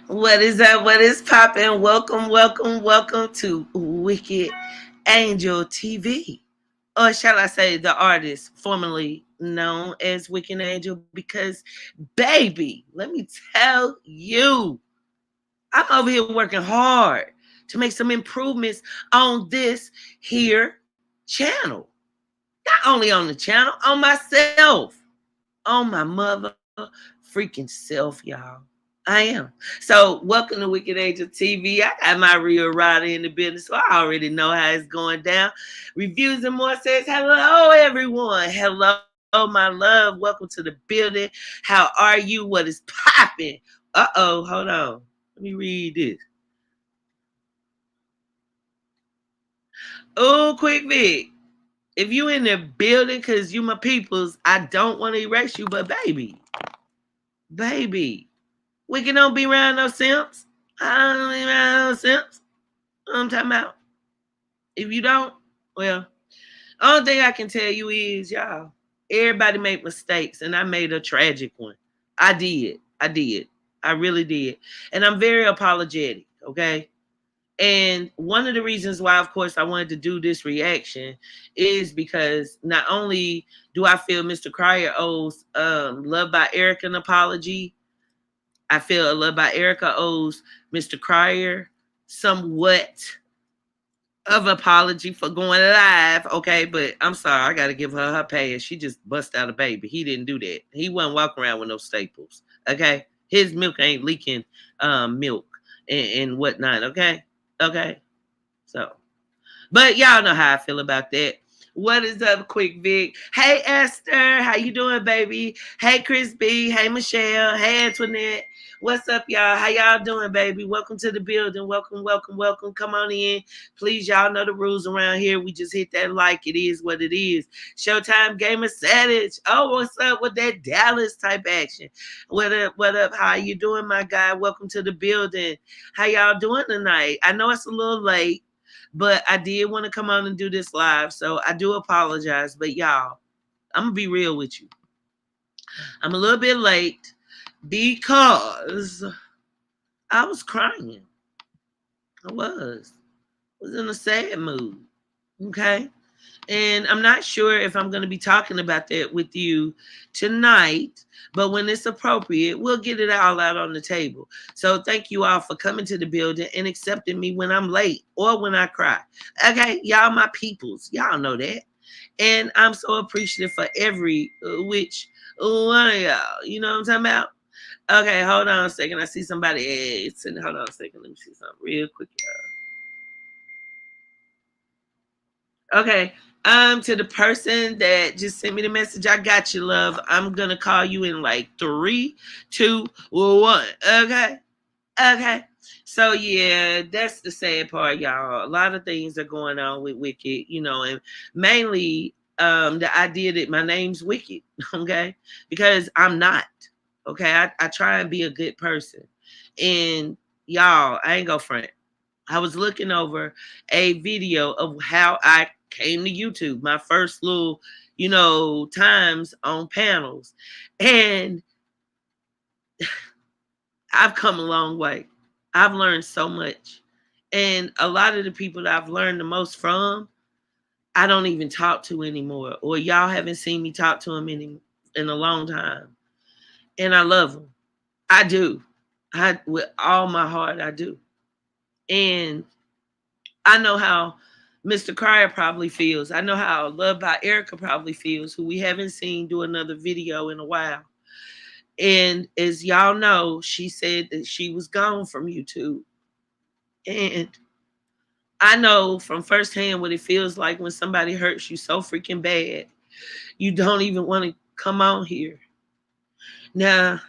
What is up? What is poppin'? Welcome, welcome, welcome to Wicked Angel TV. Or shall I say the artist formerly known as Wicked Angel because baby, let me tell you, I'm over here working hard to make some improvements on this here channel. Not only on the channel, on myself. On my mother freaking self, y'all. I am. So, welcome to Wicked Angel TV. I got my real rider in the business, so I already know how it's going down. Reviews and more says, hello, everyone. Hello, my love. Welcome to the building. How are you? What is popping? Uh-oh, hold on. Let me read this. Oh, quick Vic. If you in the building because you my peoples, I don't want to erase you, but baby, we can don't be around no simps. I don't be around no simps. I'm talking about. If you don't, well, only thing I can tell you is, y'all, everybody make mistakes, and I made a tragic one. I did. I did. I really did. And I'm very apologetic, okay? And one of the reasons why, of course, I wanted to do this reaction is because not only do I feel Mr. Cryer owes Love by Erica an apology, I feel Love by Erica owes Mr. Cryer somewhat of apology for going live. Okay, but I'm sorry, I gotta give her pass. She just bust out a baby. He didn't do that. He wasn't walking around with no staples. Okay, his milk ain't leaking milk and whatnot. Okay. So, but y'all know how I feel about that. What is up, Quick Vic? Hey, Esther. How you doing, baby? Hey, Chris B. Hey, Michelle. Hey, Antoinette. What's up, y'all? How y'all doing, baby? Welcome to the building. Welcome, welcome, welcome. Come on in. Please, y'all know the rules around here. We just hit that like. It is what it is. Showtime Gamer Savage. Oh, what's up with that Dallas type action? What up? What up? How you doing, my guy? Welcome to the building. How y'all doing tonight? I know it's a little late, but I did want to come on and do this live, so I do apologize. But y'all, I'm gonna be real with you. I'm a little bit late because I was crying. I was in a sad mood. Okay. And I'm not sure if I'm going to be talking about that with you tonight, but when it's appropriate, we'll get it all out on the table. So thank you all for coming to the building and accepting me when I'm late or when I cry. Okay, y'all my peoples. Y'all know that. And I'm so appreciative for every which one of y'all. You know what I'm talking about? Okay, hold on a second. I see somebody. Hold on a second. Let me see something real quick, y'all. Okay. To the person that just sent me the message, I got you, love. I'm gonna call you in like 3, 2, 1. Okay. Okay. So yeah, that's the sad part, y'all. A lot of things are going on with Wicked, and mainly the idea that my name's Wicked, okay? Because I'm not. Okay. I try and be a good person. And y'all, I ain't go front. I was looking over a video of how I came to YouTube, my first little, times on panels. And I've come a long way. I've learned so much. And a lot of the people that I've learned the most from, I don't even talk to anymore. Or y'all haven't seen me talk to them in a long time. And I love them. I do. With all my heart, I do. And I know how Mr. Cryer probably feels. I know how Love by Erica probably feels, who we haven't seen do another video in a while. And as y'all know, she said that she was gone from YouTube. And I know from firsthand what it feels like when somebody hurts you so freaking bad, you don't even want to come on here. Now,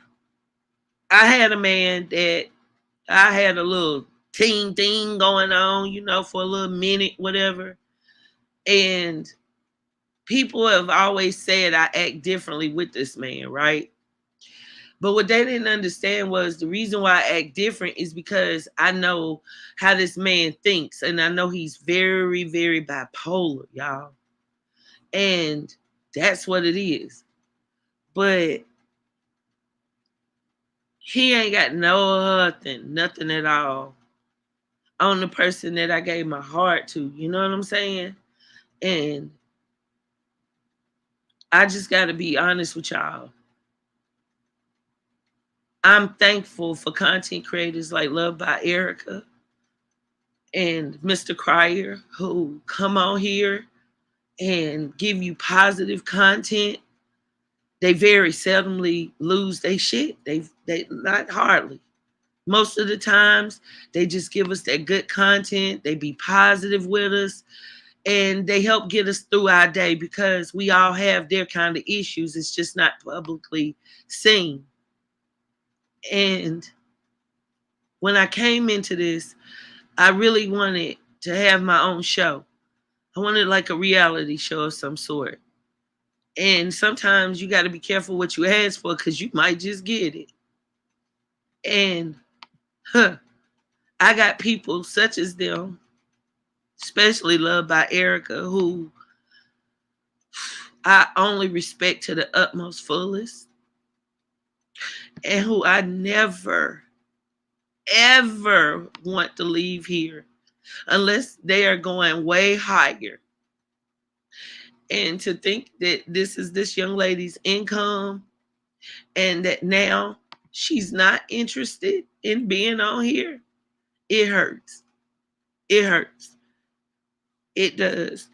I had a man that I had a little team thing going on, for a little minute, whatever. And people have always said I act differently with this man, right? But what they didn't understand was the reason why I act different is because I know how this man thinks. And I know he's very, very bipolar, y'all. And that's what it is. But He ain't got nothing at all on the person that I gave my heart to. You know what I'm saying? And I just got to be honest with y'all. I'm thankful for content creators like LuvdByErica and Mr. Crier who come on here and give you positive content. They very seldomly lose their shit. They not hardly. Most of the times they just give us that good content. They be positive with us and they help get us through our day because we all have their kind of issues. It's just not publicly seen. And when I came into this, I really wanted to have my own show. I wanted like a reality show of some sort. And sometimes you got to be careful what you ask for because you might just get it. And I got people such as them, especially LuvdByErica, who I only respect to the utmost fullest and who I never, ever want to leave here unless they are going way higher. And to think that this is this young lady's income and that now she's not interested in being on here, it hurts. It hurts. It does.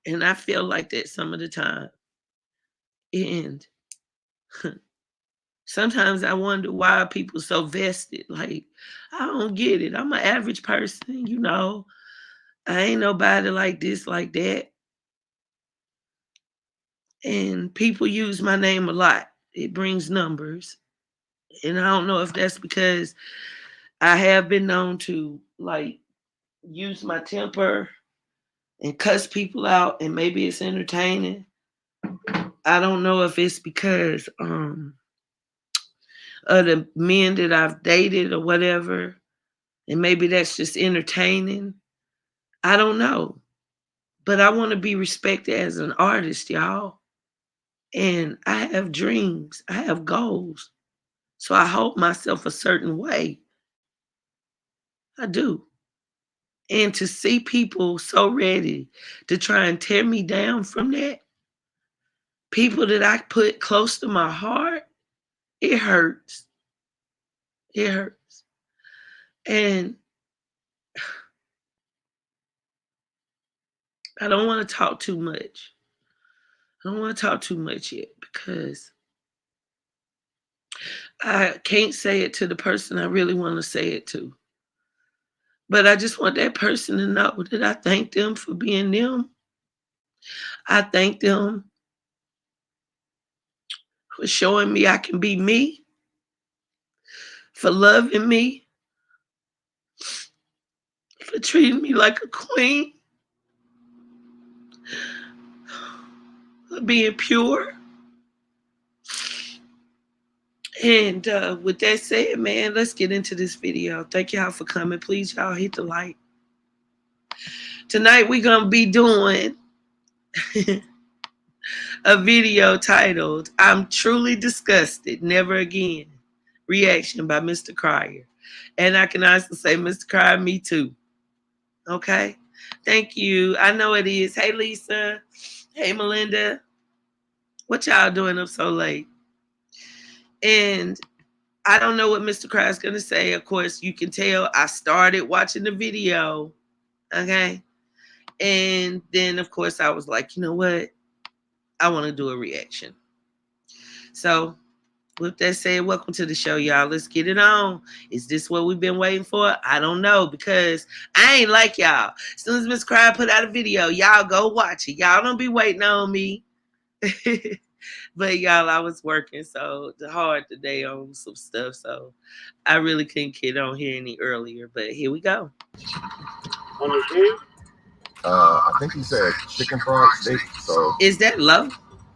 And I feel like that some of the time. And sometimes I wonder why people so vested. Like, I don't get it. I'm an average person, you know. I ain't nobody like this, like that. And people use my name a lot. It brings numbers. And I don't know if that's because I have been known to like use my temper and cuss people out, and maybe it's entertaining. I don't know if it's because of the men that I've dated or whatever, and maybe that's just entertaining. I don't know. But I want to be respected as an artist, y'all. And I have dreams. I have goals. So I hold myself a certain way. I do. And to see people so ready to try and tear me down from that, people that I put close to my heart, it hurts. It hurts. And I don't want to talk too much. I don't want to talk too much yet because I can't say it to the person I really want to say it to. But I just want that person to know that I thank them for being them. I thank them for showing me I can be me, for loving me, for treating me like a queen, for being pure. And with that said, man, let's get into this video. Thank y'all for coming. Please, y'all, hit the like. Tonight, we're going to be doing a video titled, I'm Truly Disgusted, Never Again. Reaction by Mr. Crier. And I can honestly say, Mr. Crier, me too. Okay? Thank you. I know it is. Hey, Lisa. Hey, Melinda. What y'all doing up so late? And I don't know what Mr. Crier is going to say. Of course, you can tell I started watching the video. Okay? And then, of course, I was like, you know what? I want to do a reaction. So, with that said, welcome to the show, y'all. Let's get it on. Is this what we've been waiting for? I don't know, because I ain't like y'all. As soon as Miss Crier put out a video, y'all go watch it. Y'all don't be waiting on me. But y'all, I was working so hard today on some stuff, so I really couldn't get on here any earlier. But here we go. On the game? I think he said chicken fried steak. So is that low?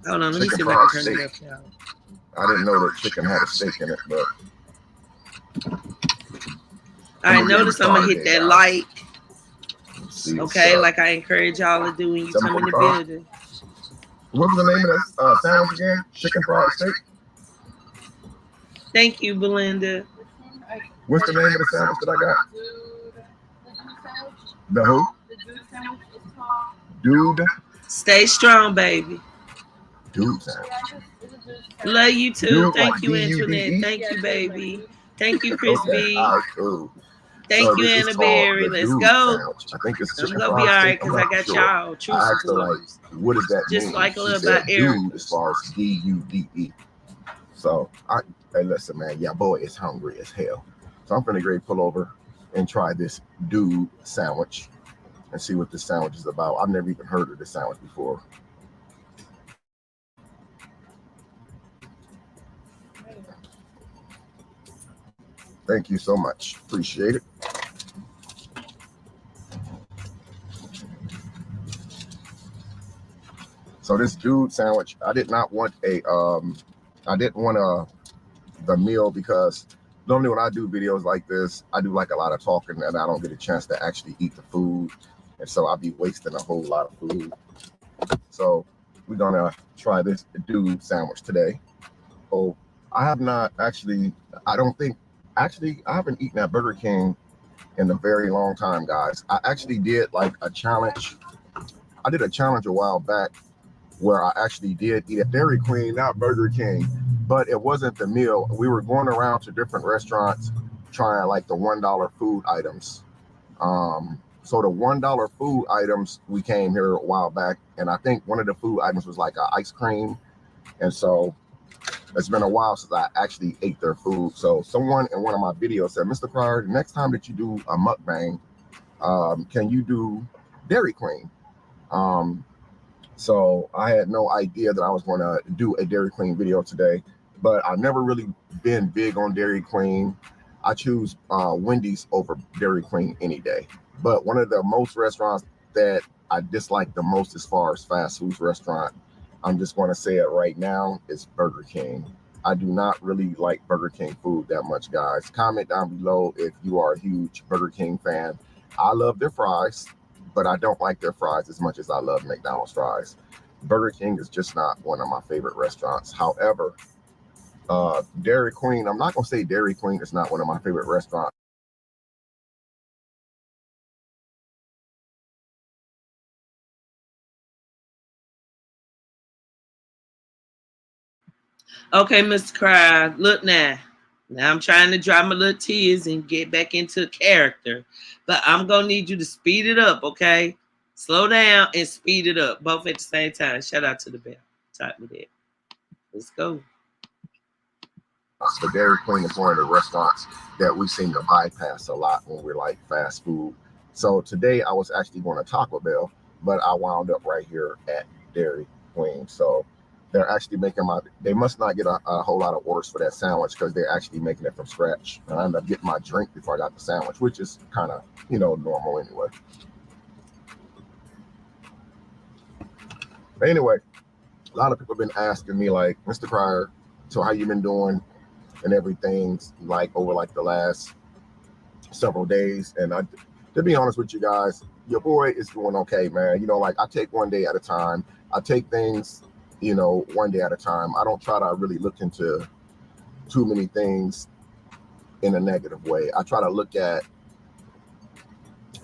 Hold on, let me see if I can turn it up, y'all. I didn't know that chicken had a steak in it, but all right, notice I'm gonna hit that like. Okay, like I encourage y'all to do when you come in the building. What was the name of that sandwich again? Chicken fried steak? Thank you, Belinda. What's the name of the sandwich that I got? The who? Dude. Stay strong, baby. Dude sandwich. Love you too. Dude, Thank like you, D-U-D-E? Antoinette. Thank you, baby. Thank you, Chris Okay, B. all right, cool. Thank you, this is Anna called Berry. the Let's dude go. sandwich. I think it's I'm chicken gonna be fried all right steak. I'm because I not got sure. y'all. True I asked her like, supporters. what does that Just mean? like She Love said by dude Erica. as far as D-U-D-E. So hey, listen, man, yeah, boy is hungry as hell. So I'm gonna go pull over and try this dude sandwich and see what this sandwich is about. I've never even heard of this sandwich before. Thank you so much. Appreciate it. So this dude sandwich, I did not want the meal because normally when I do videos like this, I do like a lot of talking and I don't get a chance to actually eat the food. And so I'll be wasting a whole lot of food. So we're gonna try this dude sandwich today. Oh, I have not actually, I haven't eaten at Burger King in a very long time, guys. I actually did like a challenge. I did a challenge a while back where I actually did eat at Dairy Queen, not Burger King, but it wasn't the meal. We were going around to different restaurants trying like the $1 food items. So the $1 food items, we came here a while back, and I think one of the food items was like ice cream. And so it's been a while since I actually ate their food. So someone in one of my videos said, Mr. Pryor, the next time that you do a mukbang, can you do Dairy Queen? So I had no idea that I was going to do a Dairy Queen video today, but I've never really been big on Dairy Queen. I choose Wendy's over Dairy Queen any day. But one of the most restaurants that I dislike the most as far as fast food restaurant, I'm just going to say it right now, is Burger King. I do not really like Burger King food that much, guys. Comment down below if you are a huge Burger King fan. I love their fries, but I don't like their fries as much as I love McDonald's fries. Burger King is just not one of my favorite restaurants. However, Dairy Queen, I'm not going to say Dairy Queen is not one of my favorite restaurants. Okay, Mr. Crowd, look now. Now I'm trying to dry my little tears and get back into character. But I'm going to need you to speed it up, okay? Slow down and speed it up, both at the same time. Shout out to the bell. Type with it. Let's go. So Dairy Queen is one of the restaurants that we seem to bypass a lot when we're like fast food. So today I was actually going to Taco Bell, but I wound up right here at Dairy Queen. So they're actually making they must not get a whole lot of orders for that sandwich because they're actually making it from scratch. And I ended up getting my drink before I got the sandwich, which is kind of, normal anyway. Anyway, a lot of people have been asking me like, Mr. Pryor, so how you been doing and everything like over like the last several days? And to be honest with you guys, your boy is doing okay, man. Like I take one day at a time. I take things, one day at a time. I don't try to really look into too many things in a negative way. I try to look at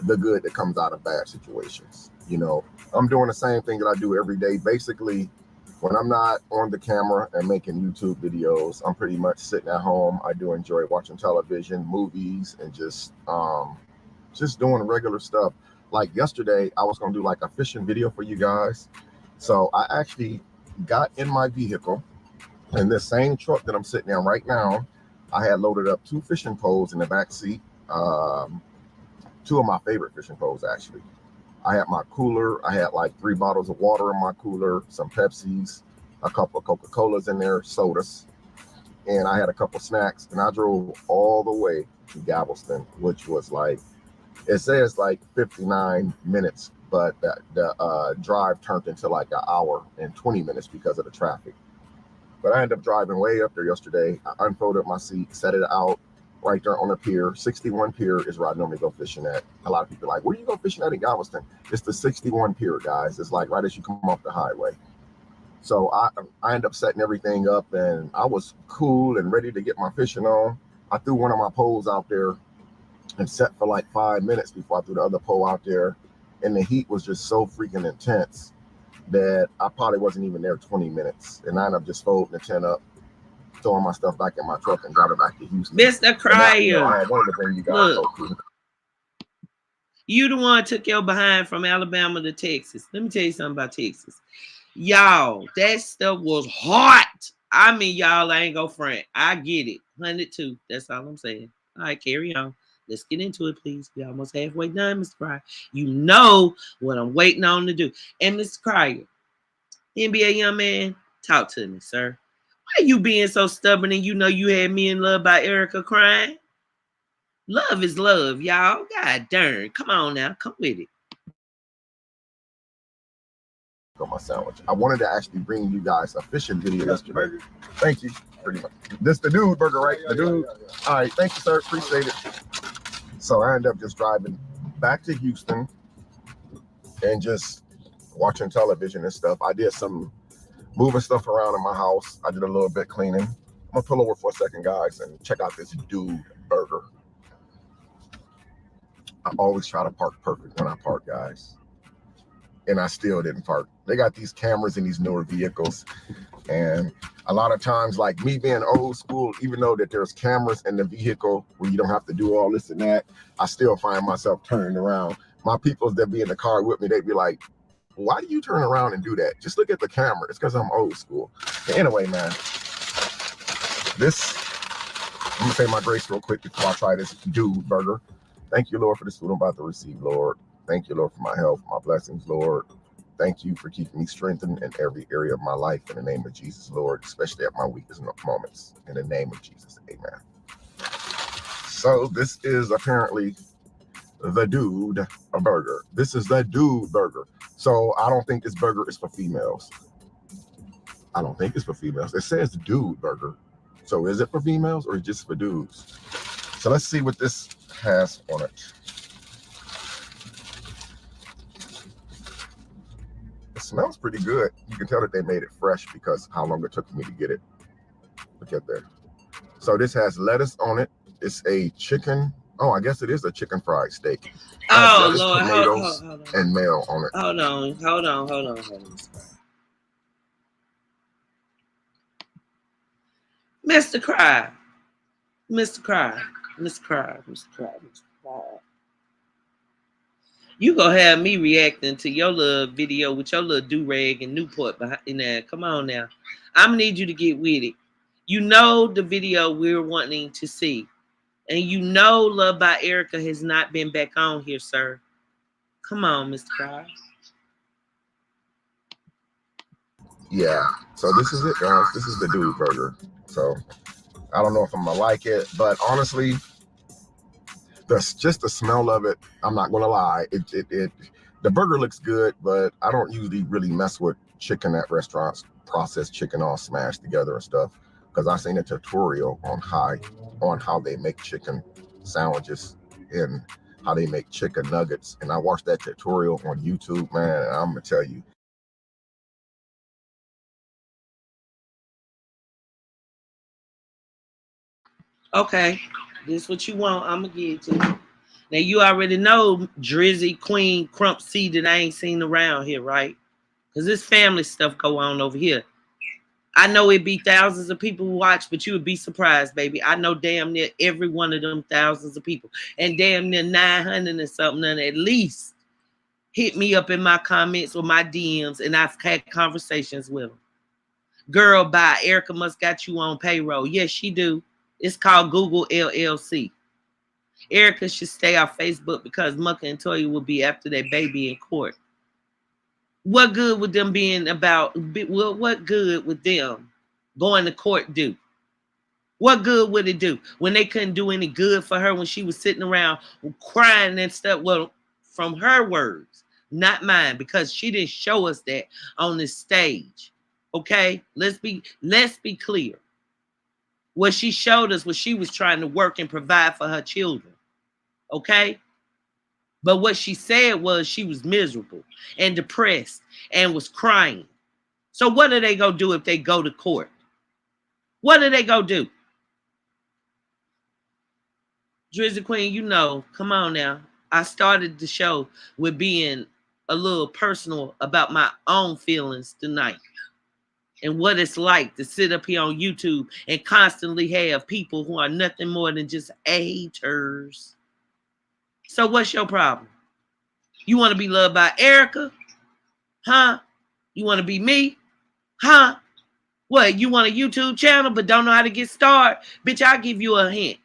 the good that comes out of bad situations. I'm doing the same thing that I do every day. Basically, when I'm not on the camera and making YouTube videos, I'm pretty much sitting at home. I do enjoy watching television, movies, and just doing regular stuff. Like yesterday, I was going to do like a fishing video for you guys. So I actually got in my vehicle, in this same truck that I'm sitting in right now. I had loaded up 2 fishing poles in the back seat. 2 of my favorite fishing poles, actually. I had my cooler. I had like 3 bottles of water in my cooler, some Pepsis, a couple of Coca-Colas in there, sodas, and I had a couple of snacks. And I drove all the way to Galveston, which was like, it says like 59 minutes, but the drive turned into like an hour and 20 minutes because of the traffic. But I ended up driving way up there yesterday. I unfolded my seat, set it out right there on the pier. 61 Pier is where I normally go fishing at. A lot of people are like, where do you go fishing at in Galveston? It's the 61 Pier, guys. It's like right as you come off the highway. So I ended up setting everything up, and I was cool and ready to get my fishing on. I threw one of my poles out there and set for like 5 minutes before I threw the other pole out there. And the heat was just so freaking intense that I probably wasn't even there 20 minutes. And I ended up just folding the tent up, throwing my stuff back in my truck, and driving back to Houston. Mr. Cryer, I wanted to bring you guys. look, you the one took your behind from Alabama to Texas. Let me tell you something about Texas. Y'all, that stuff was hot. I mean, y'all, I ain't go front. I get it. 102. That's all I'm saying. All right, carry on. Let's get into it, please. We almost halfway done, Mr. Cryer. You know what I'm waiting on to do. And Mr. Cryer, NBA young man, talk to me, sir. Why you being so stubborn and you know you had me in Love by Erica crying? Love is love, y'all. God darn. Come on now. Come with it. On my sandwich. I wanted to actually bring you guys a fishing video yesterday. Thank you. Pretty much. This the dude burger, right? The dude. All right. Thank you, sir. Appreciate it. So I ended up just driving back to Houston and just watching television and stuff. I did some moving stuff around in my house. I did a little bit cleaning. I'm gonna pull over for a second, guys, and check out this dude burger. I always try to park perfect when I park, guys. And I still didn't park. They got these cameras in these newer vehicles. And a lot of times, like me being old school, even though that there's cameras in the vehicle where you don't have to do all this and that, I still find myself turning around. My peoples that be in the car with me, they'd be like, why do you turn around and do that? Just look at the camera. It's because I'm old school. But anyway, man, I'm gonna say my grace real quick before I try this dude burger. Thank you, Lord, for this food I'm about to receive, Lord. Thank you, Lord, for my health, my blessings, Lord. Thank you for keeping me strengthened in every area of my life in the name of Jesus, Lord, especially at my weakest moments. In the name of Jesus, amen. So this is apparently the dude burger. This is the dude burger. So I don't think this burger is for females. I don't think it's for females. It says dude burger. So is it for females or just for dudes? So let's see what this has on it. It smells pretty good. You can tell that they made it fresh because how long it took for me to get it. Look at that. So this has lettuce on it. It's a chicken. Oh, I guess it is a chicken fried steak. Oh, lettuce, Lord. tomatoes, hold on. and mayo on it. Hold on. Mr. Cryer. You gonna have me reacting to your little video with your little do-rag and Newport behind there. Come on now. I'm gonna need you to get with it. You know the video we're wanting to see. And you know Love by Erica has not been back on here, sir. Come on, Mr. Cryer. Yeah. So this is it, guys. This is the dude burger. So I don't know if I'm gonna like it, but honestly, just the smell of it, I'm not gonna lie. The burger looks good, but I don't usually really mess with chicken at restaurants, processed chicken all smashed together and stuff, because I've seen a tutorial on how they make chicken sandwiches and how they make chicken nuggets, and I watched that tutorial on YouTube, man, and I'm gonna tell you, Okay, this is what you want. I'm gonna give it to you. Now you already know Drizzy Queen Crump C that I ain't seen around here, right? Because this family stuff go on over here. I know it be thousands of people who watch, but you would be surprised, baby. I know damn near every one of them thousands of people, and damn near 900 and something at least hit me up in my comments or my DMs, and I've had conversations with them. Girl, by Erica must got you on payroll. Yes, she do. It's called Google LLC. Erica should stay off Facebook because Mucka and Toya will be after that baby in court. What good would them being about? What good would them going to court do? What good would it do when they couldn't do any good for her when she was sitting around crying and stuff? Well, from her words, not mine, because she didn't show us that on this stage. Okay, let's be clear. What she showed us was she was trying to work and provide for her children. Okay? But what she said was she was miserable and depressed and was crying. So what are they going to do if they go to court? What are they going to do? Drizzy Queen, you know, come on now. I started the show with being a little personal about my own feelings tonight and what it's like to sit up here on YouTube and constantly have people who are nothing more than just haters. So what's your problem? You want to be loved by Erica? Huh? You want to be me? Huh? What, you want a YouTube channel but don't know how to get started? Bitch, I'll give you a hint.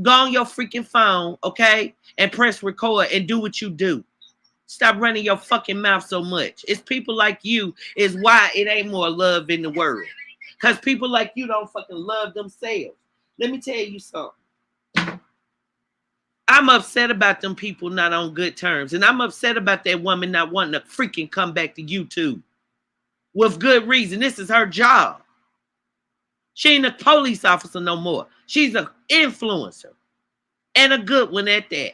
Go on your freaking phone, okay? And press record and do what you do. Stop running your fucking mouth so much. It's people like you is why it ain't more love in the world. Because people like you don't fucking love themselves. Let me tell you something. I'm upset about them people not on good terms. And I'm upset about that woman not wanting to freaking come back to YouTube. With good reason. This is her job. She ain't a police officer no more. She's an influencer. And a good one at that.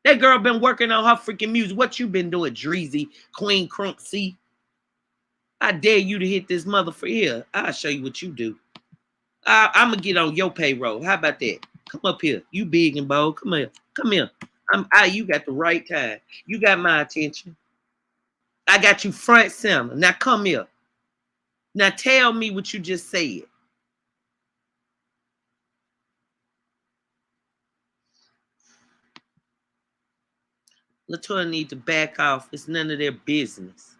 That girl been working on her freaking music. What you been doing, Dreezy, Queen Crumpsy? I dare you to hit this mother for here. I'll show you what you do. I'm going to get on your payroll. How about that? Come up here. You big and bold. Come here. Come here. You got the right time. You got my attention. I got you front center. Now come here. Now tell me what you just said. Latoya need to back off. It's none of their business.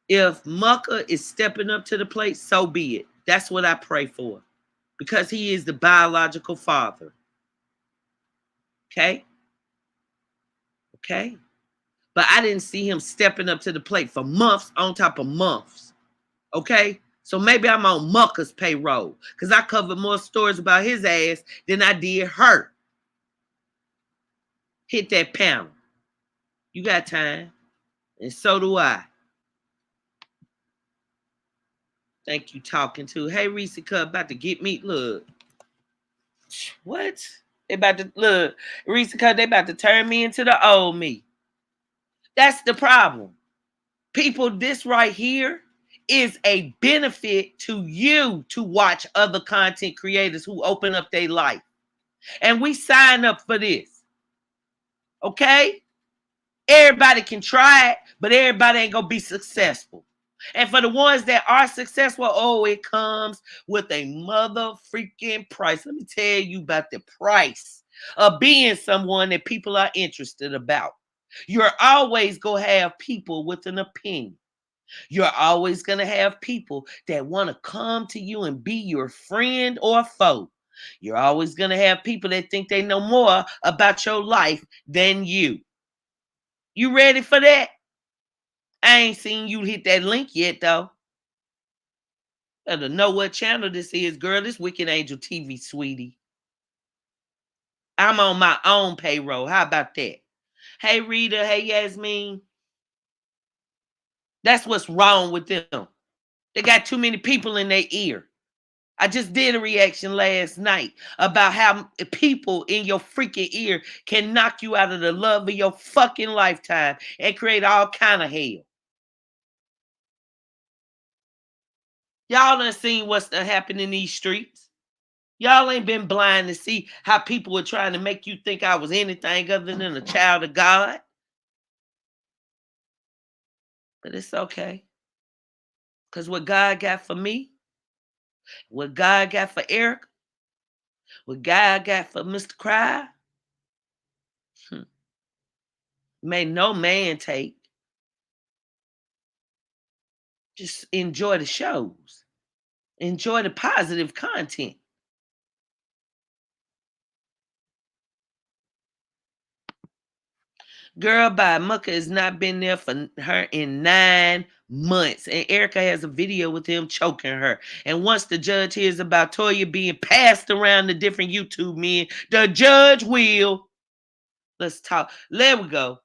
If Mucka is stepping up to the plate, so be it. That's what I pray for. Because he is the biological father. Okay? Okay? But I didn't see him stepping up to the plate for months on top of months. Okay? So maybe I'm on Mucka's payroll. Because I covered more stories about his ass than I did her. Hit that panel. You got time. And so do I. Thank you talking to. Hey, Reese Cup, about to get me. Look. What? They about to, look. Reese Cup, they about to turn me into the old me. That's the problem. People, this right here is a benefit to you to watch other content creators who open up their life. And we sign up for this. Okay? Everybody can try it, but everybody ain't going to be successful. And for the ones that are successful, oh, it comes with a mother freaking price. Let me tell you about the price of being someone that people are interested about. You're always going to have people with an opinion. You're always going to have people that want to come to you and be your friend or foe. You're always going to have people that think they know more about your life than you. You ready for that? I ain't seen you hit that link yet, though. Better know what channel this is, girl. This Wicked Angel TV, sweetie. I'm on my own payroll. How about that? Hey, Rita. Hey, Yasmin. That's what's wrong with them. They got too many people in their ear. I just did a reaction last night about how people in your freaking ear can knock you out of the love of your fucking lifetime and create all kind of hell. Y'all done seen what's done happened in these streets. Y'all ain't been blind to see how people were trying to make you think I was anything other than a child of God. But it's okay. Because what God got for me, what God got for Eric, what God got for Mr. Cry, may no man take. Just enjoy the shows. Enjoy the positive content. Girl by Mucka has not been there for her in 9 months. And Erica has a video with him choking her. And once the judge hears about Toya being passed around to different YouTube men, the judge will. Let's talk. There we go.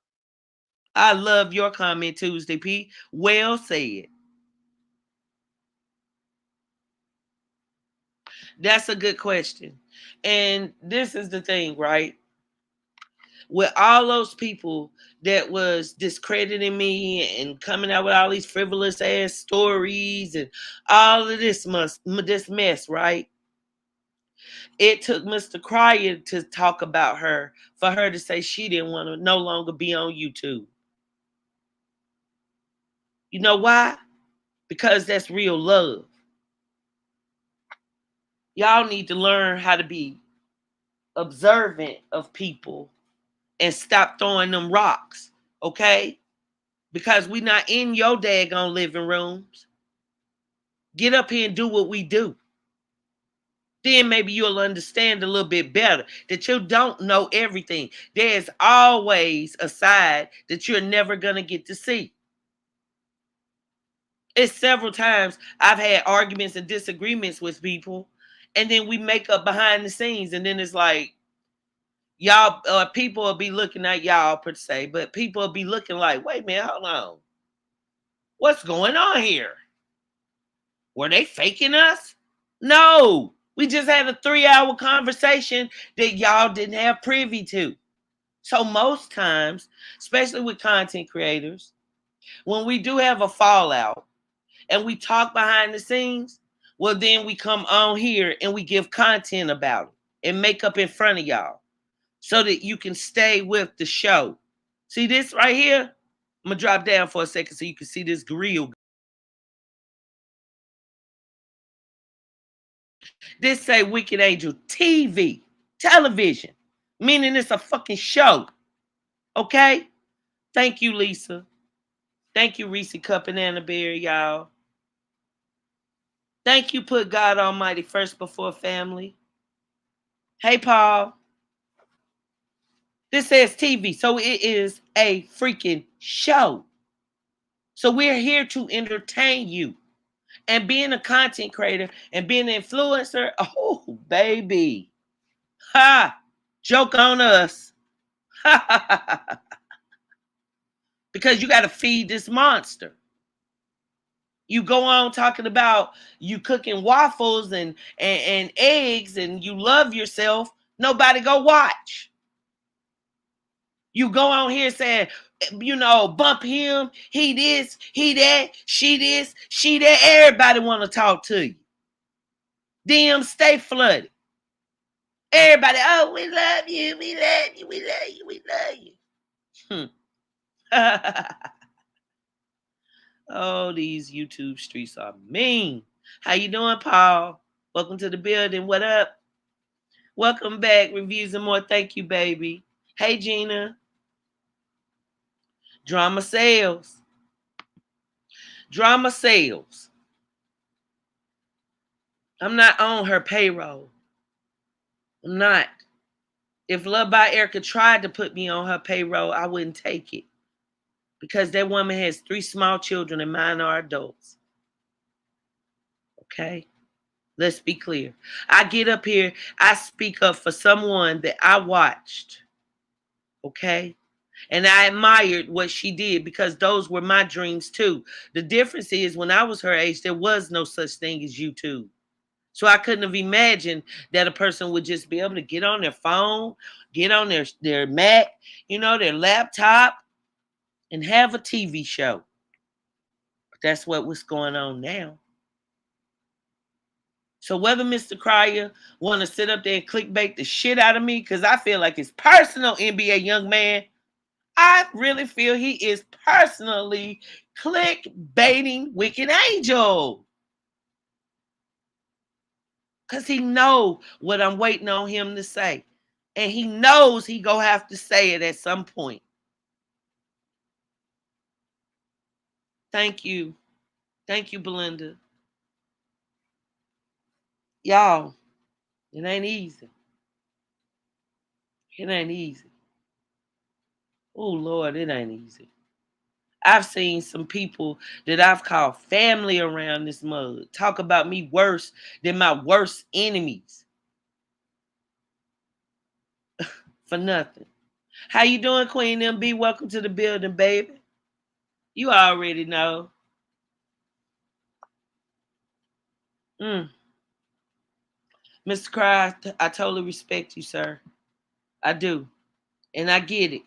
I love your comment, Tuesday P. Well said. That's a good question. And this is the thing, right? with all those people that was discrediting me and coming out with all these frivolous ass stories and all of this mess, right? It took Mr. Cryer to talk about her for her to say she didn't want to no longer be on YouTube. You know why? Because that's real love. Y'all need to learn how to be observant of people and stop throwing them rocks, okay? Because we not in your daggone living rooms. Get up here and do what we do. Then maybe you'll understand a little bit better that you don't know everything. There's always a side that you're never going to get to see. It's several times I've had arguments and disagreements with people, and then we make up behind the scenes, and then it's like, y'all, people will be looking at y'all per se, but people will be looking like, wait a minute, hold on. What's going on here? Were they faking us? No. We just had a 3-hour conversation that y'all didn't have privy to. So most times, especially with content creators, when we do have a fallout and we talk behind the scenes, well, then we come on here and we give content about it and make up in front of y'all so that you can stay with the show. See this right here? I'm going to drop down for a second so you can see this grill. This say Wicked Angel TV, television, meaning it's a fucking show. Okay? Thank you, Lisa. Thank you, Reese Cup and Annabelle, y'all. Thank you, Put God Almighty first before family. Hey, Paul. This says TV, so it is a freaking show. So we're here to entertain you. And being a content creator and being an influencer, oh, baby. Ha! Joke on us. Ha ha ha ha. Because you got to feed this monster. You go on talking about you cooking waffles and eggs and you love yourself. Nobody go watch. You go on here saying, bump him, he this, he that, she this, she that. Everybody want to talk to you. Them stay flooded. Everybody, oh, we love you, we love you, we love you, we love you. Oh, these YouTube streets are mean. How you doing, Paul? Welcome to the building. What up? Welcome back. Reviews and more. Thank you, baby. Hey, Gina. Drama sales. Drama sales. I'm not on her payroll. I'm not. If LuvdByErica tried to put me on her payroll, I wouldn't take it. Because that woman has 3 small children and mine are adults. Okay? Let's be clear. I get up here, I speak up for someone that I watched. Okay? And I admired what she did because those were my dreams too. The difference is when I was her age, there was no such thing as YouTube. So I couldn't have imagined that a person would just be able to get on their phone, get on their Mac, their laptop, and have a TV show. But that's what's going on now. So whether Mr. Cryer want to sit up there and clickbait the shit out of me, because I feel like it's personal, NBA young man, I really feel he is personally clickbaiting Wicked Angel. Because he know what I'm waiting on him to say. And he knows he gonna have to say it at some point. Thank you. Thank you, Belinda. Y'all, it ain't easy. It ain't easy. Oh, Lord, it ain't easy. I've seen some people that I've called family around this mug talk about me worse than my worst enemies. For nothing. How you doing, Queen MB? Welcome to the building, baby. You already know. Mr. Cry, I totally respect you, sir. I do. And I get it.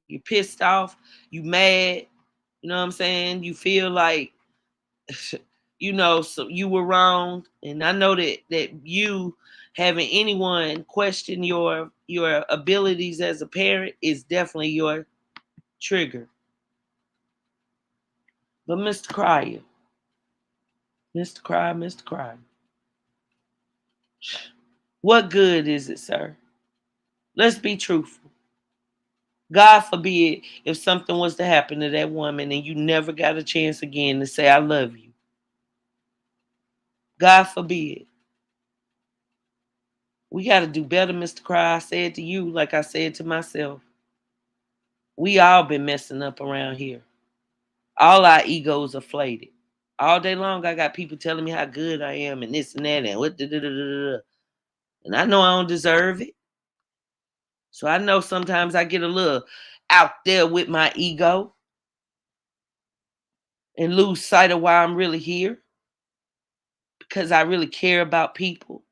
You're pissed off. You mad. You know what I'm saying? You feel like, so you were wrong. And I know that you having anyone question your abilities as a parent is definitely your trigger. But Mr. Cryer, Mr. Cryer, what good is it, sir? Let's be truthful. God forbid if something was to happen to that woman and you never got a chance again to say, I love you. God forbid. We got to do better, Mr. Cry. I said to you, like I said to myself, we all been messing up around here. All our egos are inflated. All day long, I got people telling me how good I am and this and that and what, and I know I don't deserve it. So I know sometimes I get a little out there with my ego and lose sight of why I'm really here, because I really care about people.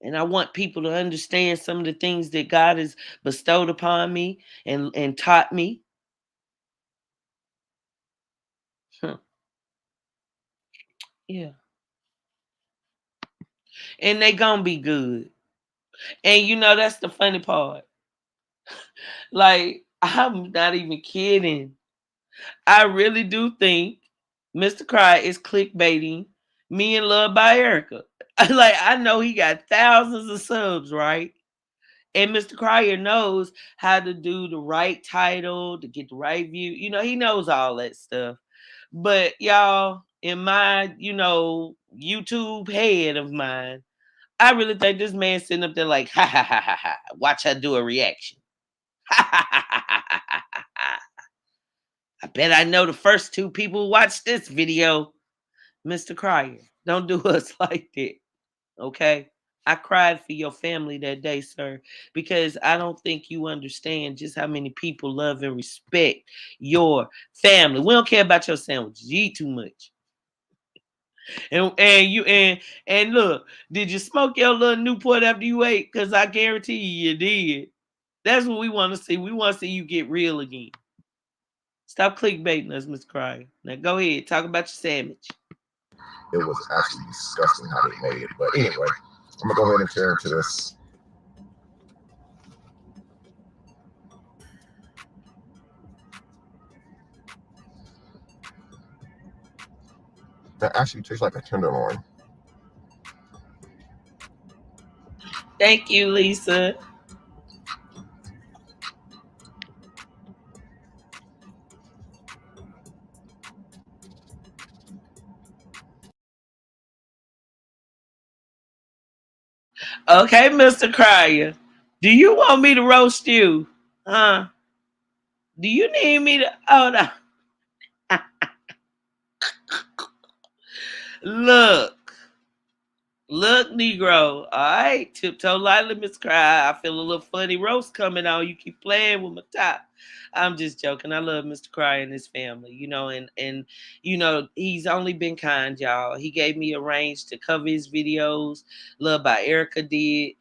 And I want people to understand some of the things that God has bestowed upon me and taught me. Huh. Yeah. And they gonna be good. And that's the funny part. Like, I'm not even kidding. I really do think Mr. Cry is clickbaiting me and LuvdByErica. Like, I know he got thousands of subs, right? And Mr. Cryer knows how to do the right title, to get the right view. He knows all that stuff. But y'all, in my, YouTube head of mine, I really think this man sitting up there like, ha ha ha ha ha. Watch her do a reaction. Ha ha ha ha ha ha ha. I bet I know the first two people who watch this video. Mr. Cryer, don't do us like that. Okay? I cried for your family that day, sir, because I don't think you understand just how many people love and respect your family. We don't care about your sandwiches. You eat too much. And look, did you smoke your little Newport after you ate? Because I guarantee you did. That's what we want to see. We want to see you get real again. Stop clickbaiting us, Mr. Cryer. Now go ahead, talk about your sandwich. It was actually disgusting how they made it. But anyway, I'm gonna go ahead and tear into this. That actually tastes like a tenderloin. Thank you, Lisa. Okay, Mr. Cryer. Do you want me to roast you? Huh? Do you need me to hold on? Look, Negro. All right, tiptoe lightly, Miss Cry. I feel a little funny roast coming on. You keep playing with my top. I'm just joking. I love Mr. Cry and his family, and he's only been kind, y'all. He gave me a range to cover his videos. LuvdByErica did.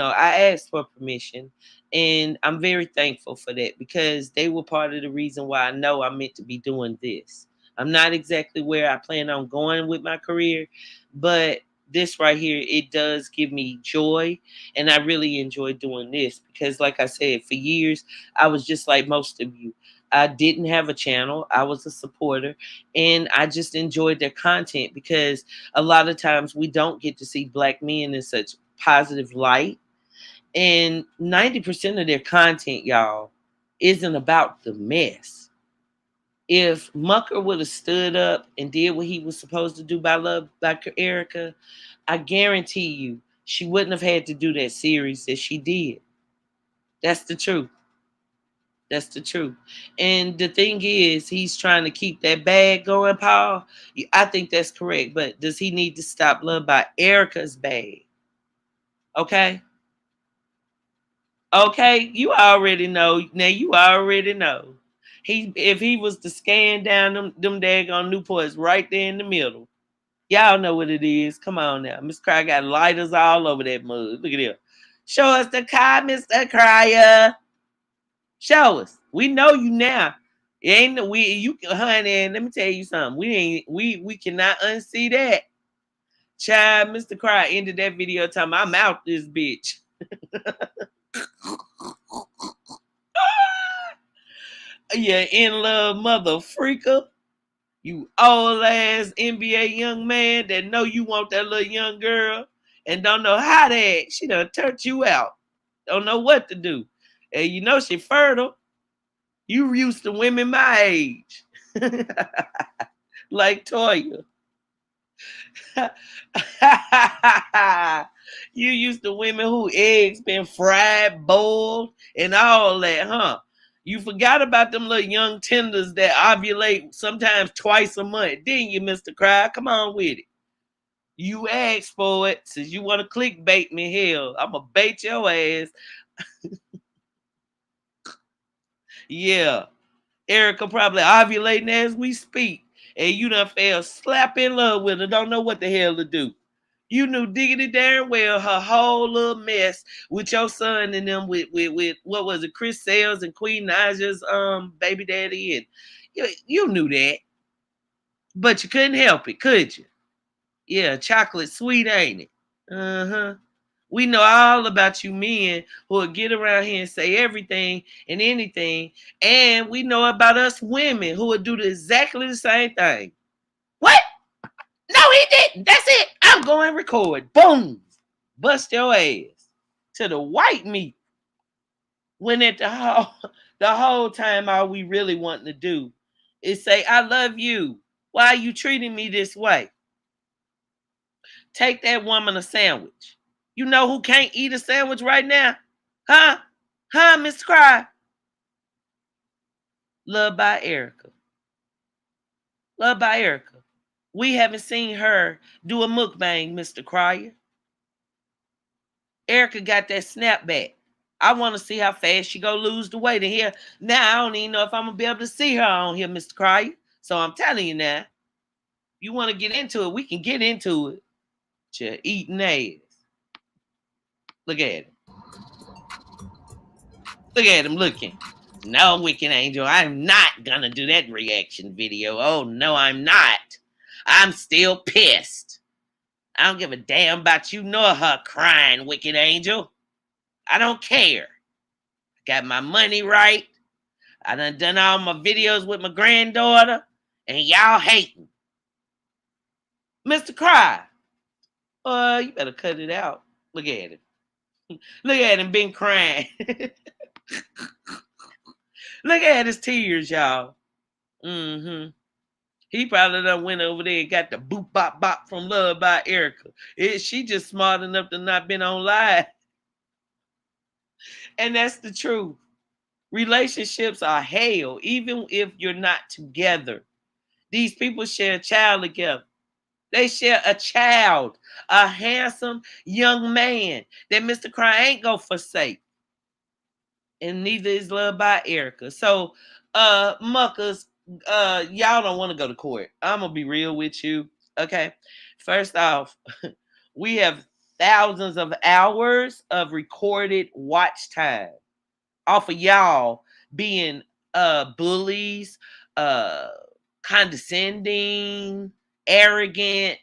I asked for permission, and I'm very thankful for that because they were part of the reason why I know I'm meant to be doing this. I'm not exactly where I plan on going with my career, but this right here, it does give me joy, and I really enjoy doing this because, like I said, for years I was just like most of you. I didn't have a channel. I was a supporter, and I just enjoyed their content because a lot of times we don't get to see Black men in such positive light, and 90% of their content, y'all, isn't about the mess. If Mucker would have stood up and did what he was supposed to do by LuvdByErica, I guarantee you she wouldn't have had to do that series that she did. That's the truth. That's the truth. And the thing is, he's trying to keep that bag going, Paul. I think that's correct. But does he need to stop LuvdByErica's bag? Okay? Okay? You already know. Now you already know. If he was to scan down them daggone Newports right there in the middle. Y'all know what it is. Come on now. Miss Cryer got lighters all over that mug. Look at him. Show us the car, Mr. Cryer. Show us. We know you now. It ain't we you honey, let me tell you something. We cannot unsee that. Child, Mr. Cry ended that video talking I'm out this bitch. Yeah, in love mother freaker. You old ass NBA young man that know you want that little young girl and don't know how to act. She done turned you out. Don't know what to do. And you know she fertile. You used to women my age. Like Toya. You used to women who eggs been fried, boiled, and all that, huh? You forgot about them little young tenders that ovulate sometimes twice a month, didn't you, Mr. Cry? Come on with it. You asked for it. Since you want to clickbait me, hell, I'm going to bait your ass. Yeah. Erica probably ovulating as we speak. And you done fell slap in love with her. Don't know what the hell to do. You knew diggity darn well her whole little mess with your son and them with what was it, Chris Sales and Queen Naja's baby daddy, and you knew that. But you couldn't help it, could you? Yeah, chocolate sweet, ain't it? Uh-huh. We know all about you men who will get around here and say everything and anything. And we know about us women who will do exactly the same thing. What? No, he didn't. That's it. I'm going to record. Boom. Bust your ass to the white meat. When at the whole time all we really want to do is say, I love you. Why are you treating me this way? Take that woman a sandwich. You know who can't eat a sandwich right now? Huh? Huh, Mr. Cry? Loved by Erica. Loved by Erica. We haven't seen her do a mukbang, Mr. Cryer. Erica got that snapback. I want to see how fast she go lose the weight in here. Now I don't even know if I'm gonna be able to see her on here, Mr. Cryer. So I'm telling you now, you want to get into it, we can get into it. You're eating ass. Look at him. Look at him looking. No, Wicked Angel, I'm not gonna do that reaction video. Oh no, I'm not. I'm still pissed. I don't give a damn about you nor her crying, Wicked Angel. I don't care. I got my money right. I done all my videos with my granddaughter, and y'all hating. Mr. Cry, you better cut it out. Look at him. Look at him been crying. Look at his tears, y'all. Mm-hmm. He probably done went over there and got the boop bop bop from Loved by Erica. She just smart enough to not been on live. And that's the truth. Relationships are hell, even if you're not together. These people share a child together. They share a child, a handsome young man that Mr. Cry ain't gonna forsake. And neither is Loved by Erica. So, muckers, y'all don't want to go to court. I'm gonna be real with you. Okay. First off, we have thousands of hours of recorded watch time off of y'all being bullies, condescending, arrogant,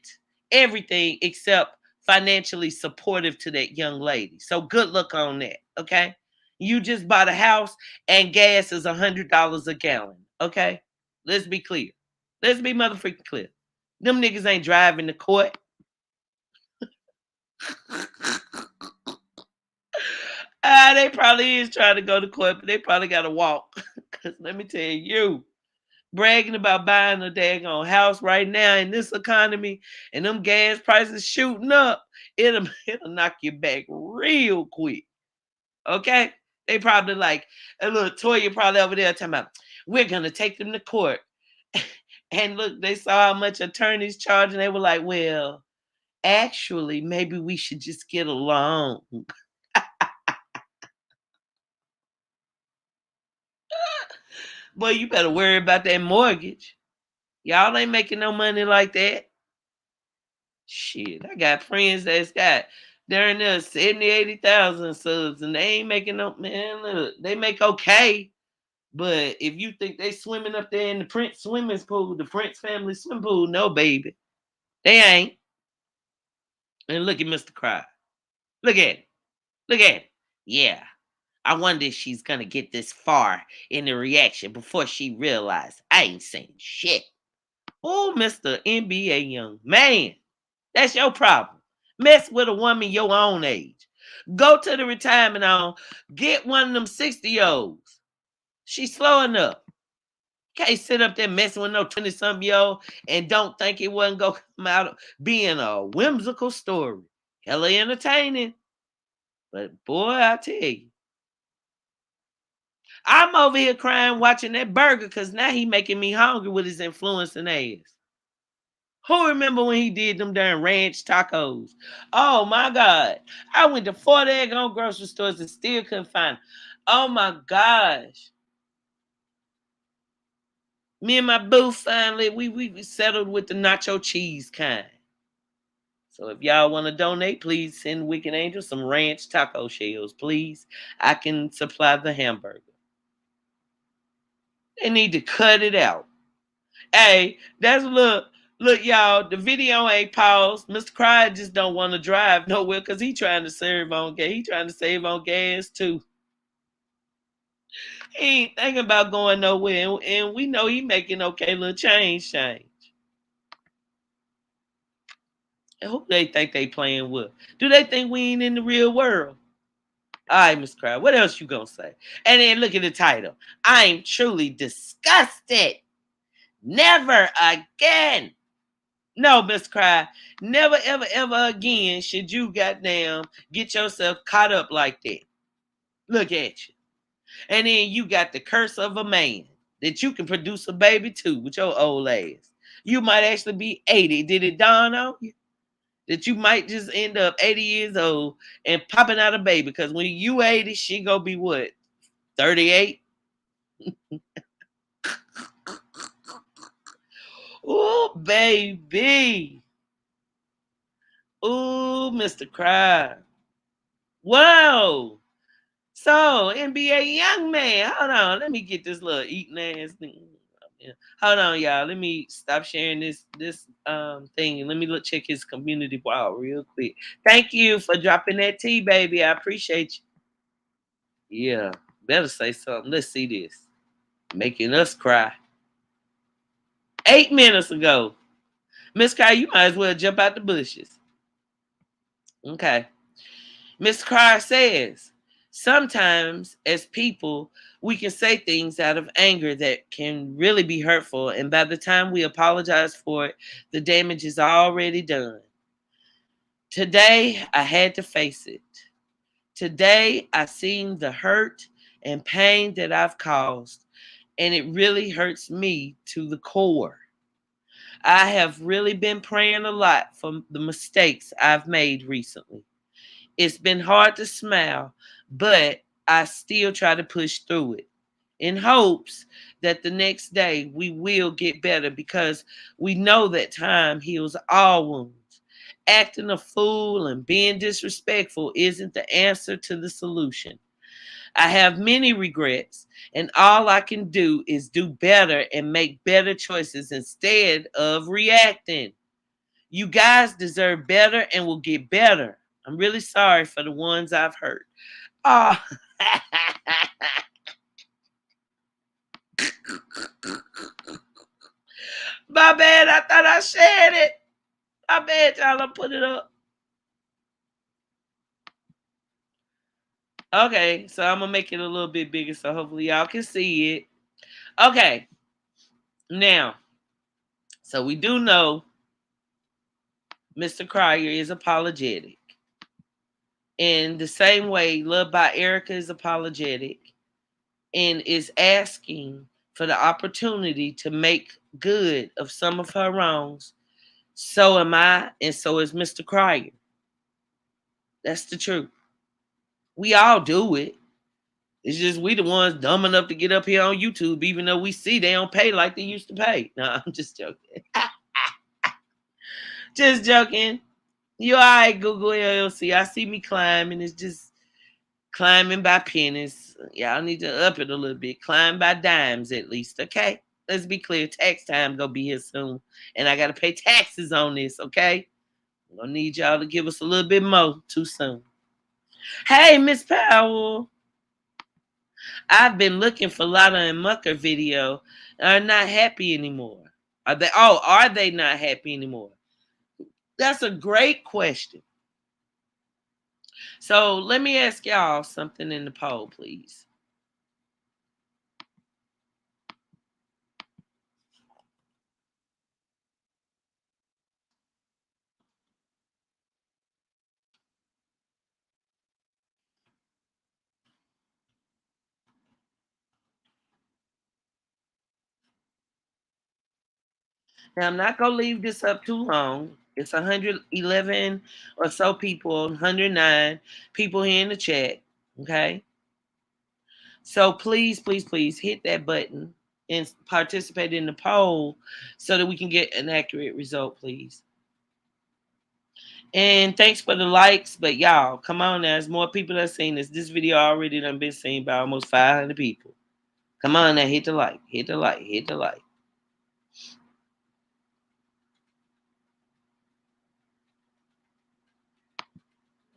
everything except financially supportive to that young lady. So good luck on that, okay? You just bought a house and gas is $100 a gallon, okay? Let's be clear. Let's be motherfucking clear. Them niggas ain't driving to court. They probably is trying to go to court, but they probably got to walk. Because let me tell you, bragging about buying a daggone house right now in this economy and them gas prices shooting up, it'll knock you back real quick. Okay? They probably like, a little Toya probably over there talking about, we're going to take them to court. And look, they saw how much attorneys charge and they were like, well, actually, maybe we should just get along. Boy, you better worry about that mortgage. Y'all ain't making no money like that. Shit, I got friends that's got They're in there 70, 80,000 subs, and they ain't making no, man, look, they make okay. But if you think they swimming up there in the Prince swimming pool, the Prince family swimming pool, no, baby. They ain't. And look at Mr. Cry. Look at it. Look at it. Yeah. I wonder if she's going to get this far in the reaction before she realized I ain't saying shit. Oh, Mr. NBA young man. That's your problem. Mess with a woman your own age. Go to the retirement home. Get one of them 60-year-olds. She's slow enough. Can't sit up there messing with no 20-something-year-old and don't think it wasn't going to come out of being a whimsical story. Hella entertaining. But boy, I tell you. I'm over here crying watching that burger because now he making me hungry with his influencing ass. Who remember when he did them darn ranch tacos? Oh my God. I went to 4 daggone grocery stores and still couldn't find them. Oh my gosh. Me and my boo finally, we settled with the nacho cheese kind. So if y'all want to donate, please send Wicked Angel some ranch taco shells, please. I can supply the hamburger. They need to cut it out. Hey, that's look, y'all. The video ain't paused. Mr. Cry just don't want to drive nowhere because he trying to serve on gas. He trying to save on gas too. He ain't thinking about going nowhere, and we know he making okay little change. And who they think they playing with? Do they think we ain't in the real world? All right, Miss Cry. What else you gonna say? And then look at the title. I'm truly disgusted. Never again. No, Miss Cry. Never, ever, ever again should you goddamn get yourself caught up like that. Look at you. And then you got the curse of a man that you can produce a baby too with your old ass. You might actually be 80. Did it dawn on you? That you might just end up 80 years old and popping out a baby. Because when you 80, she gonna be what? 38? Oh, baby. Oh, Mr. Cry. Whoa. So, NBA young man. Hold on. Let me get this little eating ass thing. Hold on, y'all. Let me stop sharing this thing. Let me check his community wall real quick. Thank you for dropping that tea, baby. I appreciate you. Yeah, better say something. Let's see this. Making us cry. 8 minutes ago. Miss Cry, you might as well jump out the bushes. Okay. Miss Cry says, sometimes as people, we can say things out of anger that can really be hurtful. And by the time we apologize for it, the damage is already done. Today, I had to face it. Today, I seen the hurt and pain that I've caused. And it really hurts me to the core. I have really been praying a lot for the mistakes I've made recently. It's been hard to smile, but I still try to push through it in hopes that the next day we will get better because we know that time heals all wounds. Acting a fool and being disrespectful isn't the answer to the solution. I have many regrets, and all I can do is do better and make better choices instead of reacting. You guys deserve better and will get better. I'm really sorry for the ones I've hurt. Oh. My bad. I thought I shared it. My bad, y'all. I put it up. Okay, so I'm going to make it a little bit bigger so hopefully y'all can see it. Okay. Now, so we do know Mr. Cryer is apologetic. In the same way, LuvdByErica is apologetic and is asking for the opportunity to make good of some of her wrongs. So am I, and so is Mr. Cryer. That's the truth. We all do it. It's just we the ones dumb enough to get up here on YouTube, even though we see they don't pay like they used to pay. No, I'm just joking. Just joking. You all right, Google LLC. I see me climbing. It's just climbing by pennies. Y'all need to up it a little bit. Climb by dimes at least, okay? Let's be clear. Tax time gonna be here soon. And I gotta pay taxes on this, okay? I'm gonna need y'all to give us a little bit more too soon. Hey, Miss Powell. I've been looking for Lotta and Mucker video. Are not happy anymore. Are they not happy anymore? That's a great question. So let me ask y'all something in the poll, please. Now, I'm not going to leave this up too long. It's 111 or so people, 109 people here in the chat. Okay. So please, please, please hit that button and participate in the poll so that we can get an accurate result, please. And thanks for the likes, but y'all, come on now. There's more people that have seen this. This video already done been seen by almost 500 people. Come on now, hit the like, hit the like, hit the like.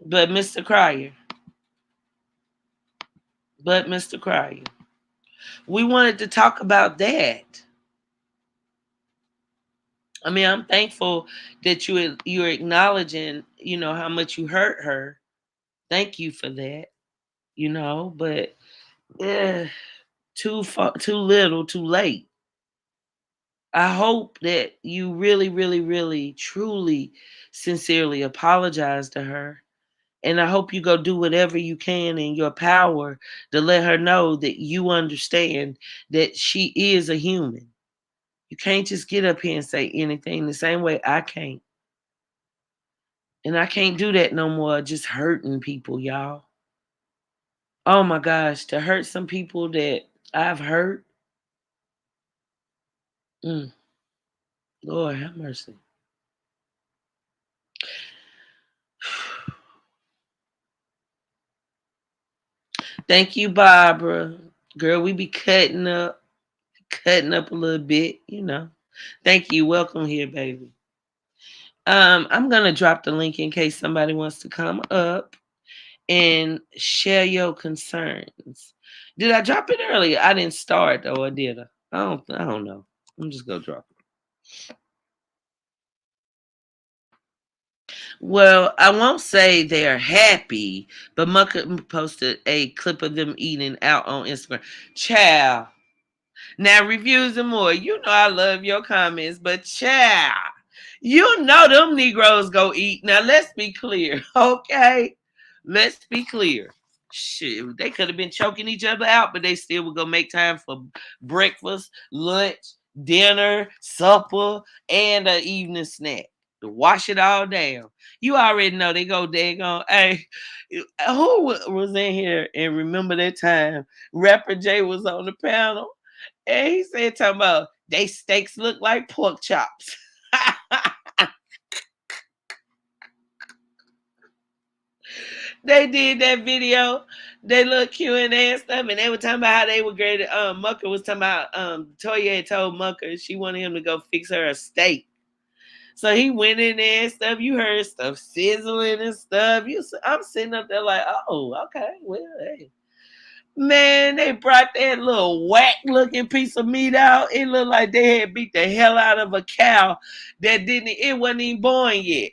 But Mr. Cryer, we wanted to talk about that. I mean, I'm thankful that you're acknowledging, how much you hurt her. Thank you for that. But too little, too late. I hope that you really, really, really, truly, sincerely apologize to her. And I hope you go do whatever you can in your power to let her know that you understand that she is a human. You can't just get up here and say anything the same way I can't. And I can't do that no more, just hurting people, y'all. Oh my gosh, to hurt some people that I've hurt. Lord have mercy. Thank you, Barbara. Girl, we be cutting up a little bit, Thank you. Welcome here, baby. I'm gonna drop the link in case somebody wants to come up and share your concerns. Did I drop it earlier? I didn't start though, or did I? I don't know. I'm just gonna drop it. Well, I won't say they're happy, but Mucker posted a clip of them eating out on Instagram. Child. Now reviews and more. You know I love your comments, but child, them Negroes go eat. Now let's be clear, okay? Let's be clear. Shit, they could have been choking each other out, but they still would go make time for breakfast, lunch, dinner, supper, and an evening snack to wash it all down. You already know they go daggone. Hey, who was in here and remember that time Rapper J was on the panel? And he said, talking about they steaks look like pork chops. They did that video, they little Q&A and stuff, and they were talking about how they were great. Mucker was talking about Toya had told Mucker she wanted him to go fix her a steak. So he went in there and stuff. You heard stuff sizzling and stuff. I'm sitting up there like, oh, okay, well, hey. Man, they brought that little whack looking piece of meat out. It looked like they had beat the hell out of a cow it wasn't even born yet.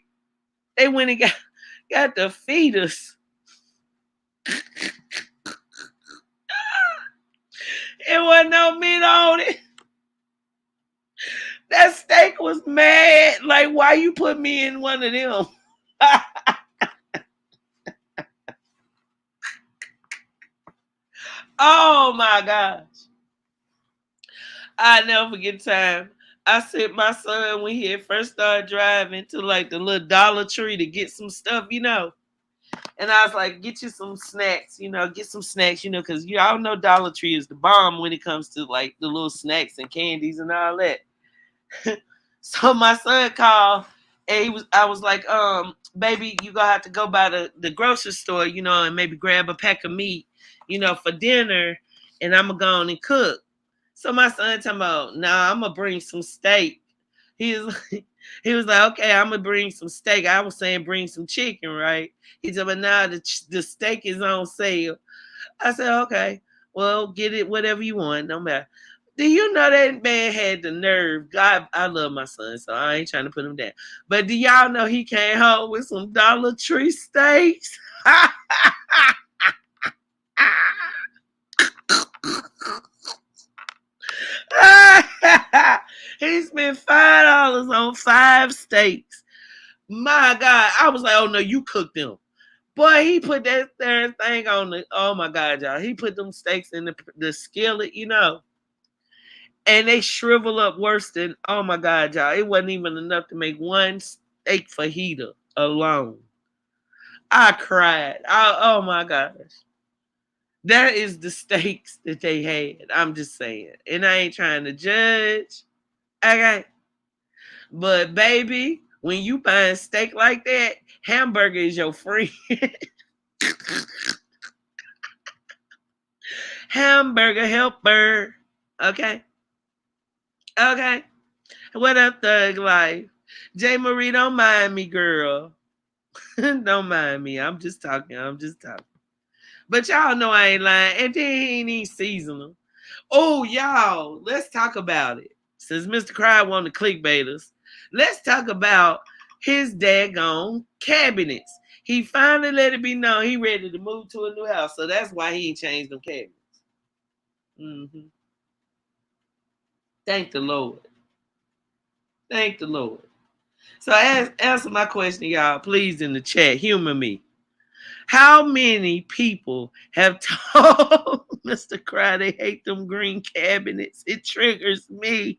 They went and got the fetus. It wasn't no meat on it. That steak was mad. Like, why you put me in one of them? Oh my gosh. I never forget time. I sent my son when he had first started driving to like the little Dollar Tree to get some stuff, And I was like, get you some snacks, get some snacks, because y'all know Dollar Tree is the bomb when it comes to like the little snacks and candies and all that. So my son called and I was like, baby, you gonna have to go by the grocery store, and maybe grab a pack of meat, for dinner, and I'm gonna go on and cook. So my son talking about, nah, I'm gonna bring some steak. He was like, okay, I'm gonna bring some steak. I was saying bring some chicken, right? He said, but now the steak is on sale. I said, okay, well, get it whatever you want, no matter. Do you know that man had the nerve? God, I love my son, so I ain't trying to put him down. But do y'all know he came home with some Dollar Tree steaks? He spent $5 on 5 steaks. My God, I was like, oh no, you cooked them. Boy, he put that thing on the, oh my God, y'all. He put them steaks in the skillet, and they shrivel up worse than, oh my God, y'all. It wasn't even enough to make one steak fajita alone. I cried. Oh my gosh. That is the steaks that they had. I'm just saying. And I ain't trying to judge. Okay. But baby, when you buy a steak like that, hamburger is your friend. Hamburger helper. Okay. Okay. What up, Thug Life? J. Marie, don't mind me, girl. Don't mind me. I'm just talking. But y'all know I ain't lying. And then he ain't even seasonal. Oh, y'all, let's talk about it. Since Mr. Cry wanted to clickbait us, let's talk about his daggone cabinets. He finally let it be known he ready to move to a new house. So that's why he ain't changed them cabinets. Mm-hmm. Thank the Lord. Thank the Lord. So answer my question, y'all, please, in the chat. Humor me. How many people have told Mr. Cry they hate them green cabinets? It triggers me.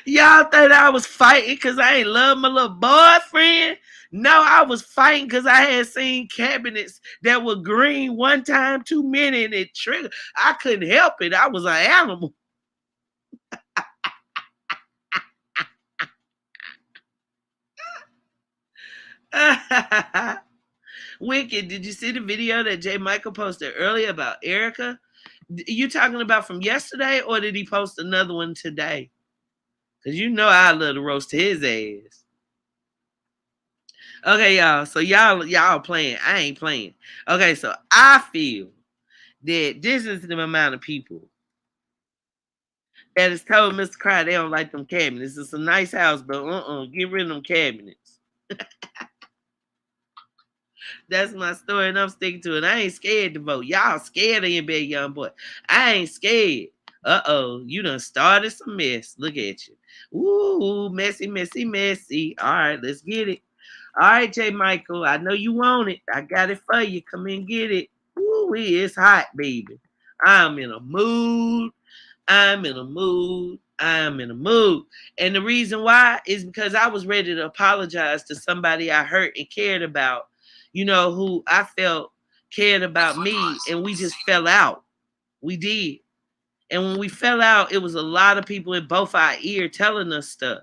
Y'all think I was fighting because I ain't love my little boyfriend? No, I was fighting because I had seen cabinets that were green one time too many, and it triggered. I couldn't help it. I was an animal. Wicked, did you see the video that J. Michael posted earlier about Erica? You talking about from yesterday, or did he post another one today? Because you know I love to roast his ass. Okay, y'all. So y'all playing. I ain't playing. Okay, so I feel that this is the amount of people that has told Mr. Cry they don't like them cabinets. It's a nice house, but get rid of them cabinets. That's my story, and I'm sticking to it. I ain't scared to vote. Y'all scared of him, big young boy. I ain't scared. You done started some mess. Look at you. Ooh, messy, messy, messy. All right, let's get it. All right, J. Michael, I know you want it. I got it for you. Come in, get it. Ooh, it's hot, baby. I'm in a mood. I'm in a mood. I'm in a mood. And the reason why is because I was ready to apologize to somebody I hurt and cared about, who I felt cared about me, and we just fell out. We did. And when we fell out, it was a lot of people in both our ear telling us stuff.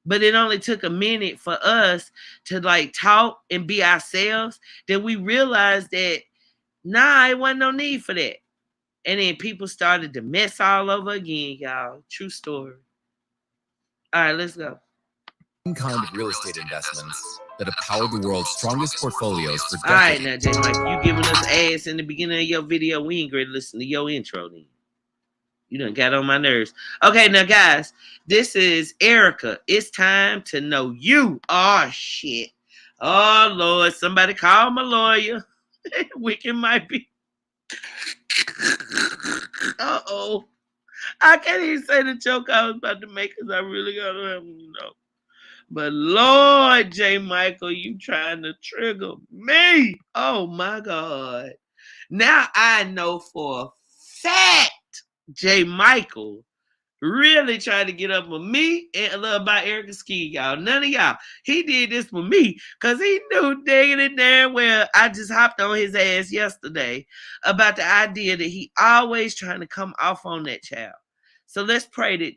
But it only took a minute for us to talk and be ourselves. Then we realized that, nah, it wasn't no need for that. And then people started to mess all over again, y'all. True story. All right, let's go. Kind of real estate investments that have powered the world's strongest portfolios for decades. All right, now, J. Mike, you giving us ass in the beginning of your video. We ain't going to listen to your intro then. You done got on my nerves. Okay, now, guys, this is Erica. It's time to know you. Oh, shit. Oh, Lord, somebody call my lawyer. Wicked might be. Uh-oh. I can't even say the joke I was about to make because I really got to know. But Lord, J. Michael, you trying to trigger me. Oh, my God. Now I know for a fact J. Michael really tried to get up with me and LuvdByErica ski, y'all. None of y'all. He did this for me because he knew digging it damn well. I just hopped on his ass yesterday about the idea that he always trying to come off on that child. So let's pray that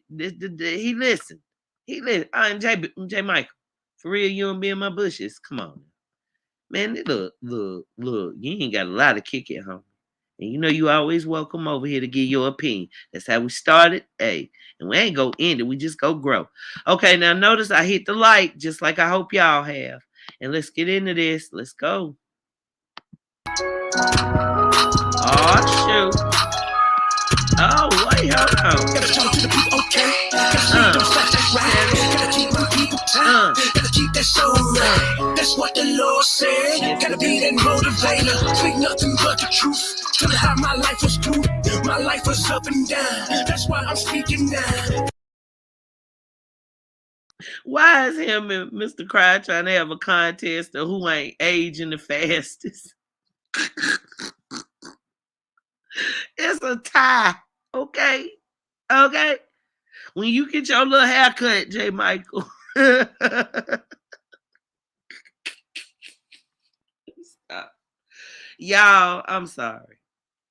he listened. He let J Michael. For real, you don't be in my bushes. Come on. Man, look. You ain't got a lot of kick at home. And you know you always welcome over here to give your opinion. That's how we started. Hey, and we ain't go end it. We just go grow. Okay, now notice I hit the like, just like I hope y'all have. And let's get into this. Let's go. Oh, shoot. Oh, wait, hold on. Gotta talk to the people, okay? Gotta speak those facts, that's right. Gotta keep my people tight. Gotta keep that soul right. That's what the Lord said. Gotta be that motivator. Speak nothing but the truth. Tell me how my life was through. My life was up and down. That's why I'm speaking now. Why is him and Mr. Cry trying to have a contest of who ain't aging the fastest? It's a tie. Okay? Okay? When you get your little haircut, J. Michael. Stop. Y'all, I'm sorry.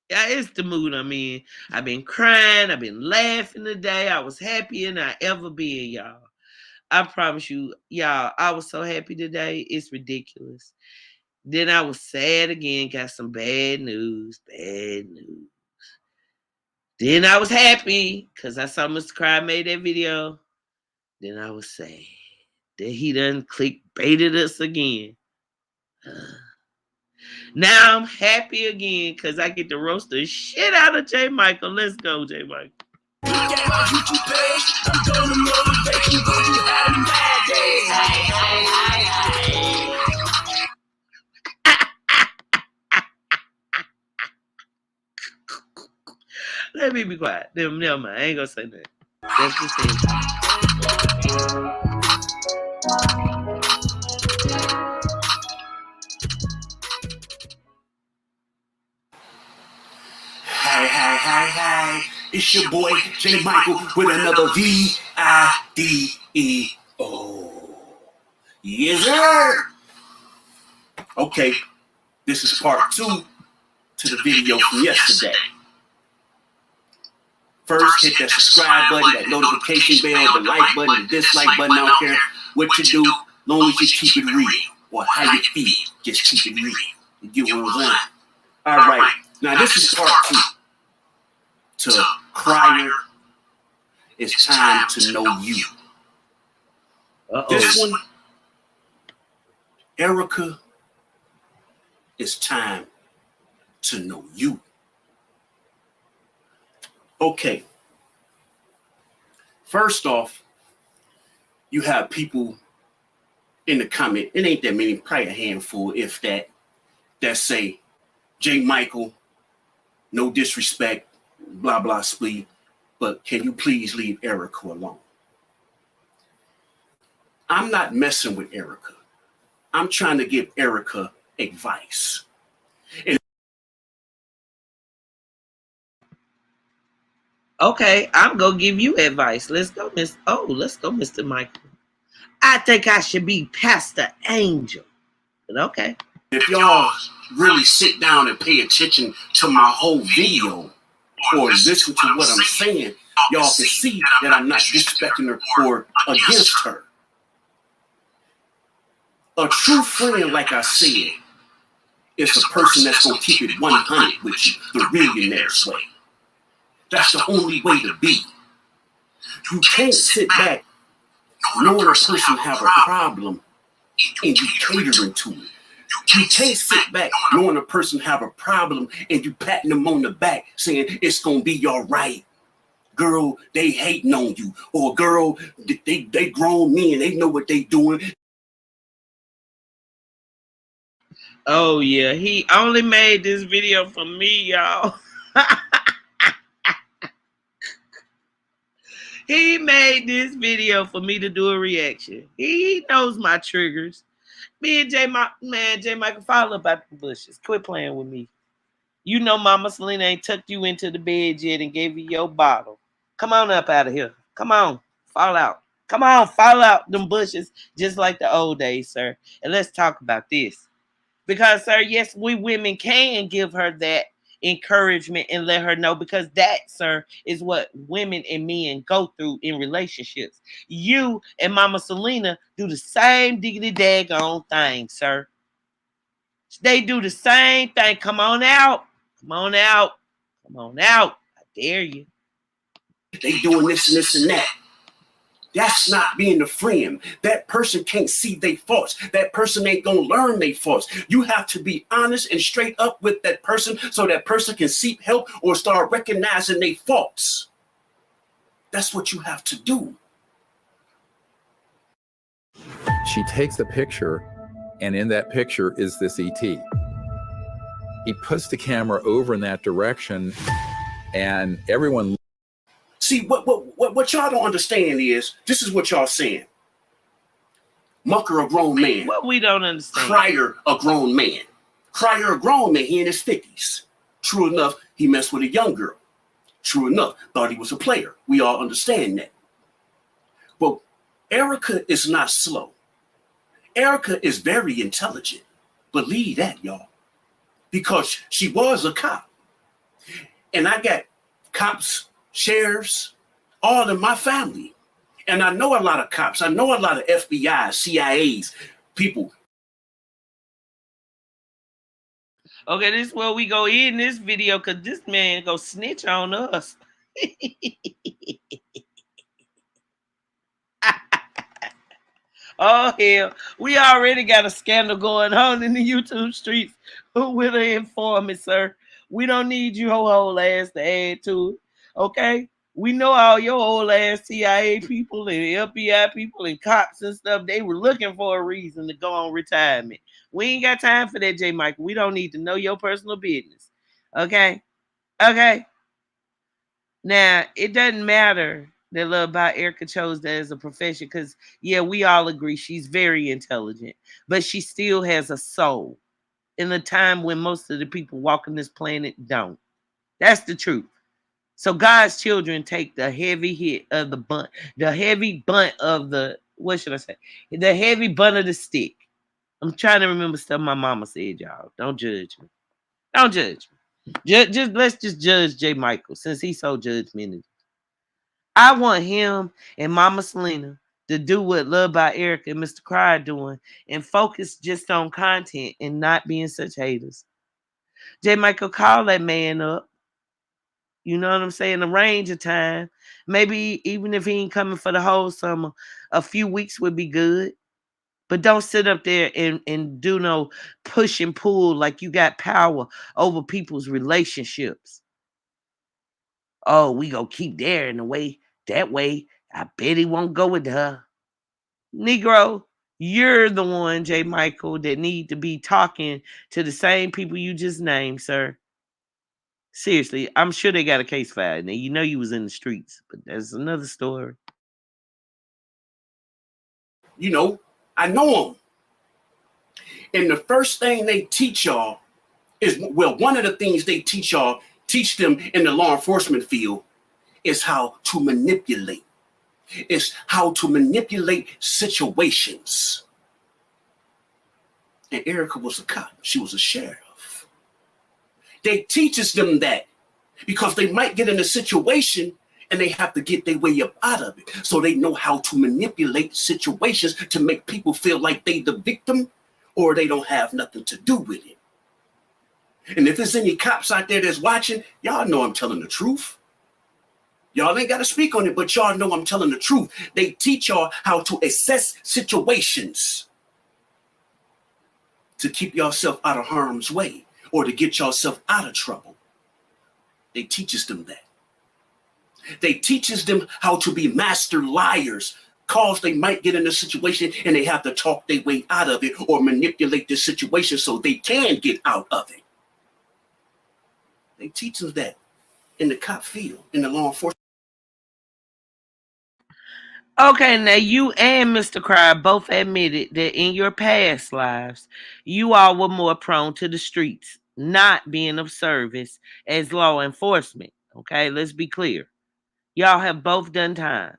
Yeah, it's the mood I'm in. I've been crying. I've been laughing today. I was happier than I ever been, y'all. I promise you, y'all, I was so happy today. It's ridiculous. Then I was sad again. Got some bad news. Bad news. Then I was happy because I saw Mr. Cry made that video. Then I was sad that he done clickbaited us again. Now I'm happy again because I get to roast the shit out of J. Michael. Let's go, J. Michael. Let me be quiet. Never mind. I ain't gonna say nothing. That's just it. Hi. It's your boy, J. Michael, with another V-I-D-E-O. Yes, sir. Okay, this is part 2 to the video from yesterday. First, hit that subscribe button, that notification bell, the like button, the dislike button. I don't care what you do, as long as you keep it real, or how you feel, just keep it real. You get what I'm saying? All right, now this is part 2 to Crier. It's time to know you. This one, Erica, it's time to know you. Okay. First off, you have people in the comment, it ain't that many, probably a handful, if that say, J. Michael, no disrespect, blah, blah, splee, but can you please leave Erica alone? I'm not messing with Erica. I'm trying to give Erica advice. Okay, I'm gonna give you advice. Let's go, Mr. Michael. I think I should be Pastor Angel. But okay. If y'all really sit down and pay attention to my whole video or listen to what I'm saying, y'all can see that I'm not disrespecting her or against her. A true friend, like I said, is a person that's going to keep it 100 with you, the millionaire's way. That's the only way to be. You can't sit back knowing a person have a problem and you catering to it. You can't sit back knowing a person have a problem and you patting them on the back saying it's going to be all right. Girl, they hating on you. Or girl, they grown men. They know what they doing. Oh, yeah. He only made this video for me, y'all. He made this video for me to do a reaction. He knows my triggers. Me and J. Michael, follow about the bushes. Quit playing with me. You know Mama Celena ain't tucked you into the bed yet and gave you your bottle. Come on up out of here. Come on. Fall out. Come on, fall out them bushes just like the old days, sir. And let's talk about this. Because, sir, yes, we women can give her that encouragement and let her know, because that, sir, is what women and men go through in relationships. You and Mama Celena do the same diggity daggone thing, sir. They do the same thing. Come on out. Come on out. Come on out. I dare you. They doing this and this and that. That's not being a friend. That person can't see their faults. That person ain't gonna learn their faults. You have to be honest and straight up with that person so that person can seek help or start recognizing their faults. That's what you have to do. She takes a picture, and in that picture is this ET. He puts the camera over in that direction, and everyone. See, what y'all don't understand is, this is what y'all saying. Mucker, a grown man. What we don't understand. Crier, a grown man. Crier, a grown man, he in his 50s. True enough, he messed with a young girl. True enough, thought he was a player. We all understand that. But Erica is not slow. Erica is very intelligent. Believe that, y'all. Because she was a cop. And I got cops, sheriffs, all in my family. And I know a lot of cops. I know a lot of FBI, CIAs, people. Okay, this is where we go in this video, because this man go snitch on us. Oh, hell. We already got a scandal going on in the YouTube streets with an informant, sir. We don't need you whole ass to add to it, okay? We know all your old ass CIA people and FBI people and cops and stuff. They were looking for a reason to go on retirement. We ain't got time for that, J. Michael. We don't need to know your personal business, okay? Okay. Now, it doesn't matter that LuvdByErica chose that as a profession, because, yeah, we all agree she's very intelligent, but she still has a soul in a time when most of the people walking this planet don't. That's the truth. So God's children take the heavy hit of the bunt, the heavy bunt of the, what should I say? The heavy bunt of the stick. I'm trying to remember stuff my mama said, y'all. Don't judge me. Don't judge me. Let's just judge J. Michael, since he's so judgmental. I want him and Mama Celena to do what LuvdByErica and Mr. Cry are doing and focus just on content and not being such haters. J. Michael, call that man up. You know what I'm saying? A range of time. Maybe even if he ain't coming for the whole summer, a few weeks would be good. But don't sit up there and do no push and pull like you got power over people's relationships. Oh, we gonna keep there in the way. That way, I bet he won't go with her. Negro, you're the one, J. Michael, that need to be talking to the same people you just named, sir. Seriously, I'm sure they got a case filed. Now, you know you was in the streets, but that's another story. You know, I know them. And the first thing they teach y'all is, well, one of the things they teach them in the law enforcement field is how to manipulate. It's how to manipulate situations. And Erica was a cop. She was a sheriff. They teaches them that because they might get in a situation and they have to get their way up out of it. So they know how to manipulate situations to make people feel like they the victim or they don't have nothing to do with it. And if there's any cops out there that's watching, y'all know I'm telling the truth. Y'all ain't got to speak on it, but y'all know I'm telling the truth. They teach y'all how to assess situations to keep yourself out of harm's way or to get yourself out of trouble. They teaches them that. They teaches them how to be master liars, cause they might get in a situation and they have to talk their way out of it or manipulate the situation so they can get out of it. They teach us that in the cop field, in the law enforcement. Okay, now you and Mr. Cry both admitted that in your past lives, you all were more prone to the streets, not being of service as law enforcement. Okay, let's be clear. Y'all have both done time.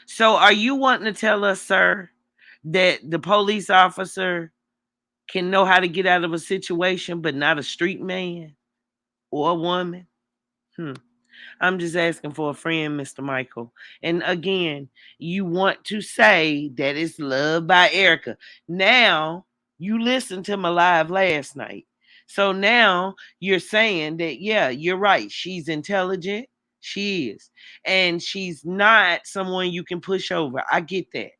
So are you wanting to tell us, sir, that the police officer can know how to get out of a situation, but not a street man? or a woman? I'm just asking for a friend, Mr. Michael. And again, you want to say that it's Loved by Erica. Now, you listened to my live last night. So now you're saying that, yeah, you're right. She's intelligent. She is. And she's not someone you can push over. I get that.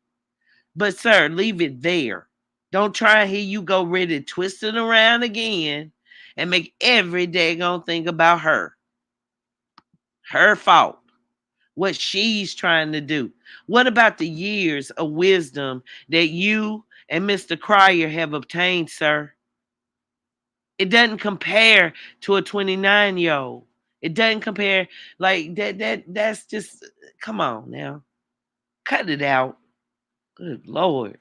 But, sir, leave it there. Don't try and hear you go ready to twist it around again and make every daggone thing about her. Her fault. What she's trying to do. What about the years of wisdom that you and Mr. Cryer have obtained, sir? It doesn't compare to a 29-year-old. It doesn't compare like that's just come on now. Cut it out. Good Lord.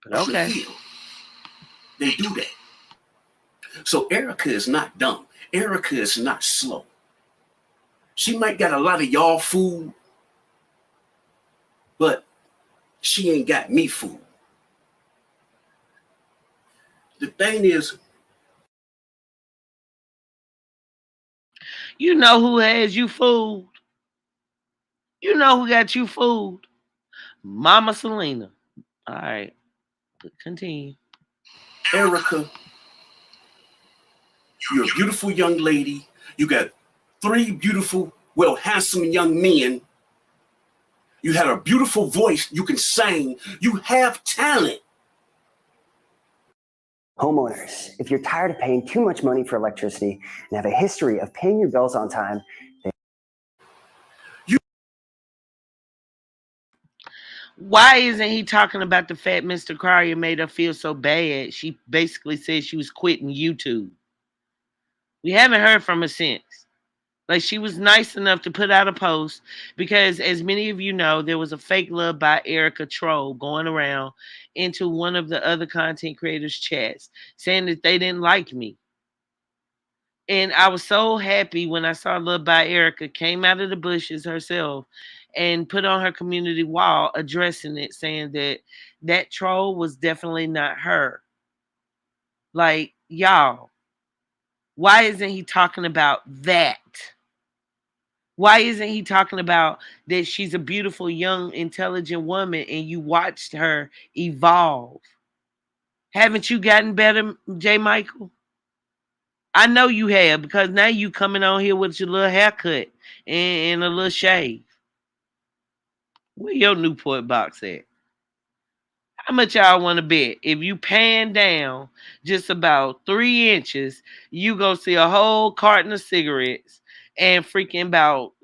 But okay. They do that. So Erica is not dumb. Erica is not slow. She might got a lot of y'all food, but she ain't got me food. The thing is, you know who has you fooled? You know who got you fooled? Mama Celena. All right. Continue. Erica, you're a beautiful young lady. You got 3 beautiful, handsome young men. You had a beautiful voice. You can sing. You have talent. Homeowners, if you're tired of paying too much money for electricity and have a history of paying your bills on time, why isn't he talking about the fact Mr. Cryer made her feel so bad? She basically said she was quitting YouTube. We haven't heard from her since. Like, she was nice enough to put out a post because, as many of you know, there was a fake Loved by Erica troll going around into one of the other content creators' chats saying that they didn't like me. And I was so happy when I saw Loved by Erica came out of the bushes herself and put on her community wall addressing it, saying that that troll was definitely not her. Like, y'all, why isn't he talking about that? Why isn't he talking about that she's a beautiful, young, intelligent woman and you watched her evolve? Haven't you gotten better, J. Michael? I know you have, because now you coming on here with your little haircut and a little shave. Where your Newport box at? How much y'all want to bet? If you pan down just about 3 inches, you go see a whole carton of cigarettes and freaking about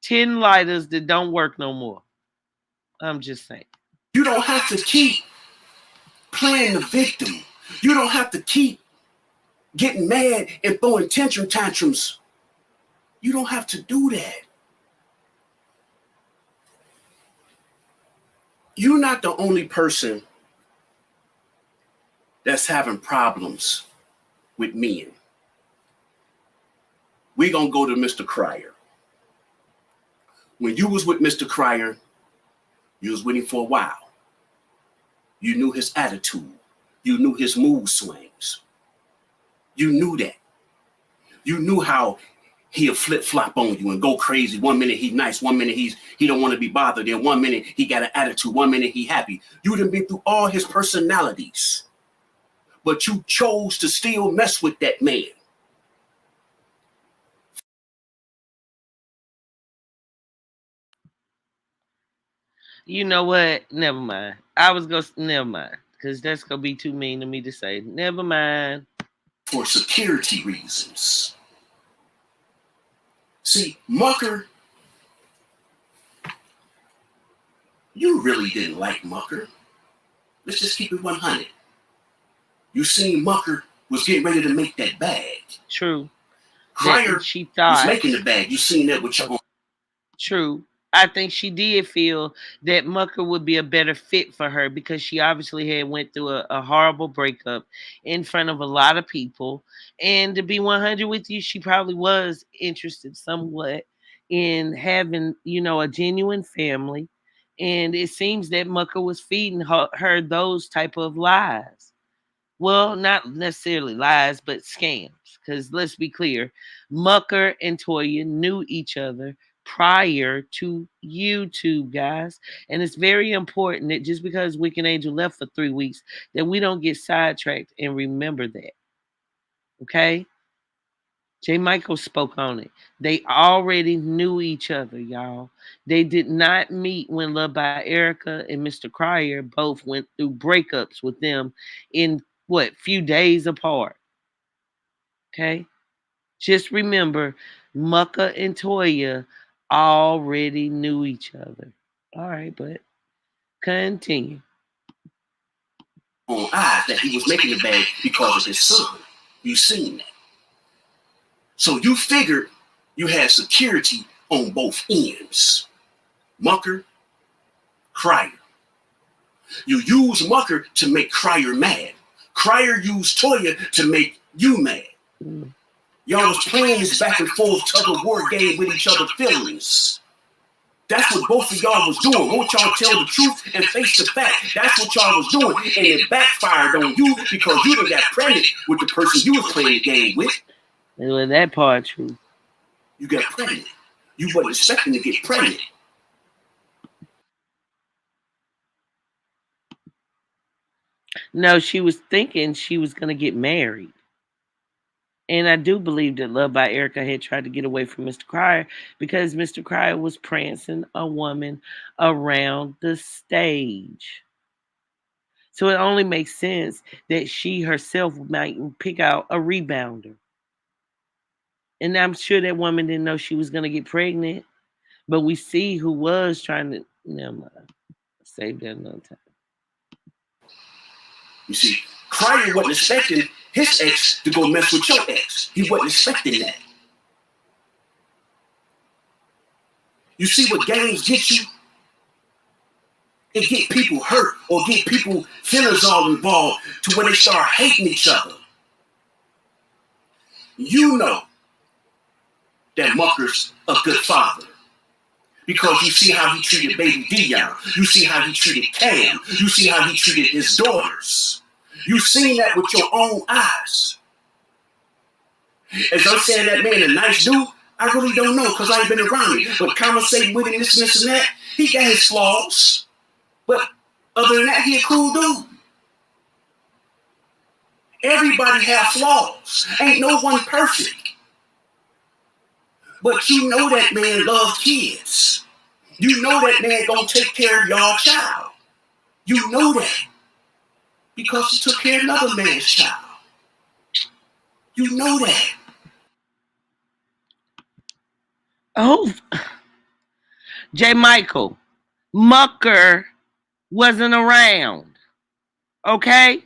10 lighters that don't work no more. I'm just saying. You don't have to keep playing the victim. You don't have to keep getting mad and throwing tantrums. You don't have to do that. You're not the only person that's having problems with men. We're going to go to Mr. Cryer. When you was with Mr. Cryer, you was with him for a while. You knew his attitude. You knew his mood swings. You knew that. You knew how he'll flip-flop on you and go crazy. 1 minute he's nice, 1 minute he don't want to be bothered. Then 1 minute he got an attitude, 1 minute he happy. You done been through all his personalities, but you chose to still mess with that man. You know what? Never mind. Never mind. Because that's going to be too mean to me to say. Never mind. For security reasons. See, Mucker, you really didn't like Mucker. Let's just keep it 100. You seen Mucker was getting ready to make that bag. True. Cryer she thought was making the bag. You seen that with your own. True. I think she did feel that Mucker would be a better fit for her because she obviously had went through a horrible breakup in front of a lot of people. And to be 100 with you, she probably was interested somewhat in having, a genuine family. And it seems that Mucker was feeding her those type of lies. Well, not necessarily lies, but scams. Because let's be clear, Mucker and Toya knew each other prior to YouTube, guys. And it's very important that just because Wicked Angel left for 3 weeks, that we don't get sidetracked and remember that. Okay? J. Michael spoke on it. They already knew each other, y'all. They did not meet when Loved by Erica and Mr. Cryer both went through breakups with them in what, few days apart. Okay? Just remember, Mucka and Toya already knew each other. All right, but continue. On eyes that he was making the bag because of his son. You seen that. So you figured you had security on both ends. Mucker, Cryer. You use Mucker to make Cryer mad. Cryer used Toya to make you mad. Y'all was playing this back and forth tug of war game with each other's feelings. That's what both of y'all was doing. Won't y'all tell the truth and face the fact? That's what y'all was doing. And it backfired on you because you done got pregnant with the person you was playing the game with. Well, that part true. You got pregnant. You wasn't expecting to get pregnant. No, she was thinking she was going to get married. And I do believe that Loved by Erica had tried to get away from Mr. Cryer because Mr. Cryer was prancing a woman around the stage. So it only makes sense that she herself might pick out a rebounder. And I'm sure that woman didn't know she was going to get pregnant. But we see who was trying to. Never mind. Save that another time. You see, Cryer wasn't expecting his ex to go mess with your ex. He wasn't expecting that. You see what games get you? It get people hurt or get people feelings all involved to where they start hating each other. You know that Mucker's a good father because you see how he treated baby Dion. You see how he treated Cam. You see how he treated his daughters. You've seen that with your own eyes. As I'm saying that man a nice dude, I really don't know because I ain't been around him. But conversating with him, this and that, he got his flaws. But other than that, he a cool dude. Everybody have flaws. Ain't no one perfect. But you know that man love kids. You know that man gonna take care of y'all child. You know that. Because he took care of another man's child. You know that. Oh, J. Michael, Mucker wasn't around. Okay?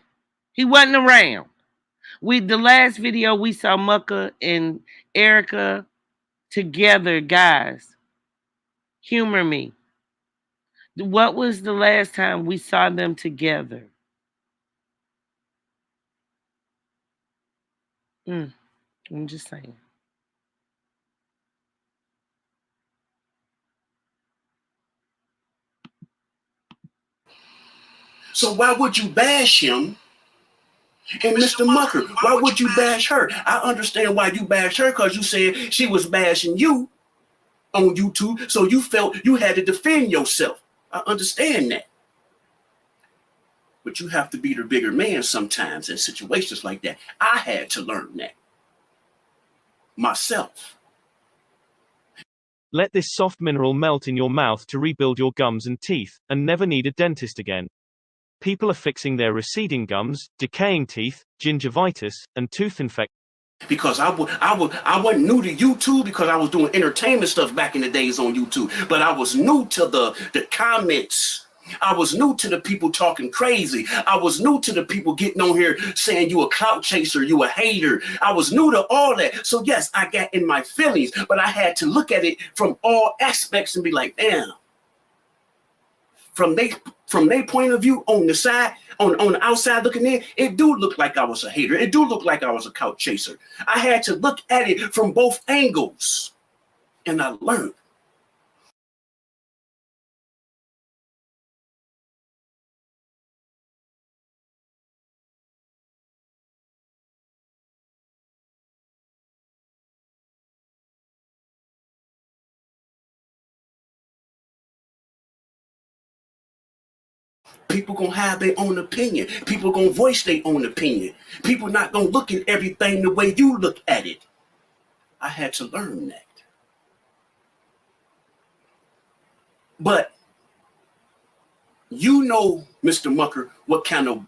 He wasn't around. The last video we saw Mucker and Erica together, guys. Humor me. What was the last time we saw them together? I'm just saying. So why would you bash him? And Mr. Mucker, why would you bash her? I understand why you bashed her because you said she was bashing you on YouTube, so you felt you had to defend yourself. I understand that. But you have to be the bigger man sometimes in situations like that. I had to learn that myself. Let this soft mineral melt in your mouth to rebuild your gums and teeth, and never need a dentist again. People are fixing their receding gums, decaying teeth, gingivitis, and tooth infection. Because I wasn't new to YouTube because I was doing entertainment stuff back in the days on YouTube. But I was new to the comments. I was new to the people talking crazy. I was new to the people getting on here saying you a clout chaser, you a hater. I was new to all that. So yes, I got in my feelings, but I had to look at it from all aspects and be like, damn. From their point of view on the side, on the outside looking in, it do look like I was a hater. It do look like I was a couch chaser. I had to look at it from both angles, and I learned. People gonna have their own opinion. People gonna voice their own opinion. People not gonna look at everything the way you look at it. I had to learn that. But you know, Mr. Mucker, what kind of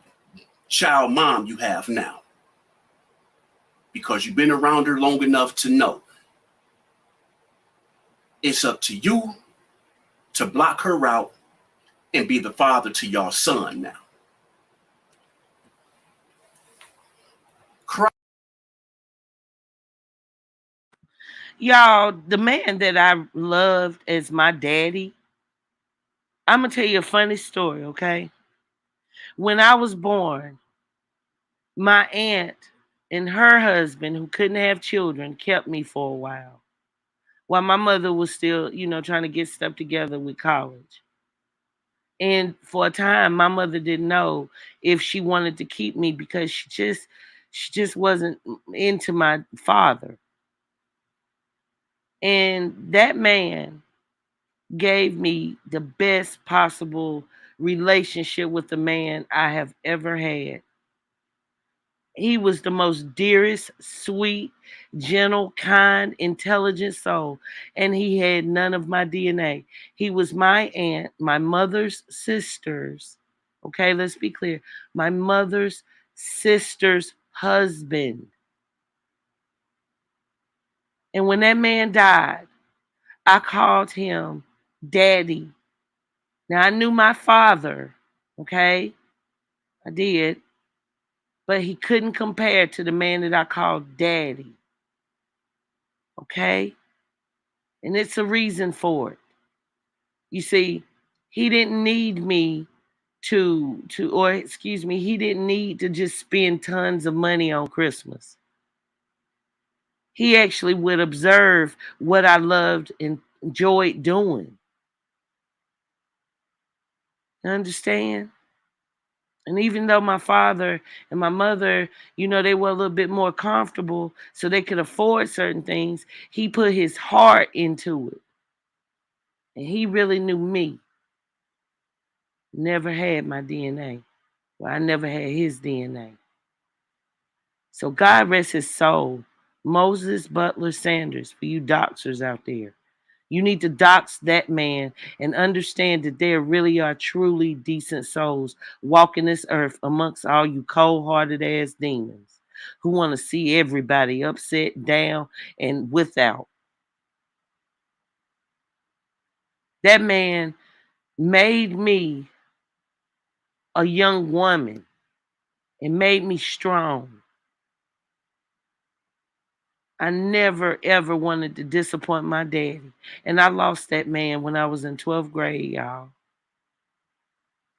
child mom you have now. Because you've been around her long enough to know. It's up to you to block her out and be the father to your son now. Y'all, the man that I loved as my daddy, I'm going to tell you a funny story, okay? When I was born, my aunt and her husband, who couldn't have children, kept me for a while my mother was still, trying to get stuff together with college. And for a time, my mother didn't know if she wanted to keep me because she just wasn't into my father. And that man gave me the best possible relationship with the man I have ever had. He was the most dearest, sweet, gentle, kind, intelligent soul. And he had none of my DNA. He was my aunt, my mother's sister's. Okay, let's be clear. My mother's sister's husband. And when that man died, I called him Daddy. Now, I knew my father, okay? I did. But he couldn't compare to the man that I called Daddy. Okay? And it's a reason for it. You see, he didn't need me he didn't need to just spend tons of money on Christmas. He actually would observe what I loved and enjoyed doing. You understand? And even though my father and my mother, they were a little bit more comfortable so they could afford certain things, he put his heart into it. And he really knew me. Never had my DNA. Well, I never had his DNA. So God rest his soul. Moses Butler Sanders, for you doxers out there. You need to dox that man and understand that there really are truly decent souls walking this earth amongst all you cold-hearted ass demons who want to see everybody upset, down, and without. That man made me a young woman and made me strong. I never, ever wanted to disappoint my daddy. And I lost that man when I was in 12th grade, y'all.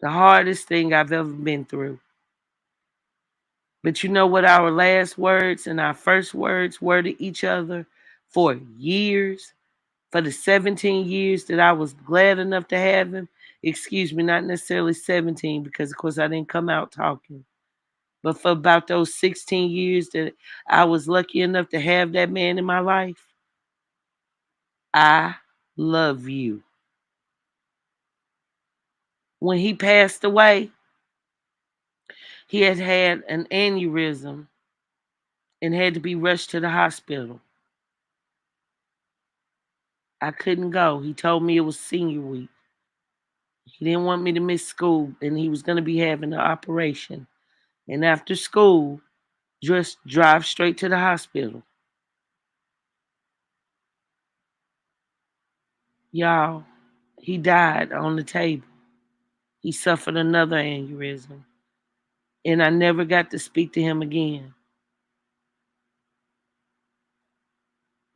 The hardest thing I've ever been through. But you know what our last words and our first words were to each other for years? For the 17 years that I was glad enough to have him. Excuse me, not necessarily 17 because, of course, I didn't come out talking. But for about those 16 years that I was lucky enough to have that man in my life, I love you. When he passed away, he had had an aneurysm and had to be rushed to the hospital. I couldn't go. He told me it was senior week. He didn't want me to miss school, and he was going to be having an operation. And after school, just drive straight to the hospital. Y'all, he died on the table. He suffered another aneurysm. And I never got to speak to him again.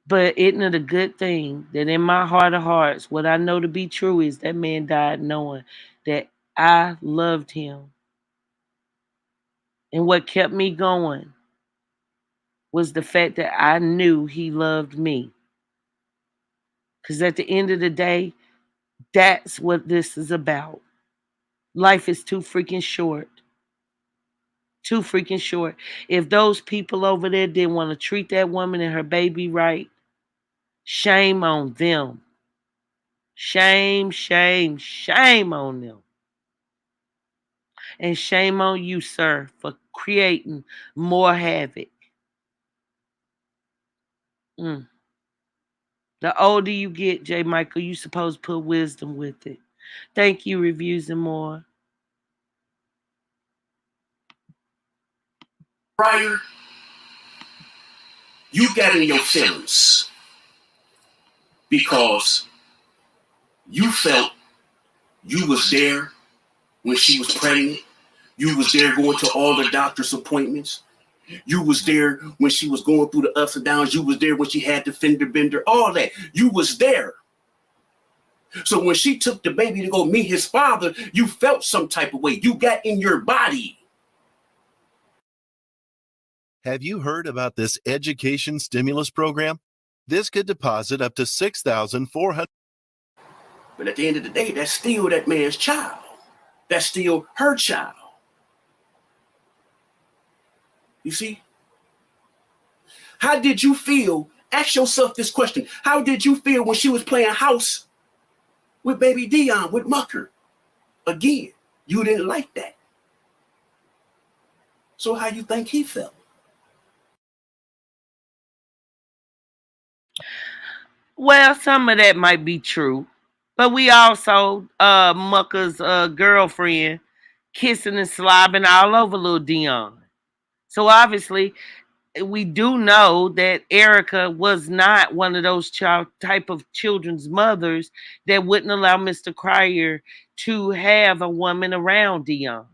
But isn't it a good thing that in my heart of hearts, what I know to be true is that man died knowing that I loved him. And what kept me going was the fact that I knew he loved me. Because at the end of the day, that's what this is about. Life is too freaking short. Too freaking short. If those people over there didn't want to treat that woman and her baby right, shame on them. Shame, shame, shame on them. And shame on you, sir, for creating more havoc. Mm. The older you get, J. Michael, you supposed to put wisdom with it. Thank you, Reviews and More. Prior, you got in your feelings because you felt you was there when she was pregnant. You was there going to all the doctor's appointments. You was there when she was going through the ups and downs. You was there when she had the fender bender, all that. You was there. So when she took the baby to go meet his father, you felt some type of way. You got in your body. Have you heard about this education stimulus program? This could deposit up to $6,400. But at the end of the day, that's still that man's child. That's still her child. You see? How did you feel? Ask yourself this question. How did you feel when she was playing house with baby Dion, with Mucker? Again, you didn't like that. So how you think he felt? Well, some of that might be true. But we also, Mucker's girlfriend, kissing and slobbing all over little Dion. So obviously, we do know that Erica was not one of those type of children's mothers that wouldn't allow Mr. Cryer to have a woman around Dion,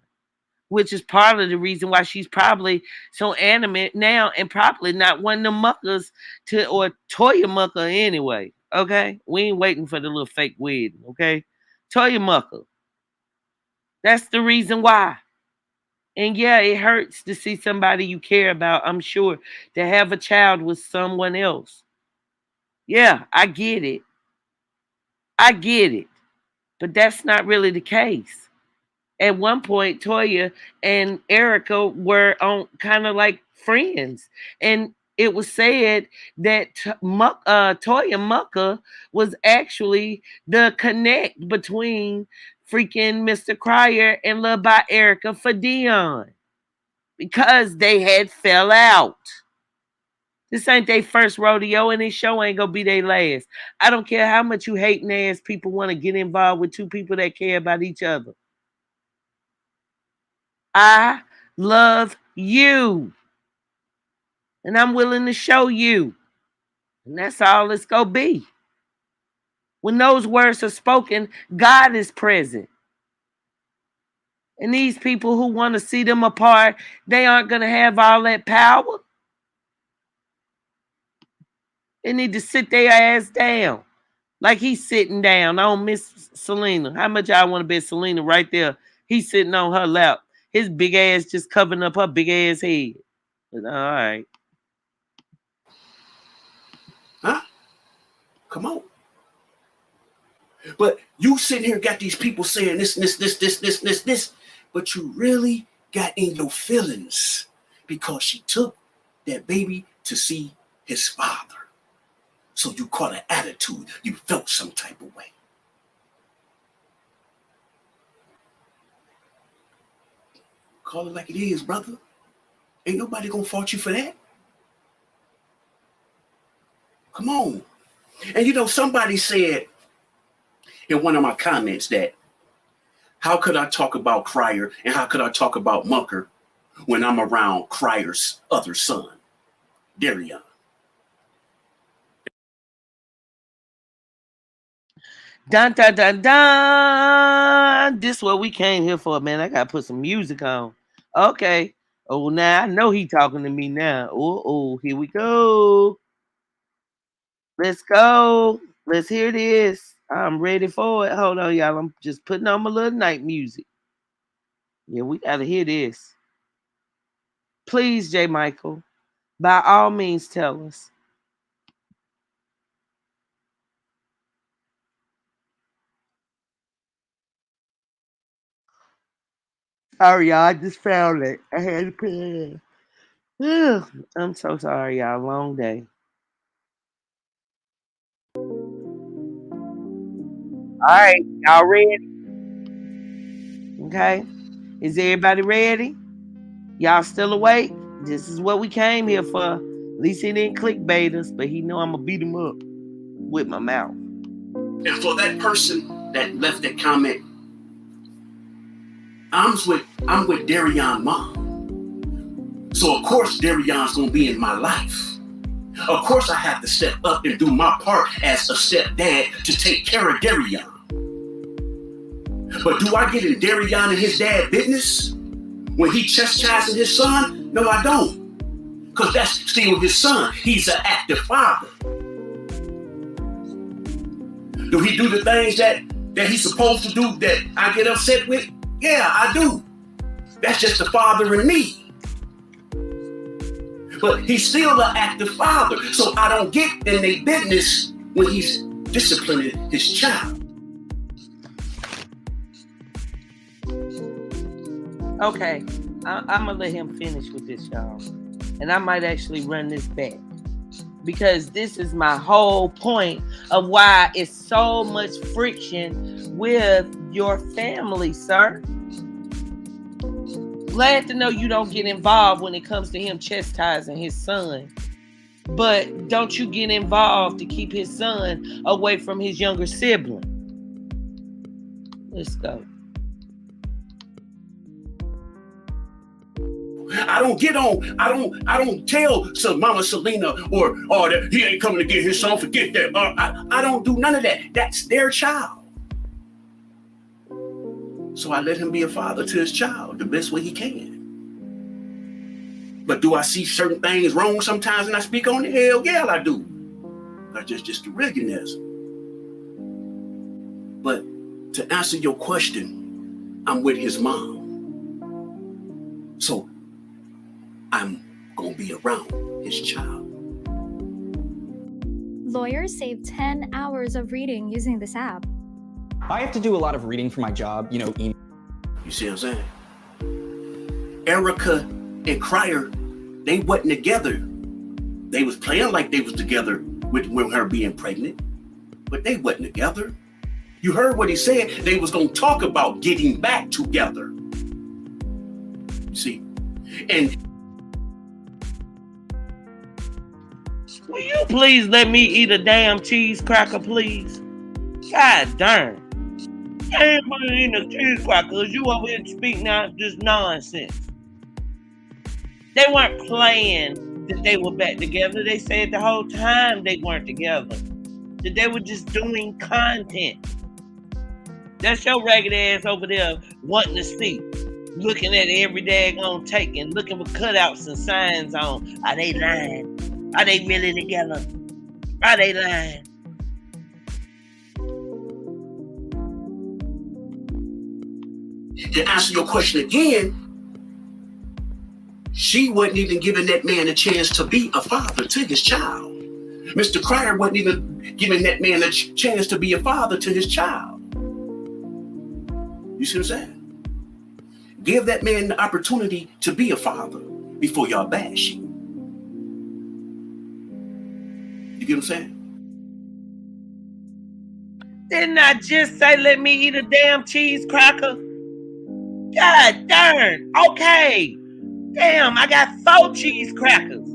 which is part of the reason why she's probably so animate now and probably not one of the muckers or Toya Mucker anyway. Okay? We ain't waiting for the little fake wedding, okay? Toya Mucker. That's the reason why. And yeah, it hurts to see somebody you care about, I'm sure, to have a child with someone else. Yeah, I get it. I get it. But that's not really the case. At one point, Toya and Erica were on kind of like friends. And it was said that Toya Mucker was actually the connect between freaking Mr. Cryer and LuvdByErica for Dion, because they had fell out. This ain't their first rodeo, and this show ain't gonna be their last. I don't care how much you hating ass people want to get involved with two people that care about each other. I love you, and I'm willing to show you, and that's all it's gonna be. When those words are spoken, God is present. And these people who want to see them apart, they aren't gonna have all that power. They need to sit their ass down. Like he's sitting down on Miss Celena. How much I want to bet Celena right there? He's sitting on her lap. His big ass just covering up her big ass head. But, all right. Huh? Come on. But you sitting here got these people saying this, but you really got in your feelings because she took that baby to see his father. So you caught an attitude. You felt some type of way. Call it like it is, brother. Ain't nobody gonna fault you for that. Come on. And you know, somebody said in one of my comments that how could I talk about Cryer and how could I talk about Mucker when I'm around Cryer's other son, Darion? Dun dun dun dun. This what we came here for, man. I gotta put some music on. Okay. Oh, now I know he talking to me now. Oh, here we go. Let's go. Let's hear this. I'm ready for it. Hold on, y'all. I'm just putting on my little night music. Yeah, we gotta hear this. Please, J. Michael, by all means, tell us. Sorry, y'all. I just found it. I had to put it in. I'm so sorry, y'all. Long day. All right, y'all ready? Okay. Is everybody ready? Y'all still awake? This is what we came here for. At least he didn't clickbait us, but he know I'm gonna beat him up with my mouth. And for that person that left that comment, I'm with Darion's mom. So of course Darion's gonna be in my life. Of course I have to step up and do my part as a stepdad to take care of Darion. But do I get in Darion and his dad business when he chastising his son? No, I don't. Because that's still his son. He's an active father. Do he do the things that he's supposed to do that I get upset with? Yeah, I do. That's just the father in me. But he's still an active father. So I don't get in their business when he's disciplining his child. Okay, I'm gonna let him finish with this, y'all. And I might actually run this back. Because this is my whole point of why it's so much friction with your family, sir. Glad to know you don't get involved when it comes to him chastising his son. But don't you get involved to keep his son away from his younger sibling. Let's go. I don't tell Mama Celena or that he ain't coming to get his son, forget that. I don't do none of that. That's their child. So I let him be a father to his child the best way he can. But do I see certain things wrong sometimes and I speak on it? Hell yeah, I do. That's just the regularness. But to answer your question, I'm with his mom. So I'm going to be around his child. Lawyers save 10 hours of reading using this app. I have to do a lot of reading for my job, you see what I'm saying? Erica and Cryer, they wasn't together. They was playing like they was together with her being pregnant, but they wasn't together. You heard what he said. They was going to talk about getting back together. You see? And will you please let me eat a damn cheese cracker, please? God darn. I ain't eating a cheese cracker because you over here speaking out this nonsense. They weren't playing that they were back together. They said the whole time they weren't together. That they were just doing content. That's your ragged ass over there wanting to see. Looking at every daggone take and looking for cutouts and signs on. Are they lying? Are they really together? Are they lying? To answer your question again, she wasn't even giving that man a chance to be a father to his child. Mr. Cryer wasn't even giving that man a chance to be a father to his child. You see what I'm saying? Give that man the opportunity to be a father before y'all bash him. You get what I'm saying? Didn't I just say let me eat a damn cheese cracker? God darn. Okay. Damn, I got 4 cheese crackers.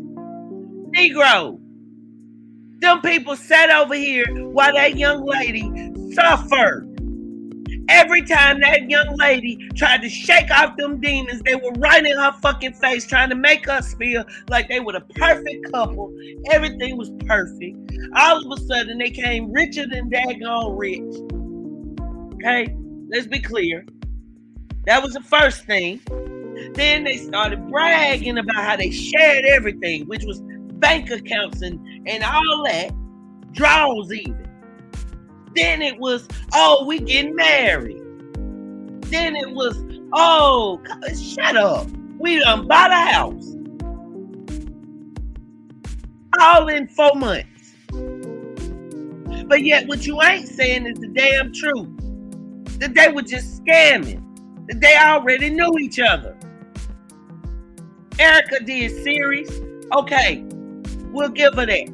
Negro. Them people sat over here while that young lady suffered. Every time that young lady tried to shake off them demons, they were right in her fucking face trying to make us feel like they were the perfect couple. Everything was perfect. All of a sudden, they came richer than daggone rich. Okay? Let's be clear. That was the first thing. Then they started bragging about how they shared everything, which was bank accounts and all that. Draws even. Then it was, oh, we getting married. Then it was, oh, shut up. We done bought a house. All in 4 months. But yet what you ain't saying is the damn truth. That they were just scamming. That they already knew each other. Erica did series. Okay, we'll give her that.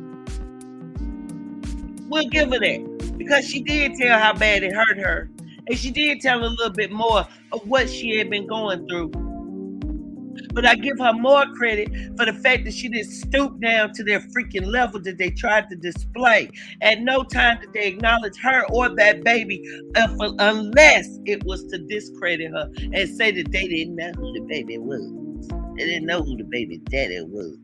We'll give her that. Because she did tell how bad it hurt her. And she did tell a little bit more of what she had been going through. But I give her more credit for the fact that she didn't stoop down to their freaking level that they tried to display. At no time did they acknowledge her or that baby unless it was to discredit her and say that they didn't know who the baby was. They didn't know who the baby daddy was.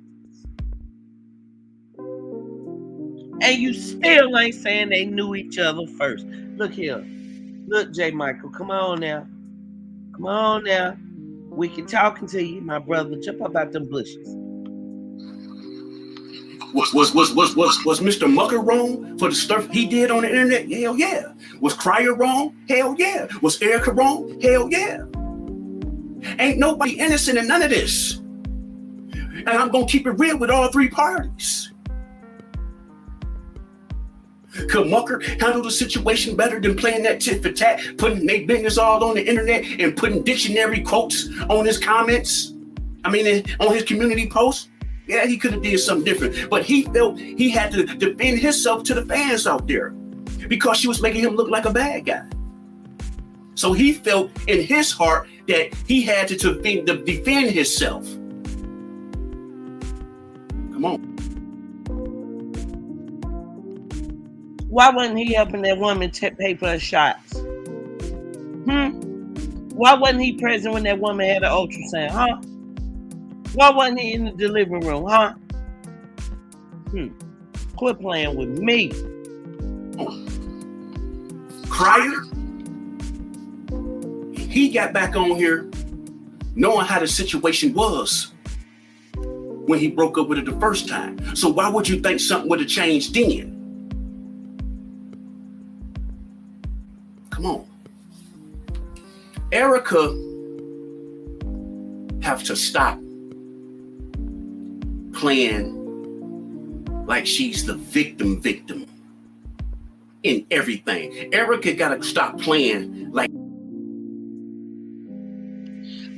And you still ain't saying they knew each other first. Look here. Look, J. Michael, come on now. Come on now. We can talking to you, my brother. Jump up out them bushes. Was Mr. Mucker wrong for the stuff he did on the internet? Hell yeah. Was Cryer wrong? Hell yeah. Was Erica wrong? Hell yeah. Ain't nobody innocent in none of this. And I'm gonna keep it real with all three parties. Could Mucker handle the situation better than playing that tit for tat, putting their business all on the internet and putting dictionary quotes on his comments? On his community posts? Yeah, he could have did something different, but he felt he had to defend himself to the fans out there because she was making him look like a bad guy. So he felt in his heart that he had to defend himself. Come on. Why wasn't he helping that woman pay for her shots? Why wasn't he present when that woman had an ultrasound? Huh? Why wasn't he in the delivery room? Huh? Quit playing with me. Cryer, he got back on here knowing how the situation was when he broke up with her the first time. So why would you think something would have changed then? Come on. Erica have to stop playing like she's the victim in everything. Erica gotta stop playing like.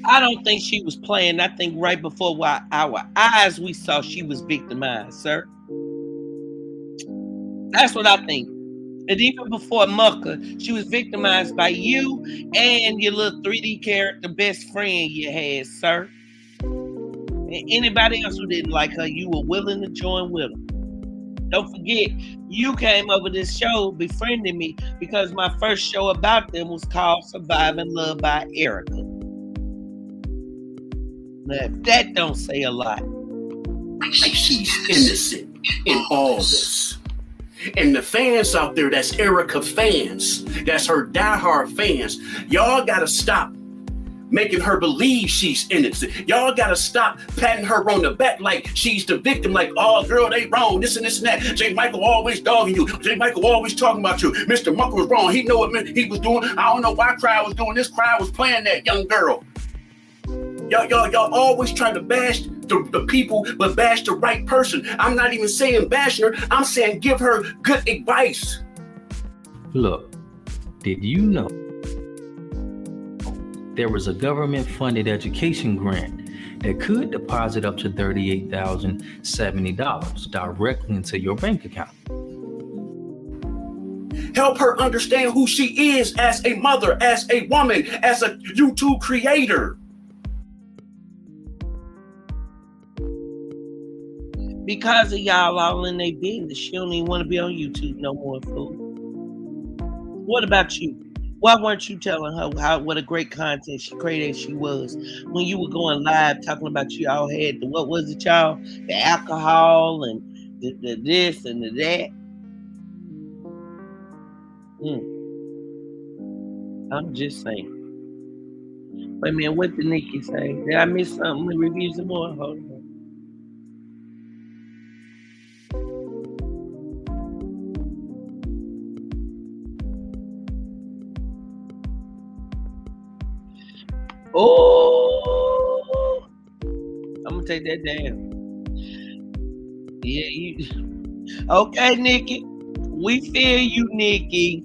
I don't think she was playing. I think right before our eyes we saw she was victimized, sir. That's what I think. And even before Mucker, she was victimized by you and your little 3D character best friend you had, sir. And anybody else who didn't like her, you were willing to join with them. Don't forget, you came over this show befriending me because my first show about them was called Surviving Love by Erica. Now, if that don't say a lot. Like she's innocent in all this. And the fans out there, that's Erica fans, that's her diehard fans, y'all gotta stop making her believe she's innocent. Y'all gotta stop patting her on the back like she's the victim, like, oh girl, they wrong, this and that. J. Michael always dogging you. J. Michael always talking about you. Mr. Mucker was wrong. He know what he was doing. I don't know why Crowd was doing this. Crowd was playing that young girl. Y'all always trying to bash the people, but bash the right person. I'm not even saying bashing her. I'm saying give her good advice. Look, did you know there was a government-funded education grant that could deposit up to $38,070 directly into your bank account? Help her understand who she is as a mother, as a woman, as a YouTube creator. Because of y'all all in their business, she don't even want to be on YouTube no more, fool. What about you? Why weren't you telling her what a great content creator she was when you were going live talking about you all had what was it, y'all? The alcohol and the this and the that. I'm just saying. Wait a minute, what did Nikki say? Did I miss something? Let me review some more. Hold on. Oh, I'm gonna take that down. Yeah, okay, Nikki. We feel you, Nikki.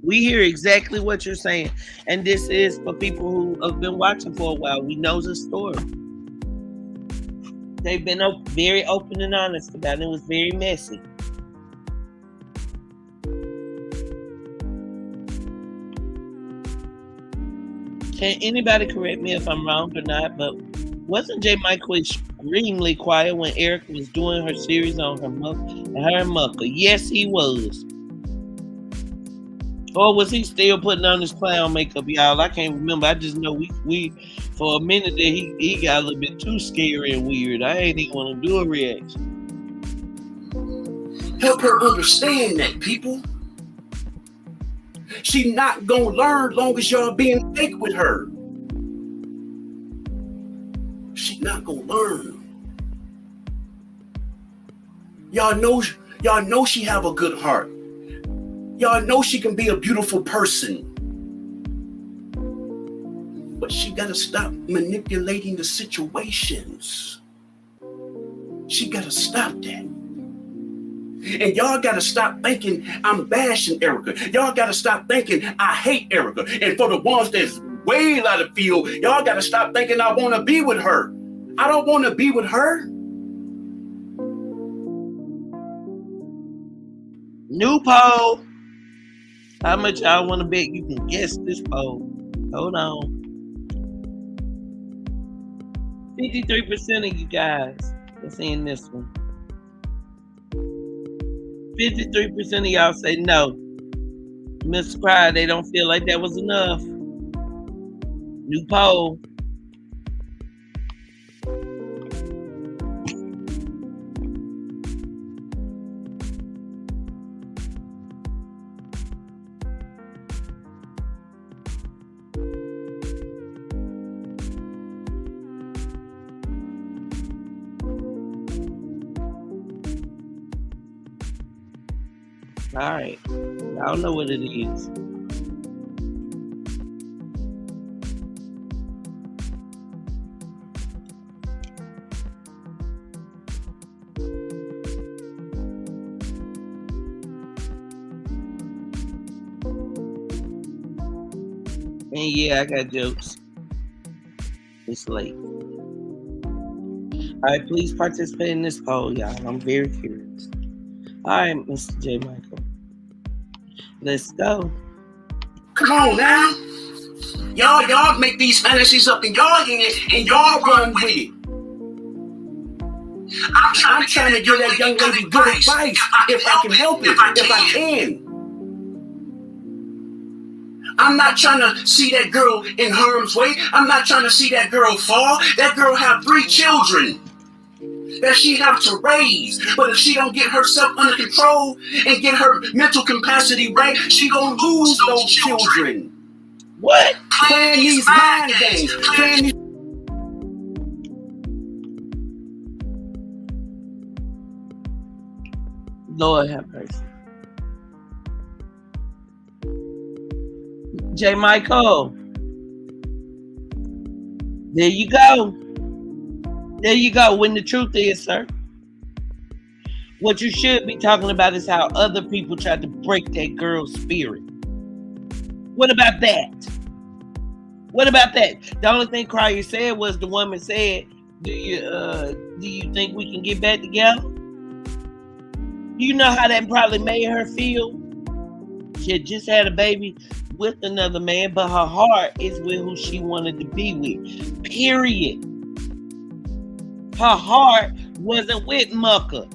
We hear exactly what you're saying. And this is for people who have been watching for a while. We know the story. They've been very open and honest about it. It was very messy. Can anybody correct me if I'm wrong or not? But wasn't J. Michael extremely quiet when Erica was doing her series on her and Mucker? Yes, he was. Or was he still putting on his clown makeup, y'all? I can't remember. I just know we for a minute there he got a little bit too scary and weird. I ain't even want to do a reaction. Help her understand that, people. She not gonna learn long as y'all being fake with her. She not gonna learn. Y'all know she have a good heart. Y'all know she can be a beautiful person. But she gotta stop manipulating the situations. She gotta stop that. And y'all gotta stop thinking I'm bashing Erica. Y'all gotta stop thinking I hate Erica. And for the ones that's way out of field, y'all gotta stop thinking I wanna be with her. I don't wanna be with her. New poll. How much y'all want to bet you can guess this poll? Hold on. 53% of you guys are seeing this one. 53% of y'all say no. Miss Cry, they don't feel like that was enough. New poll. All right, I don't know what it is. And yeah, I got jokes. It's late. All right, please participate in this poll, y'all. I'm very curious. All right, Mr. J. Michael. Let's go. Come on now. Y'all make these fantasies up in y'all head and y'all run with it. I'm trying to give that young lady good advice if I can help it, if I can. I'm not trying to see that girl in harm's way. I'm not trying to see that girl fall. That girl have 3 children that she have to raise. But if she don't get herself under control and get her mental capacity right, she gonna lose those children. What? Playing these mind games. Playing these... Lord have mercy. J. Michael. There you go. There you go. When the truth is, sir. What you should be talking about is how other people tried to break that girl's spirit. What about that? What about that? The only thing Cryer said was the woman said, do you think we can get back together? You know how that probably made her feel? She had just had a baby with another man, but her heart is with who she wanted to be with. Period. Her heart wasn't with Mucker.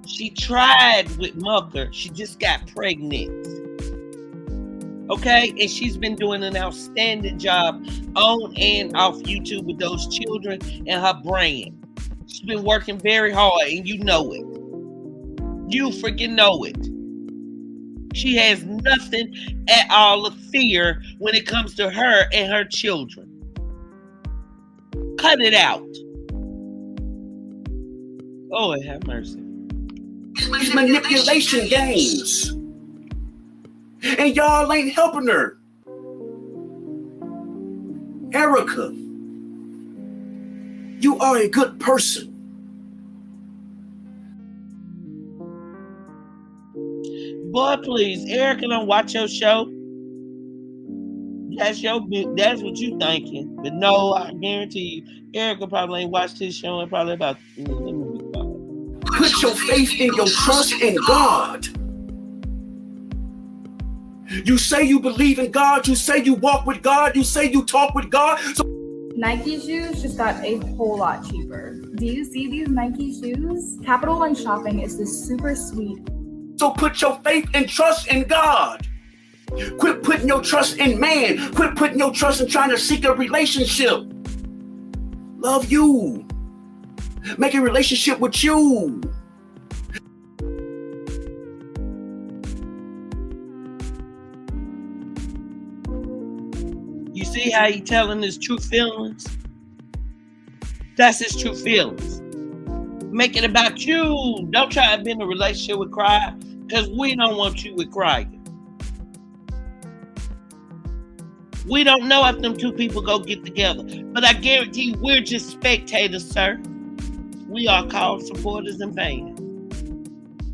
She tried with Mucker. She just got pregnant. Okay? And she's been doing an outstanding job on and off YouTube with those children and her brand. She's been working very hard, and you know it. You freaking know it. She has nothing at all of fear when it comes to her and her children. Cut it out. Lord have mercy. These manipulation games. And y'all ain't helping her. Erica, you are a good person. Boy, please, Erica don't watch your show. That's what you thinking. But no, I guarantee you, Erica probably ain't watched his show in probably about, let me be quiet. Put your faith and your trust in God. You say you believe in God. You say you walk with God. You say you talk with God. So Nike shoes just got a whole lot cheaper. Do you see these Nike shoes? Capital One Shopping is this super sweet. So put your faith and trust in God. Quit putting your trust in man. Quit putting your trust in trying to seek a relationship. Love you. Make a relationship with you. You see how he telling his true feelings? That's his true feelings. Make it about you. Don't try to be in a relationship with Cry, because we don't want you with Cry. We don't know if them two people go get together, but I guarantee we're just spectators, sir. We are called supporters and fans.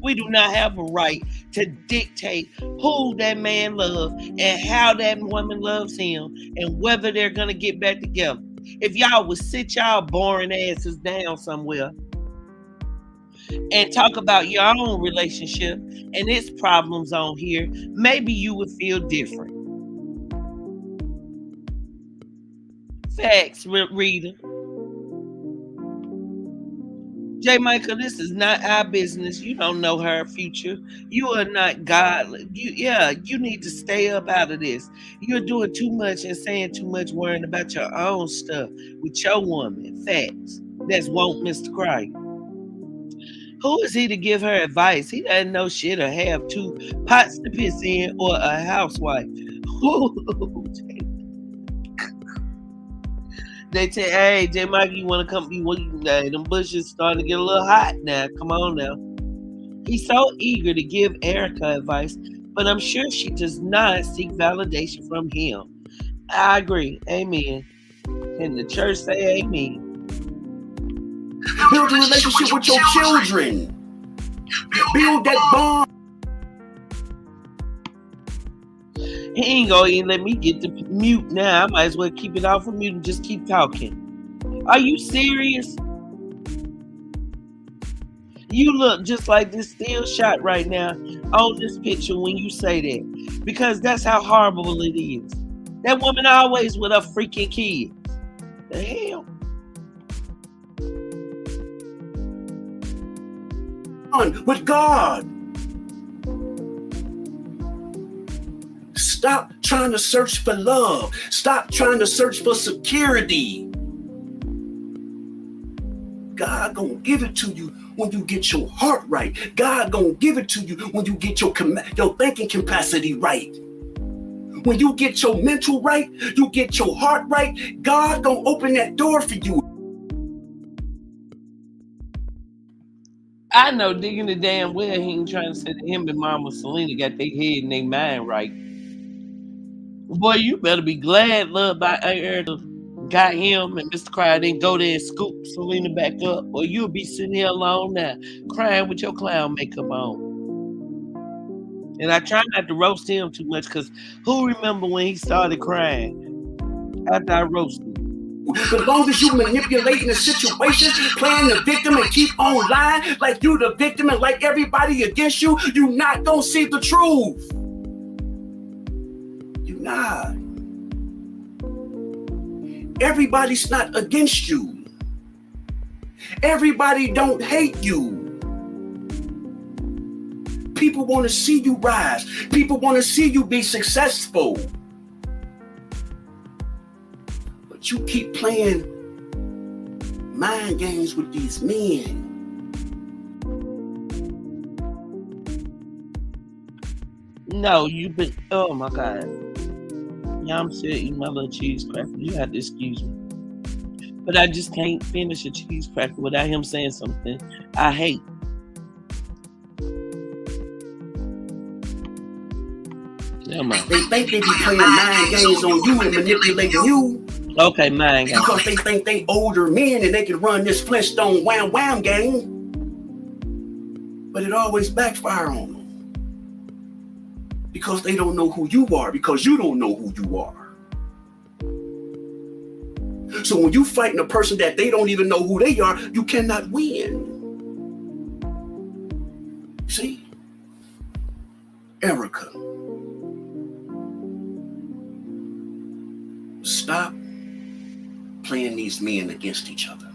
We do not have a right to dictate who that man loves and how that woman loves him and whether they're going to get back together. If y'all would sit y'all boring asses down somewhere and talk about your own relationship and its problems on here, maybe you would feel different. Facts, reader. J. Michael, this is not our business. You don't know her future. You are not God. You need to stay up out of this. You're doing too much and saying too much, worrying about your own stuff with your woman. Facts. That's won't Mr. Cry. Who is he to give her advice? He doesn't know shit or have 2 pots to piss in or a housewife. They say, hey, J. Mike, you want to come? Them bushes starting to get a little hot now. Come on now. He's so eager to give Erica advice, but I'm sure she does not seek validation from him. I agree. Amen. And the church say amen. Build a relationship with your children. Build that bond. He ain't gonna even let me get the mute now. I might as well keep it off of mute and just keep talking. Are you serious? You look just like this still shot right now on this picture when you say that. Because that's how horrible it is. That woman always with her freaking kids. The hell? With God. Stop trying to search for love. Stop trying to search for security. God gonna give it to you when you get your heart right. God gonna give it to you when you get your thinking capacity right. When you get your mental right, you get your heart right, God gonna open that door for you. I know digging the damn well he ain't trying to say that him and Mama Celena got their head and their mind right. Boy, you better be glad LuvdByErica got him and Mr. Cry didn't go there and scoop Celena back up, or you'll be sitting here alone now, crying with your clown makeup on. And I try not to roast him too much, because who remember when he started crying after I roasted him? As long as you manipulating the situation, playing the victim and keep on lying like you the victim and like everybody against you, you not gonna see the truth. You not. Everybody's not against you. Everybody don't hate you. People want to see you rise. People want to see you be successful. But you keep playing mind games with these men. No, you've been, oh my God. Yeah, I'm still eating my little cheese cracker. You have to excuse me. But I just can't finish a cheese cracker without him saying something I hate. They think they be playing mind games on you and manipulating you. Okay, mind games. Because they think they older men and they can run this Flintstone wham wham game. But it always backfire on them. Because they don't know who you are. Because you don't know who you are. So when you fighting a person that they don't even know who they are, you cannot win. See? Erica. playing these men against each other.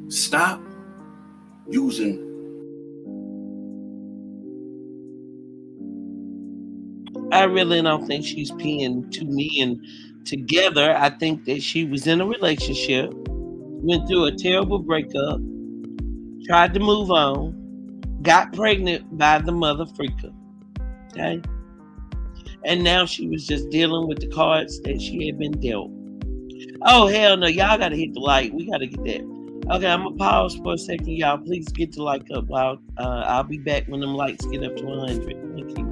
Stop using. I really don't think she's peeing two men together. I think that she was in a relationship, went through a terrible breakup, tried to move on, got pregnant by the mother freaker. Okay? And now she was just dealing with the cards that she had been dealt. Oh, hell no. Y'all got to hit the like. We got to get that. Okay, I'm going to pause for a second. Y'all, please get the like up. I'll be back when them likes get up to 100. Thank you.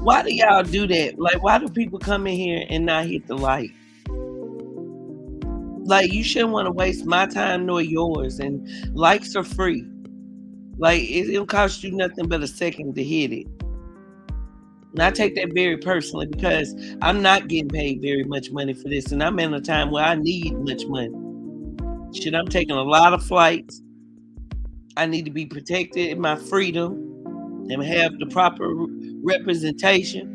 Why do y'all do that? Like, why do people come in here and not hit the like? Like, you shouldn't want to waste my time nor yours. And likes are free. Like, it'll cost you nothing but a second to hit it. And I take that very personally because I'm not getting paid very much money for this. And I'm in a time where I need much money. Shit, I'm taking a lot of flights. I need to be protected in my freedom and have the proper representation.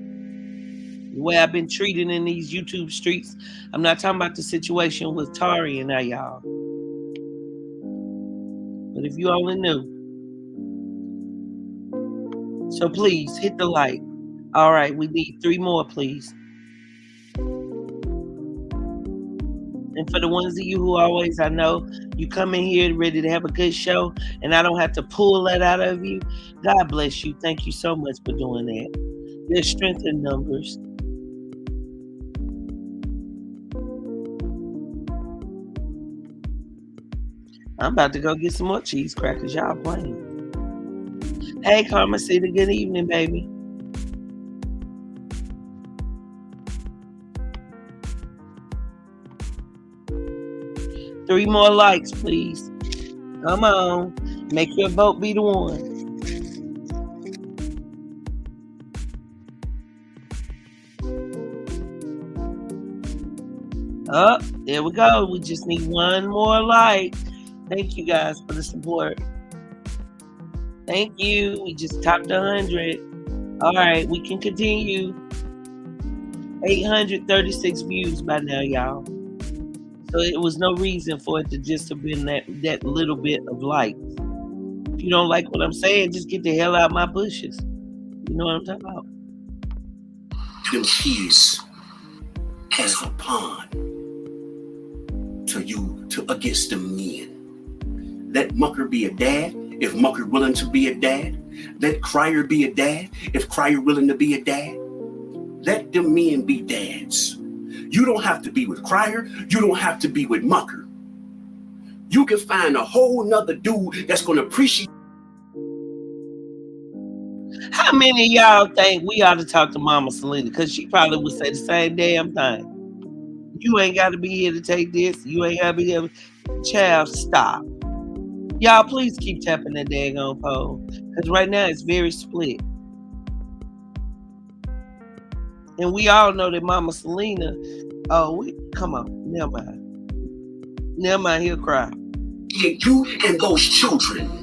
The way I've been treated in these YouTube streets. I'm not talking about the situation with Tari and I, y'all. But if you only knew. So please hit the like. All right, we need 3 more, please. And for the ones of you who always, I know, you come in here ready to have a good show, and I don't have to pull that out of you. God bless you. Thank you so much for doing that. There's strength in numbers. I'm about to go get some more cheese crackers. Y'all playing. Hey, Karma City. Good evening, baby. Three more likes, please. Come on. Make your vote be the one. Oh, there we go. We just need 1 more like. Thank you guys for the support. Thank you. We just topped 100. All right, we can continue. 836 views by now, y'all. So it was no reason for it to just have been that little bit of likes. If you don't like what I'm saying, just get the hell out of my bushes. You know what I'm talking about? Them kids as a pawn to you, against the men. Let Mucker be a dad if Mucker willing to be a dad. Let Crier be a dad if Crier willing to be a dad. Let them men be dads. You don't have to be with Crier. You don't have to be with Mucker. You can find a whole nother dude that's going to appreciate. How many of y'all think we ought to talk to Mama Celena? Because she probably would say the same damn thing. You ain't got to be here to take this. You ain't got to be here. Child, stop. Y'all, please keep tapping that daggone poll. Because right now it's very split. And we all know that Mama Celena, come on, never mind. Never mind, he'll cry. You and those children.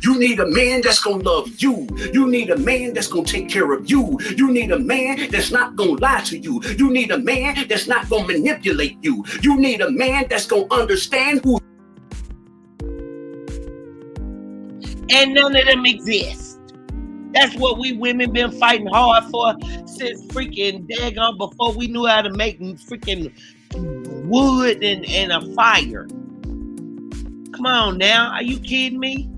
You need a man that's going to love you. You need a man that's going to take care of you. You need a man that's not going to lie to you. You need a man that's not going to manipulate you. You need a man that's going to understand who. And none of them exist. That's what we women been fighting hard for since freaking daggone before we knew how to make freaking wood and a fire. Come on now, are you kidding me?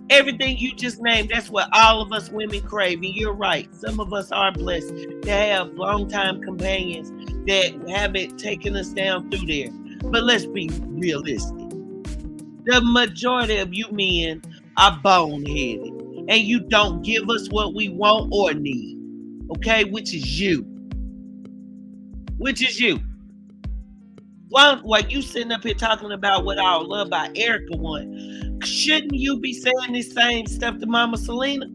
Everything you just named, that's what all of us women crave. And you're right. Some of us are blessed to have longtime companions that haven't taken us down through there. But let's be realistic. The majority of you men are boneheaded. And you don't give us what we want or need. Okay? Which is you. Which is you. While you sitting up here talking about what our LuvdByErica want, shouldn't you be saying this same stuff to Mama Celena?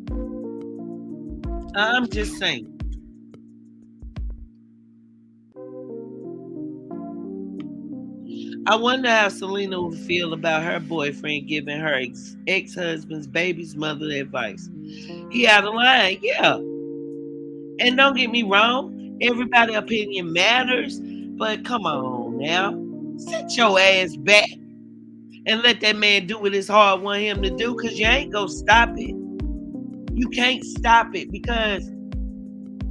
I'm just saying. I wonder how Celena would feel about her boyfriend giving her ex-husband's baby's mother advice. He out of line, yeah. And don't get me wrong, everybody's opinion matters, but come on now. Sit your ass back and let that man do what his heart want him to do, because you ain't gonna stop it. You can't stop it, because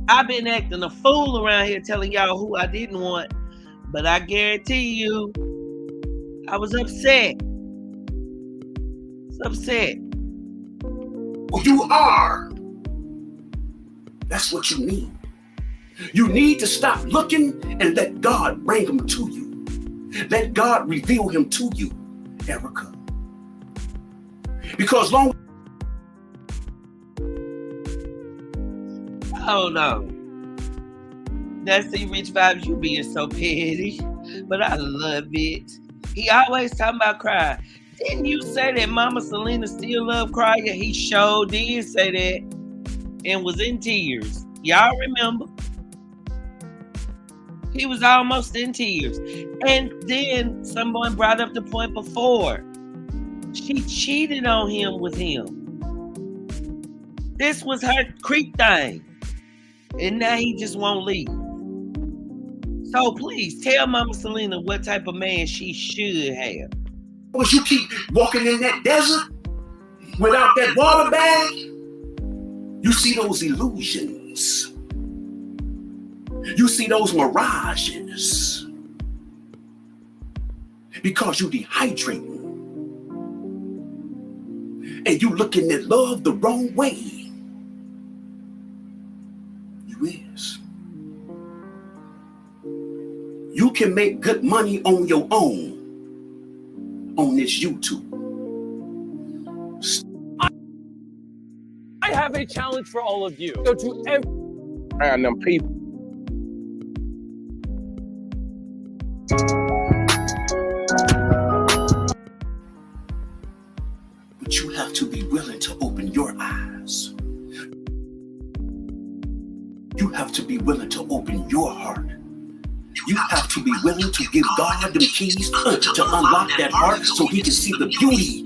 I've been acting a fool around here telling y'all who I didn't want, but I guarantee you, I was upset. It's upset. Well, you are. That's what you need. You need to stop looking and let God bring him to you. Let God reveal him to you, Erica. Because long... Oh no. That's the Rich Vibes, you being so petty. But I love it. He always talking about cry. Didn't you say that Mama Celena still love crying? He sure did say that. And was in tears. Y'all remember? He was almost in tears. And then someone brought up the point before. She cheated on him with him. This was her creep thing. And now he just won't leave. So please tell Mama Celena what type of man she should have. Because you keep walking in that desert without that water bag, you see those illusions. You see those mirages. Because you dehydrating. And you looking at love the wrong way. You is. You can make good money on your own on this YouTube. I have a challenge for all of you. Go to every random people. But you have to be willing to open your eyes. You have to be willing to open your heart. You have to be willing to give God the keys to unlock that heart so he can see the beauty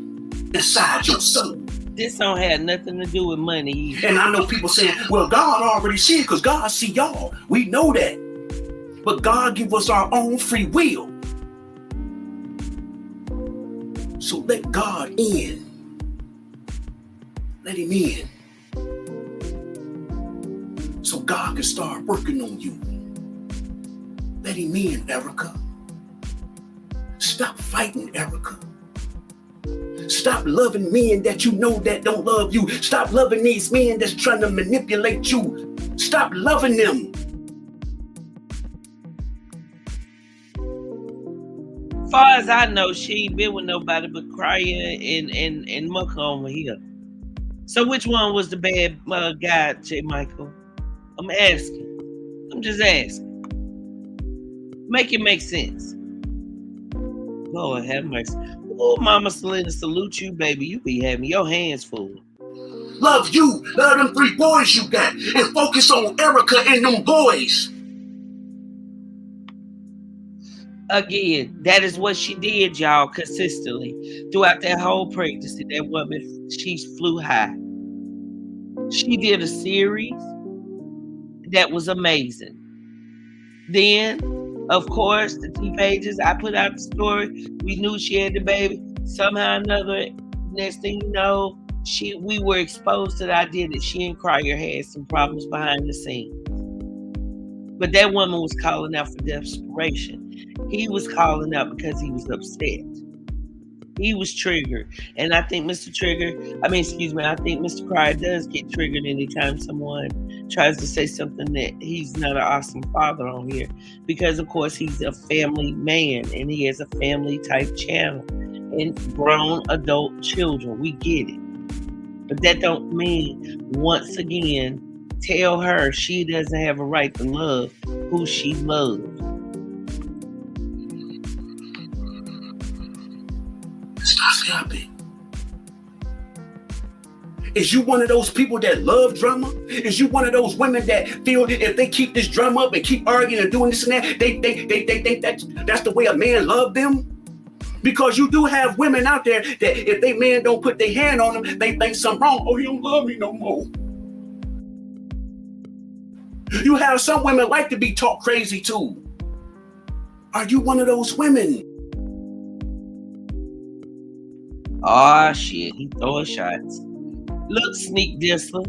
inside your soul. This don't have nothing to do with money either. And I know people saying, well, God already see it because God see y'all. We know that. But God give us our own free will. So let God in. Let him in. So God can start working on you. Let him in, Erica. Stop fighting, Erica. Stop loving men that you know that don't love you. Stop loving these men that's trying to manipulate you. Stop loving them. Far as I know, she ain't been with nobody but Cryer and Muck over here. So which one was the bad guy, J. Michael? I'm asking. I'm just asking. Make it make sense. Lord have mercy. Oh, Mama Celena, salute you, baby. You be having your hands full. Love you. Love them 3 boys you got. And focus on Erica and them boys. Again, that is what she did, y'all, consistently. Throughout that whole pregnancy, that woman, she flew high. She did a series that was amazing. Then, of course, the T-Pages, I put out the story. We knew she had the baby. Somehow or another, next thing you know, we were exposed to the idea that she and Cryer had some problems behind the scenes. But that woman was calling out for desperation. He was calling out because he was upset. He was triggered. And I think Mr. Cryer does get triggered anytime someone tries to say something that he's not an awesome father on here. Because, of course, he's a family man and he has a family type channel and grown adult children. We get it. But that don't mean, once again, tell her she doesn't have a right to love who she loves. Stop it. Is you one of those people that love drama? Is you one of those women that feel that if they keep this drama up and keep arguing and doing this and that, they think that's the way a man love them? Because you do have women out there that if they man don't put their hand on them, they think something wrong. Oh, he don't love me no more. You have some women like to be talked crazy too. Are you one of those women? Oh shit, he throwing shots. Look, Sneak Dissler,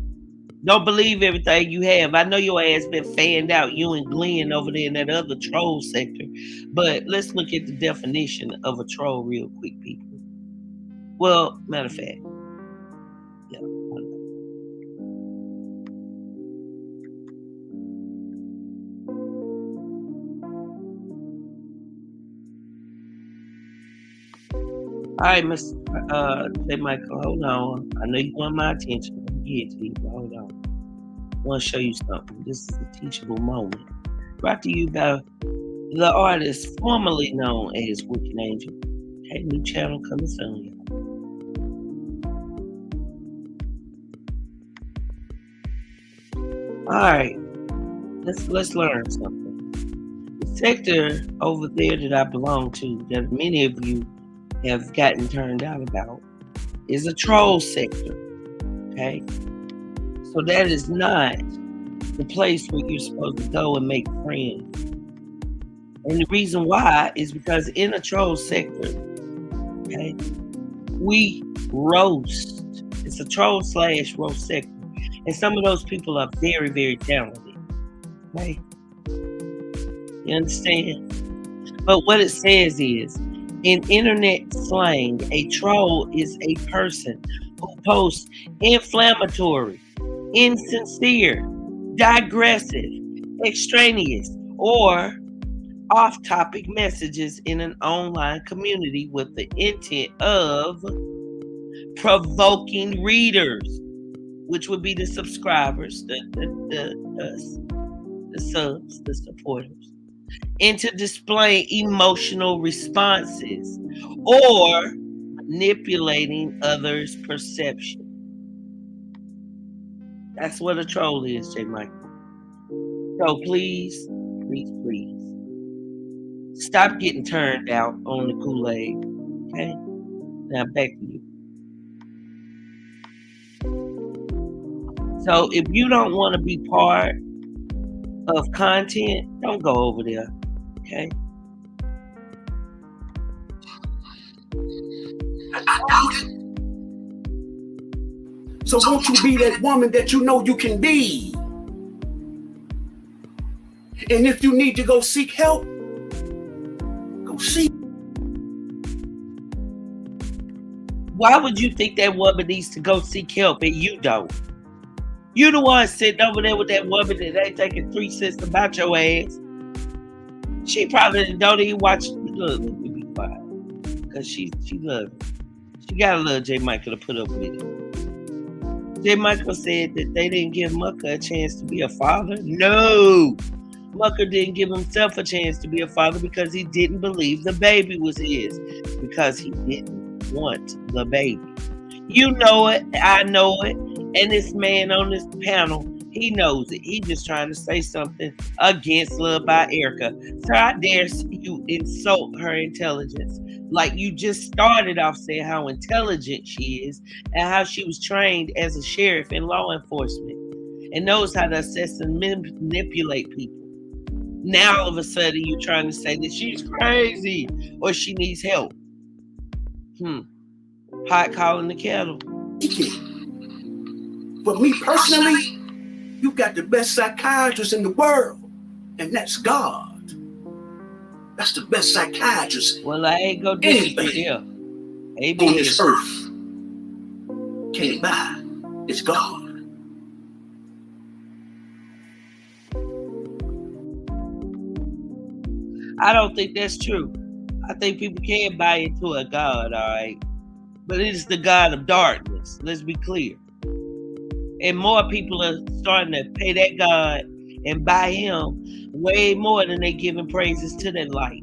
don't believe everything you have. I know your ass been fanned out, you and Glenn over there in that other troll sector. But let's look at the definition of a troll real quick, people. Well, matter of fact, yeah. All right, Mr. J. Michael, hold on. I know you want my attention. Let me get to you, but hold on. I want to show you something. This is a teachable moment. Brought to you by the artist formerly known as Wicked Angel. Okay, new channel coming soon, y'all. All right, let's learn something. The sector over there that I belong to, that many of you have gotten turned out about, is a troll sector. Okay, so that is not the place where you're supposed to go and make friends. And the reason why is because in a troll sector, okay, we roast. It's a troll/roast sector, and some of those people are very, very talented. Okay, you understand? But what it says is, in internet slang, a troll is a person who posts inflammatory, insincere, digressive, extraneous, or off-topic messages in an online community with the intent of provoking readers, which would be the subscribers, the subs, the supporters, into displaying emotional responses or manipulating others' perception. That's what a troll is, J. Michael. So please, stop getting turned out on the Kool-Aid. Okay? Now back to you. So if you don't want to be part of content, don't go over there. Okay? I doubt it. So won't you be that woman that you know you can be? And if you need to go seek help, go seek. Why would you think that woman needs to go seek help and you don't? You the one sitting over there with that woman that ain't taking 3 cents about your ass. She probably don't even watch. Look, let me be quiet. Because she loves it. She got a little J. Michael to put up with it. J. Michael said that they didn't give Mucker a chance to be a father. No! Mucker didn't give himself a chance to be a father because he didn't believe the baby was his. Because he didn't want the baby. You know it. I know it. And this man on this panel, he knows it. He just trying to say something against LuvdByErica. So I dare you insult her intelligence. Like you just started off saying how intelligent she is and how she was trained as a sheriff in law enforcement and knows how to assess and manipulate people. Now all of a sudden you're trying to say that she's crazy or she needs help. Hot calling the kettle. For me personally, you got the best psychiatrist in the world, and that's God. That's the best psychiatrist. Well, I ain't gonna disagree here. On this earth can't buy. It's God. I don't think that's true. I think people can buy into a God, all right? But it is the God of darkness. Let's be clear. And more people are starting to pay that God and buy him way more than they giving praises to that light.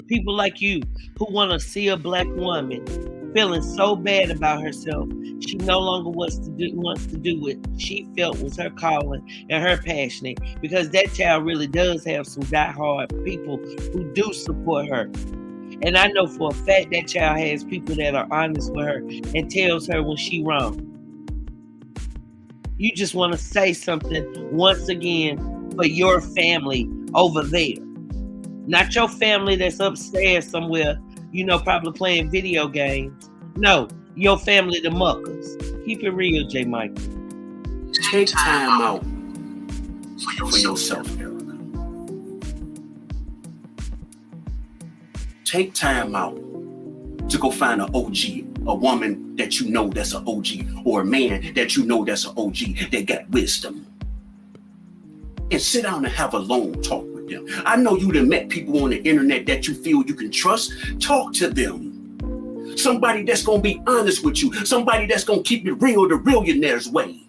People like you who want to see a black woman feeling so bad about herself, she no longer wants to do what she felt was her calling and her passion, because that child really does have some diehard people who do support her. And I know for a fact that child has people that are honest with her and tells her when she wrong. You just want to say something once again for your family over there. Not your family that's upstairs somewhere, probably playing video games. No, your family, the muckers. Keep it real, J. Michael. Take time out for yourself, Erica. Take time out to go find an OG, a woman that you know that's an OG, or a man that you know that's an OG that got wisdom. And sit down and have a long talk with them. I know you done met people on the internet that you feel you can trust. Talk to them. Somebody that's going to be honest with you. Somebody that's going to keep it real the billionaire's way.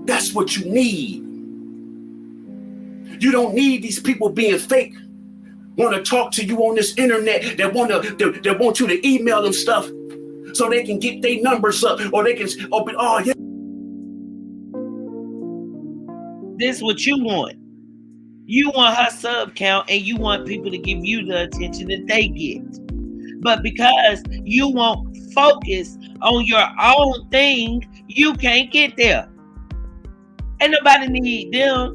That's what you need. You don't need these people being fake. Want to talk to you on this internet that want you to email them stuff so they can get their numbers up, or they can open. Oh yeah. This is what you want. You want her sub count, and you want people to give you the attention that they get. But because you won't focus on your own thing, you can't get there. Ain't nobody need them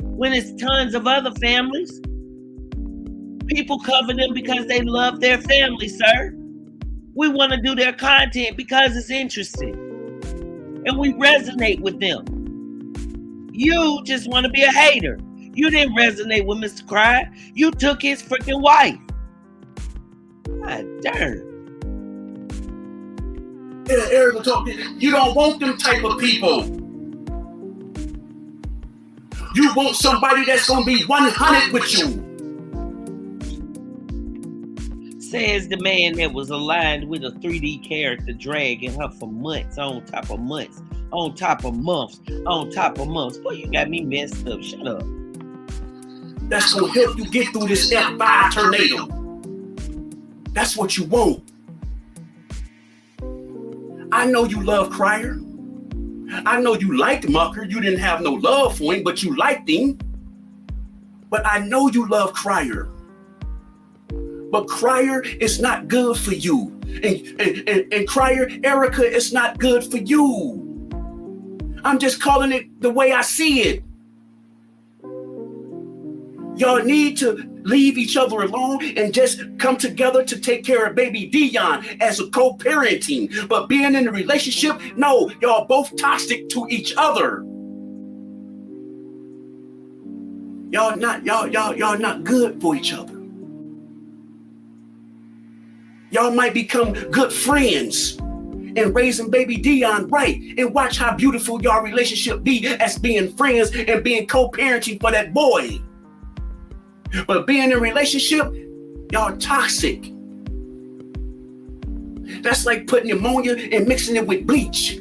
when it's tons of other families. People cover them because they love their family, sir. We want to do their content because it's interesting. And we resonate with them. You just want to be a hater. You didn't resonate with Mr. Cry. You took his freaking wife. God damn. Yeah, Erica talking. You don't want them type of people. You want somebody that's going to be 100 with you. Says the man that was aligned with a 3D character dragging her for months on top of months, on top of months, on top of months. Boy, you got me messed up. Shut up. That's going to help you get through this F5 tornado. That's what you want. I know you love Crier. I know you liked Mucker. You didn't have no love for him, but you liked him. But I know you love Crier. But Crier is not good for you. And Crier, Erica, is not good for you. I'm just calling it the way I see it. Y'all need to leave each other alone and just come together to take care of baby Dion as a co-parenting. But being in a relationship, no, y'all both toxic to each other. Y'all not good for each other. Y'all might become good friends and raising baby Dion right, and watch how beautiful y'all relationship be as being friends and being co-parenting for that boy. But being in a relationship, y'all toxic. That's like putting ammonia and mixing it with bleach.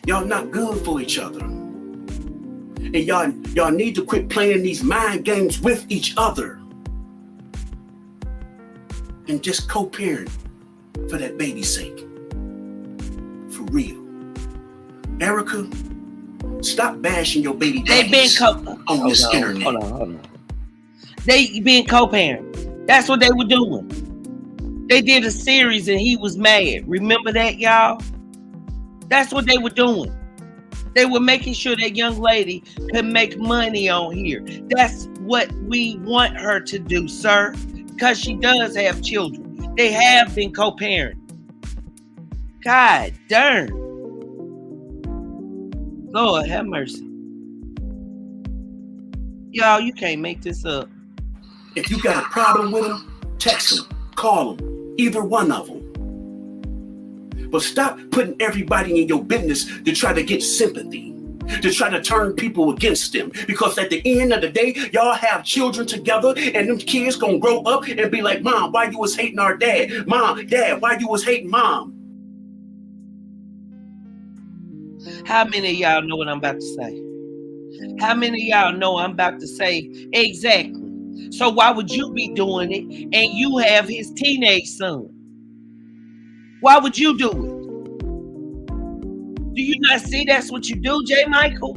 Y'all not good for each other. And y'all need to quit playing these mind games with each other. And just co-parent for that baby's sake. For real. Erica, stop bashing your baby daddies on this internet. Hold on. They been co-parents. That's what they were doing. They did a series and he was mad. Remember that, y'all? That's what they were doing. They were making sure that young lady could make money on here. That's what we want her to do, sir. Because she does have children. They have been co-parenting. God darn. Lord have mercy. Y'all, you can't make this up. If you got a problem with them, text them, call them, either one of them. But stop putting everybody in your business to try to get sympathy. to try to turn people against them. Because at the end of the day, y'all have children together, and them kids gonna grow up and be like, Mom, why you was hating our dad? Mom, Dad, why you was hating Mom? How many of y'all know what I'm about to say? How many of y'all know I'm about to say exactly? So why would you be doing it and you have his teenage son? Why would you do it? Do you not see that's what you do, J. Michael?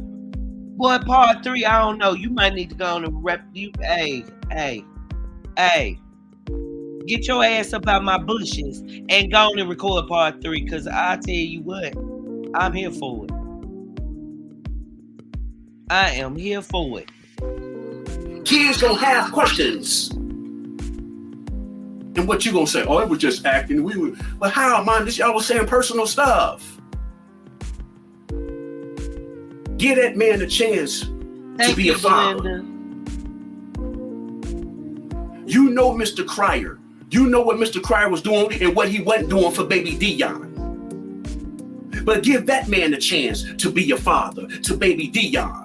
Boy, part 3, I don't know. You might need to go on and rep you. Hey. Get your ass up out my bushes and go on and record part 3, because I tell you what, I'm here for it. I am here for it. Kids gonna have questions. And what you gonna say? Oh, it was just acting. But how, man? This y'all was saying personal stuff. Give that man a chance to be a father. You know Mr. Cryer. You know what Mr. Cryer was doing and what he wasn't doing for baby Dion. But give that man a chance to be a father to baby Dion.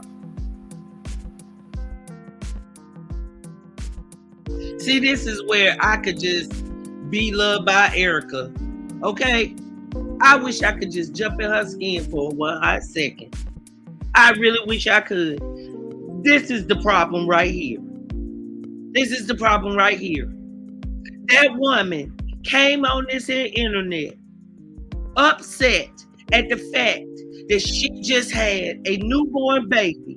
See, this is where I could just be loved by Erica. Okay? I wish I could just jump in her skin for 1 hot second. I really wish I could. This is the problem right here. This is the problem right here. That woman came on this here internet upset at the fact that she just had a newborn baby,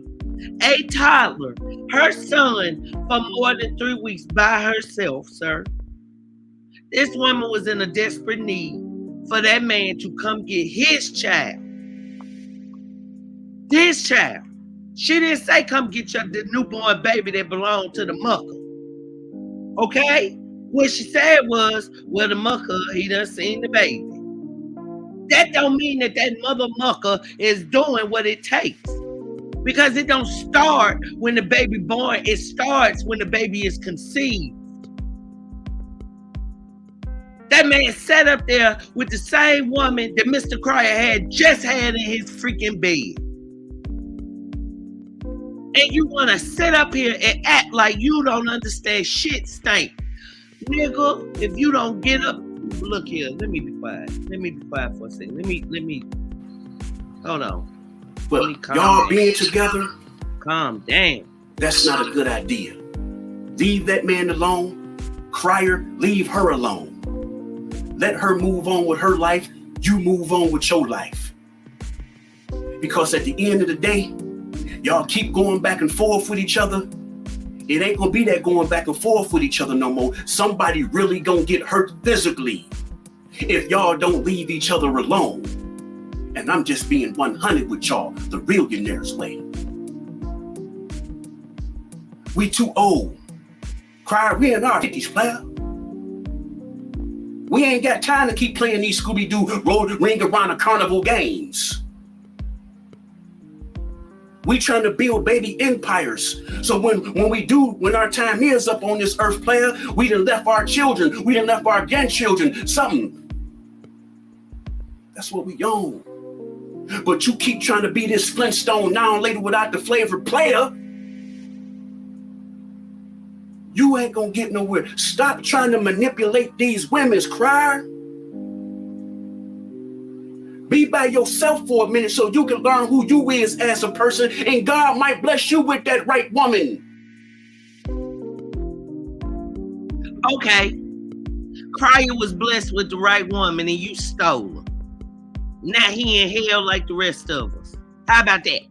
a toddler, her son, for more than 3 weeks by herself, sir. This woman was in a desperate need for that man to come get his child. His child. She didn't say come get the newborn baby that belonged to the mucker. Okay? What she said was, well, the mucker, he done seen the baby. That don't mean that mother mucker is doing what it takes. Because it don't start when the baby born. It starts when the baby is conceived. That man sat up there with the same woman that Mr. Cryer had just had in his freaking bed. And you want to sit up here and act like you don't understand shit stink. Nigga, if you don't get up, look here, let me be quiet. Let me be quiet for a second. Let me, hold on. Well, y'all being together, calm down. That's not a good idea. Leave that man alone. Cryer, leave her alone. Let her move on with her life. You move on with your life. Because at the end of the day, y'all keep going back and forth with each other. It ain't gonna be that going back and forth with each other no more. Somebody really gonna get hurt physically if y'all don't leave each other alone. And I'm just being 100 with y'all, the realionaire's way. We too old. Cryer, we in our 50s, player. We ain't got time to keep playing these Scooby-Doo road ring around the carnival games. We trying to build baby empires. So when our time is up on this earth, player, we done left our children, we done left our grandchildren something. That's what we own. But you keep trying to be this Flintstone now and later without the flavor, player. You ain't gonna get nowhere. Stop trying to manipulate these women's Cryer. Be by yourself for a minute so you can learn who you is as a person, and God might bless you with that right woman. Okay. Cryer was blessed with the right woman and you stole her. Now he in hell like the rest of us. How about that?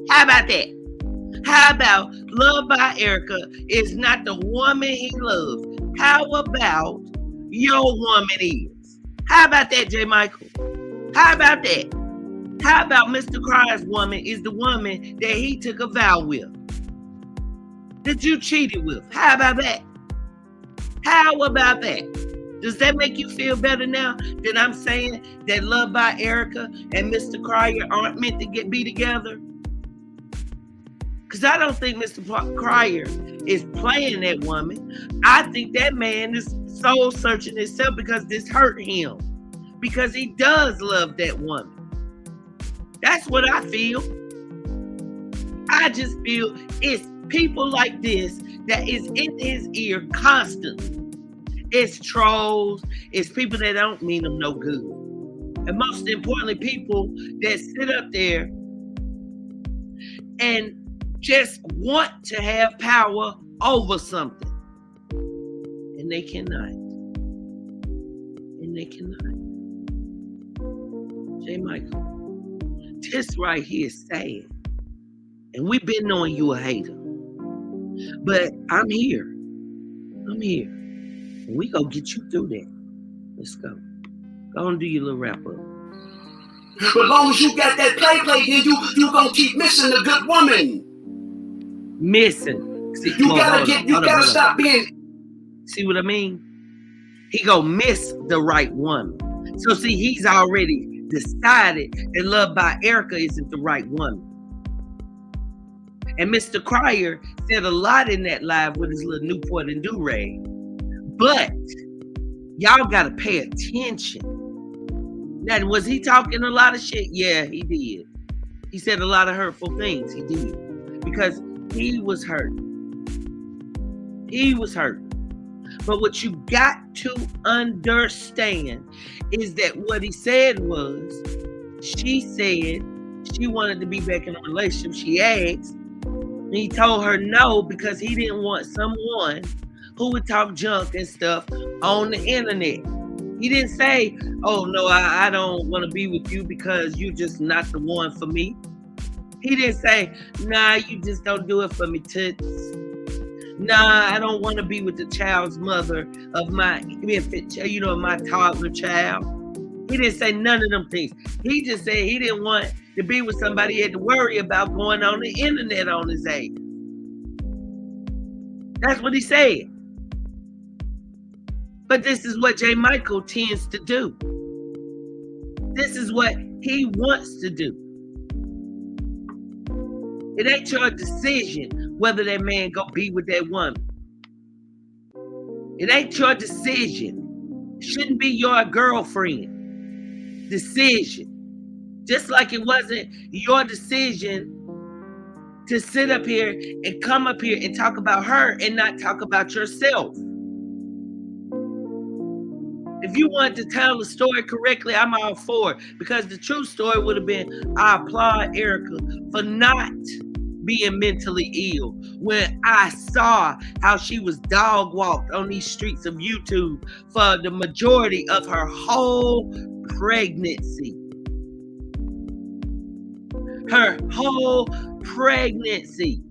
How about that? How about Loved by Erica is not the woman he loves? How about your woman is? How about that, J. Michael? How about that? How about Mr. Cryer's woman is the woman that he took a vow with? That you cheated with? How about that? How about that? Does that make you feel better now that I'm saying that Loved by Erica and Mr. Cryer aren't meant to be together? Because I don't think Mr. Cryer is playing that woman. I think that man is soul searching himself because this hurt him. Because he does love that woman. That's what I feel. I just feel it's people like this that is in his ear constantly. It's trolls. It's people that don't mean them no good. And most importantly, people that sit up there and just want to have power over something. And they cannot. And they cannot. J. Michael, this right here is sad. And we've been knowing you a hater. But I'm here. I'm here. And we gonna get you through that. Let's go. Go and do your little wrap up. But as long as you got that play, then you gonna keep missing a good woman. Missing. See, you gotta stop being. See what I mean? He gonna miss the right woman. So see, he's already decided that LuvdByErica isn't the right woman. And Mr. Cryer said a lot in that live with his little Newport and do-rag. But y'all gotta pay attention. Now, was he talking a lot of shit? Yeah, he did. He said a lot of hurtful things. He did. Because he was hurt. He was hurt. But what you got to understand is that what he said was, she said she wanted to be back in a relationship. She asked, and he told her no because he didn't want someone who would talk junk and stuff on the internet. He didn't say, oh no, I don't want to be with you because you're just not the one for me. He didn't say, nah, you just don't do it for me, toots. Nah, I don't want to be with the child's mother of my infant, my toddler child. He didn't say none of them things. He just said he didn't want to be with somebody he had to worry about going on the internet on his ass. That's what he said. But this is what J. Michael tends to do. This is what he wants to do. It ain't your decision whether that man go be with that woman. It ain't your decision. It shouldn't be your girlfriend decision. Just like it wasn't your decision to sit up here and come up here and talk about her and not talk about yourself. If you wanted to tell the story correctly, I'm all for it. Because the true story would have been, I applaud Erica for not being mentally ill. When I saw how she was dog walked on these streets of YouTube for the majority of her whole pregnancy. Her whole pregnancy.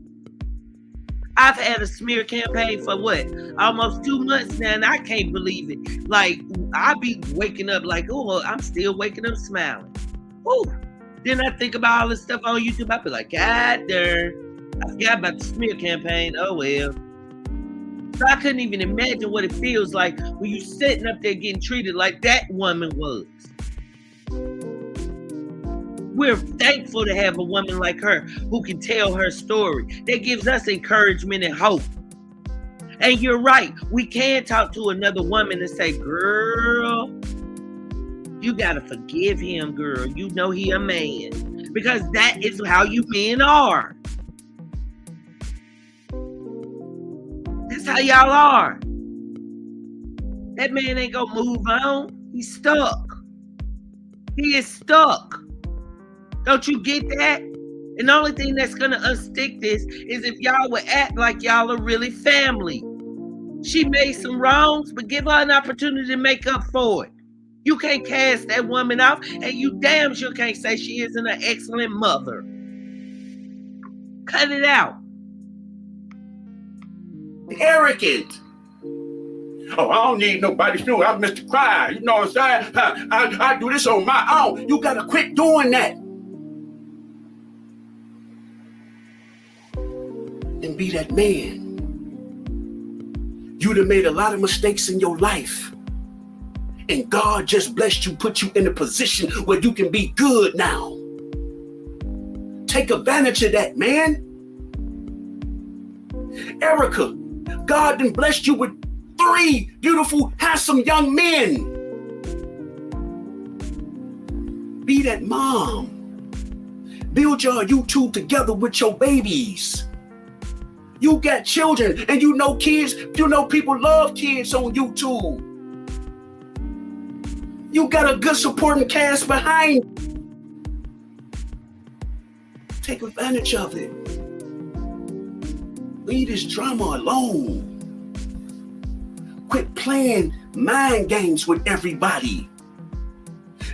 I've had a smear campaign for what? Almost 2 months now, and I can't believe it. Like, I be waking up like, oh, I'm still waking up smiling. Ooh. Then I think about all this stuff on YouTube. I be like, God darn, I forgot about the smear campaign. Oh, well. So I couldn't even imagine what it feels like when you sitting up there getting treated like that woman was. We're thankful to have a woman like her who can tell her story. That gives us encouragement and hope. And you're right. We can talk to another woman and say, girl, you got to forgive him, girl. You know he a man. Because that is how you men are. That's how y'all are. That man ain't going to move on. He's stuck. He is stuck. Don't you get that? And the only thing that's going to unstick this is if y'all would act like y'all are really family. She made some wrongs, but give her an opportunity to make up for it. You can't cast that woman off, and you damn sure can't say she isn't an excellent mother. Cut it out. Arrogant. Oh, I don't need nobody's doing. I'm Mr. Cryer. You know what I'm saying? I do this on my own. You got to quit doing that. And be that man. You'd have made a lot of mistakes in your life. And God just blessed you, put you in a position where you can be good now. Take advantage of that, man. Erica, God done blessed you with 3 beautiful, handsome young men. Be that mom. Build your YouTube together with your babies. You got children and you know kids, you know people love kids on YouTube. You got a good supporting cast behind. Take advantage of it. Leave this drama alone. Quit playing mind games with everybody.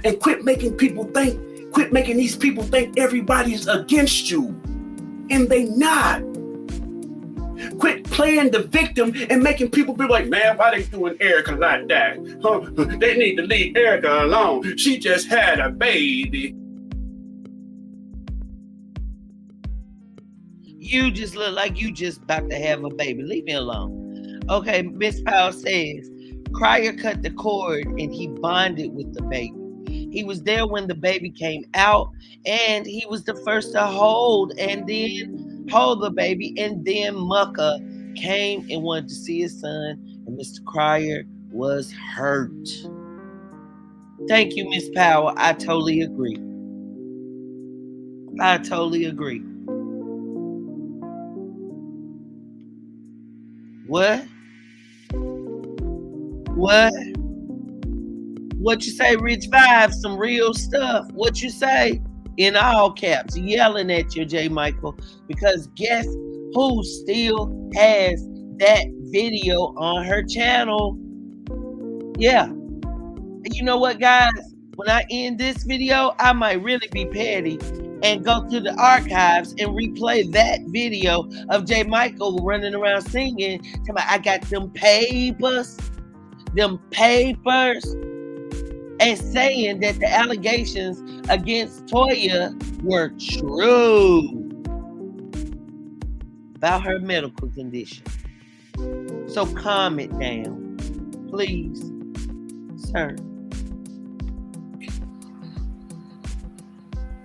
And quit making these people think everybody's against you. And they not. Quit playing the victim and making people be like, man, why they doing Erica like that? Huh? They need to leave Erica alone. She just had a baby. You just look like you just about to have a baby. Leave me alone. Okay, Miss Powell says, Crier cut the cord and he bonded with the baby. He was there when the baby came out, and he was the first to hold the baby, and then Mucka came and wanted to see his son, and Mr. Crier was hurt. Thank you, Miss Powell. I totally agree. I totally agree. What? What you say, Rich Vibe? Some real stuff. What you say? In all caps, yelling at you, J. Michael, because guess who still has that video on her channel? Yeah. And you know what, guys? When I end this video, I might really be petty and go to the archives and replay that video of J. Michael running around singing, talking about, I got them papers, and saying that the allegations against Toya were true about her medical condition. So calm it down, please, sir.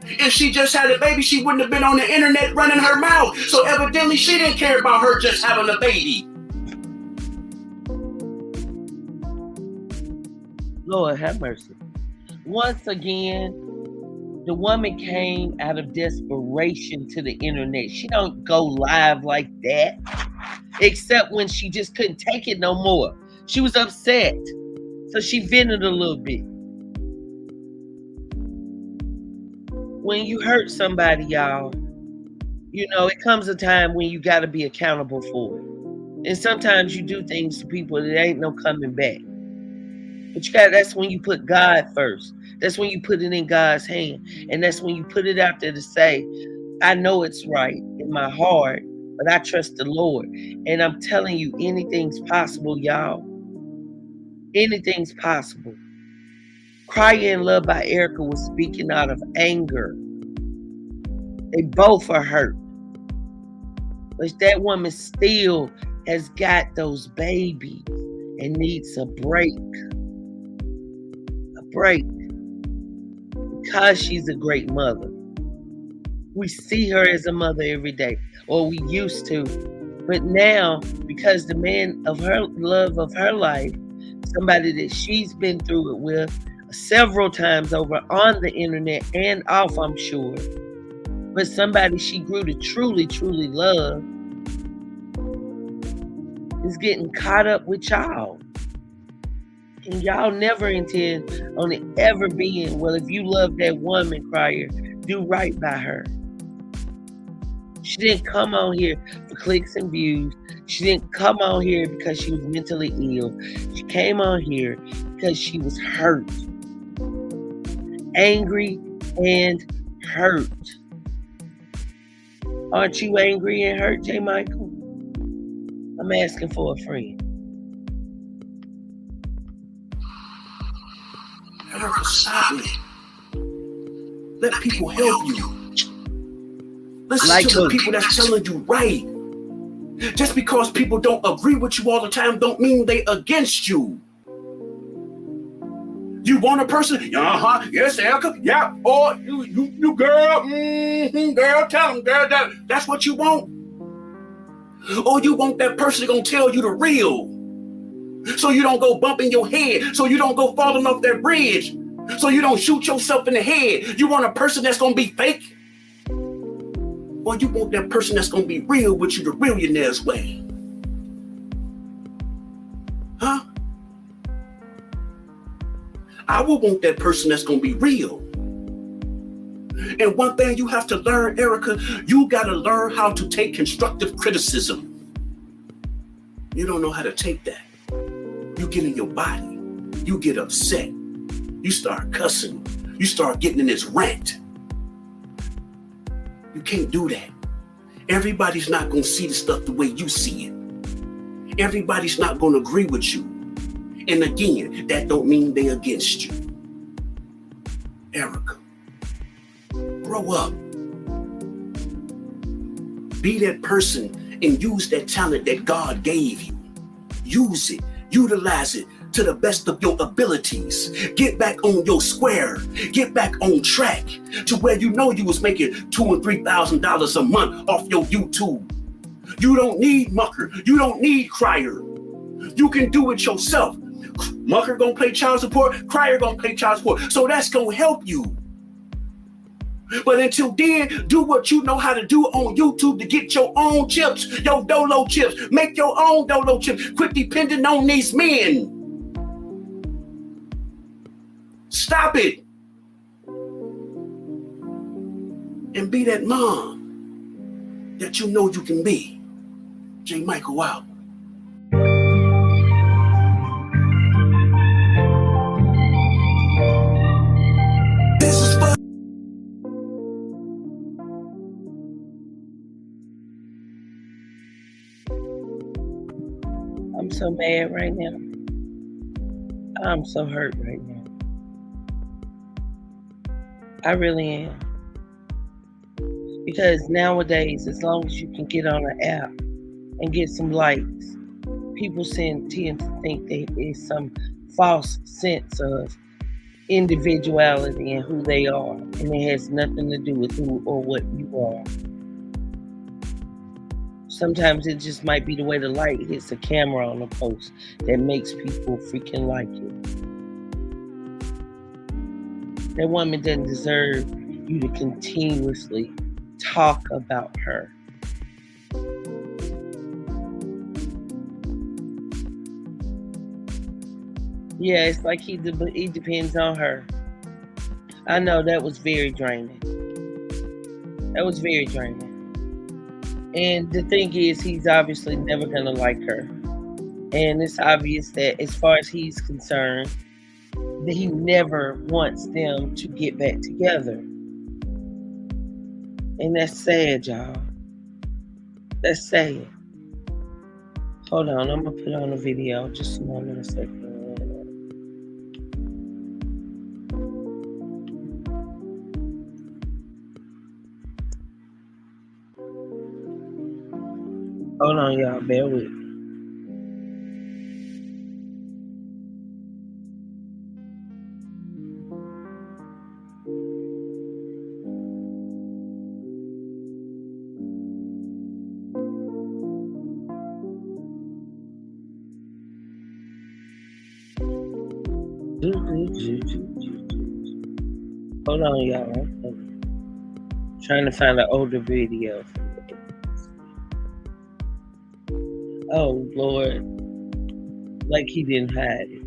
If she just had a baby, she wouldn't have been on the internet running her mouth. So evidently she didn't care about her just having a baby. Lord have mercy. Once again, the woman came out of desperation to the internet. She don't go live like that, except when she just couldn't take it no more. She was upset, so she vented a little bit. When you hurt somebody, y'all, you know, it comes a time when you got to be accountable for it. And sometimes you do things to people that ain't no coming back. But that's when you put God first. That's when you put it in God's hand. And that's when you put it out there to say, I know it's right in my heart, but I trust the Lord. And I'm telling you, anything's possible, y'all. Anything's possible. Crier and LuvdByErica was speaking out of anger. They both are hurt. But that woman still has got those babies and needs a break. Because she's a great mother. We see her as a mother every day, or we used to. But now, because the man of her love of her life, somebody that she's been through it with several times over on the internet and off, I'm sure, but somebody she grew to truly, truly love, is getting caught up with y'all. And y'all never intend on it ever being, well, if you love that woman, Crier, do right by her. She didn't come on here for clicks and views. She didn't come on here because she was mentally ill. She came on here because she was hurt. Angry and hurt. Aren't you angry and hurt, J. Michael? I'm asking for a friend. Erica, stop it. Let people help you. Listen to the people that's telling you right. Just because people don't agree with you all the time don't mean they against you. You want a person? Yes, Erica. Yeah. Or you girl. Girl, tell them, girl. That's what you want. Or you want that person gonna tell you the real, so you don't go bumping your head, so you don't go falling off that bridge, so you don't shoot yourself in the head. You want a person that's gonna be fake? Or you want that person that's going to be real with you the billionaire's way? Huh? I would want that person that's going to be real. And one thing you have to learn, Erica, you got to learn how to take constructive criticism. You don't know how to take that. You get in your body. You get upset. You start cussing. You start getting in this rant. You can't do that. Everybody's not going to see the stuff the way you see it. Everybody's not going to agree with you. And again, that don't mean they're against you. Erica, grow up. Be that person and use that talent that God gave you. Use it. Utilize it to the best of your abilities. Get back on your square. Get back on track to where you know you was making $2,000 and $3,000 a month off your YouTube. You don't need Mucker. You don't need Crier. You can do it yourself. Mucker gonna pay child support. Crier gonna pay child support. So that's gonna help you. But until then, do what you know how to do on YouTube to get your own chips, your Dolo chips. Make your own Dolo chips. Quit depending on these men. Stop it. And be that mom that you know you can be. J. Michael out. This is fun. I'm so mad right now. I'm so hurt right now. I really am. Because nowadays, as long as you can get on an app and get some likes, people tend to think that there's some false sense of individuality and who they are. And it has nothing to do with who or what you are. Sometimes it just might be the way the light hits a camera on a post that makes people freaking like it. That woman doesn't deserve you to continuously talk about her. Yeah, it's like he depends on her. I know that was very draining. That was very draining. And the thing is, he's obviously never going to like her. And it's obvious that as far as he's concerned, that he never wants them to get back together. And that's sad, y'all. That's sad. Hold on, I'm going to put on a video. Just a moment, a second. Hold on, y'all. Bear with me. Hold on, y'all. I'm trying to find an older video. Oh, Lord. Like he didn't hide it.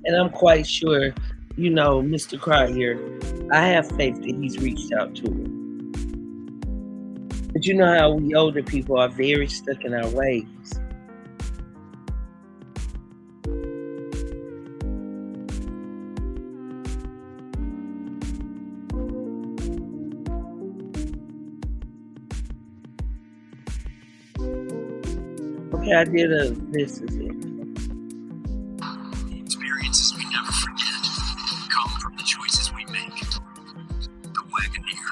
And I'm quite sure, you know, Mr. Crier, I have faith that he's reached out to him. But you know how we older people are very stuck in our ways. Okay, I did this is it. The experiences we never forget come from the choices we make. The Wagoneer,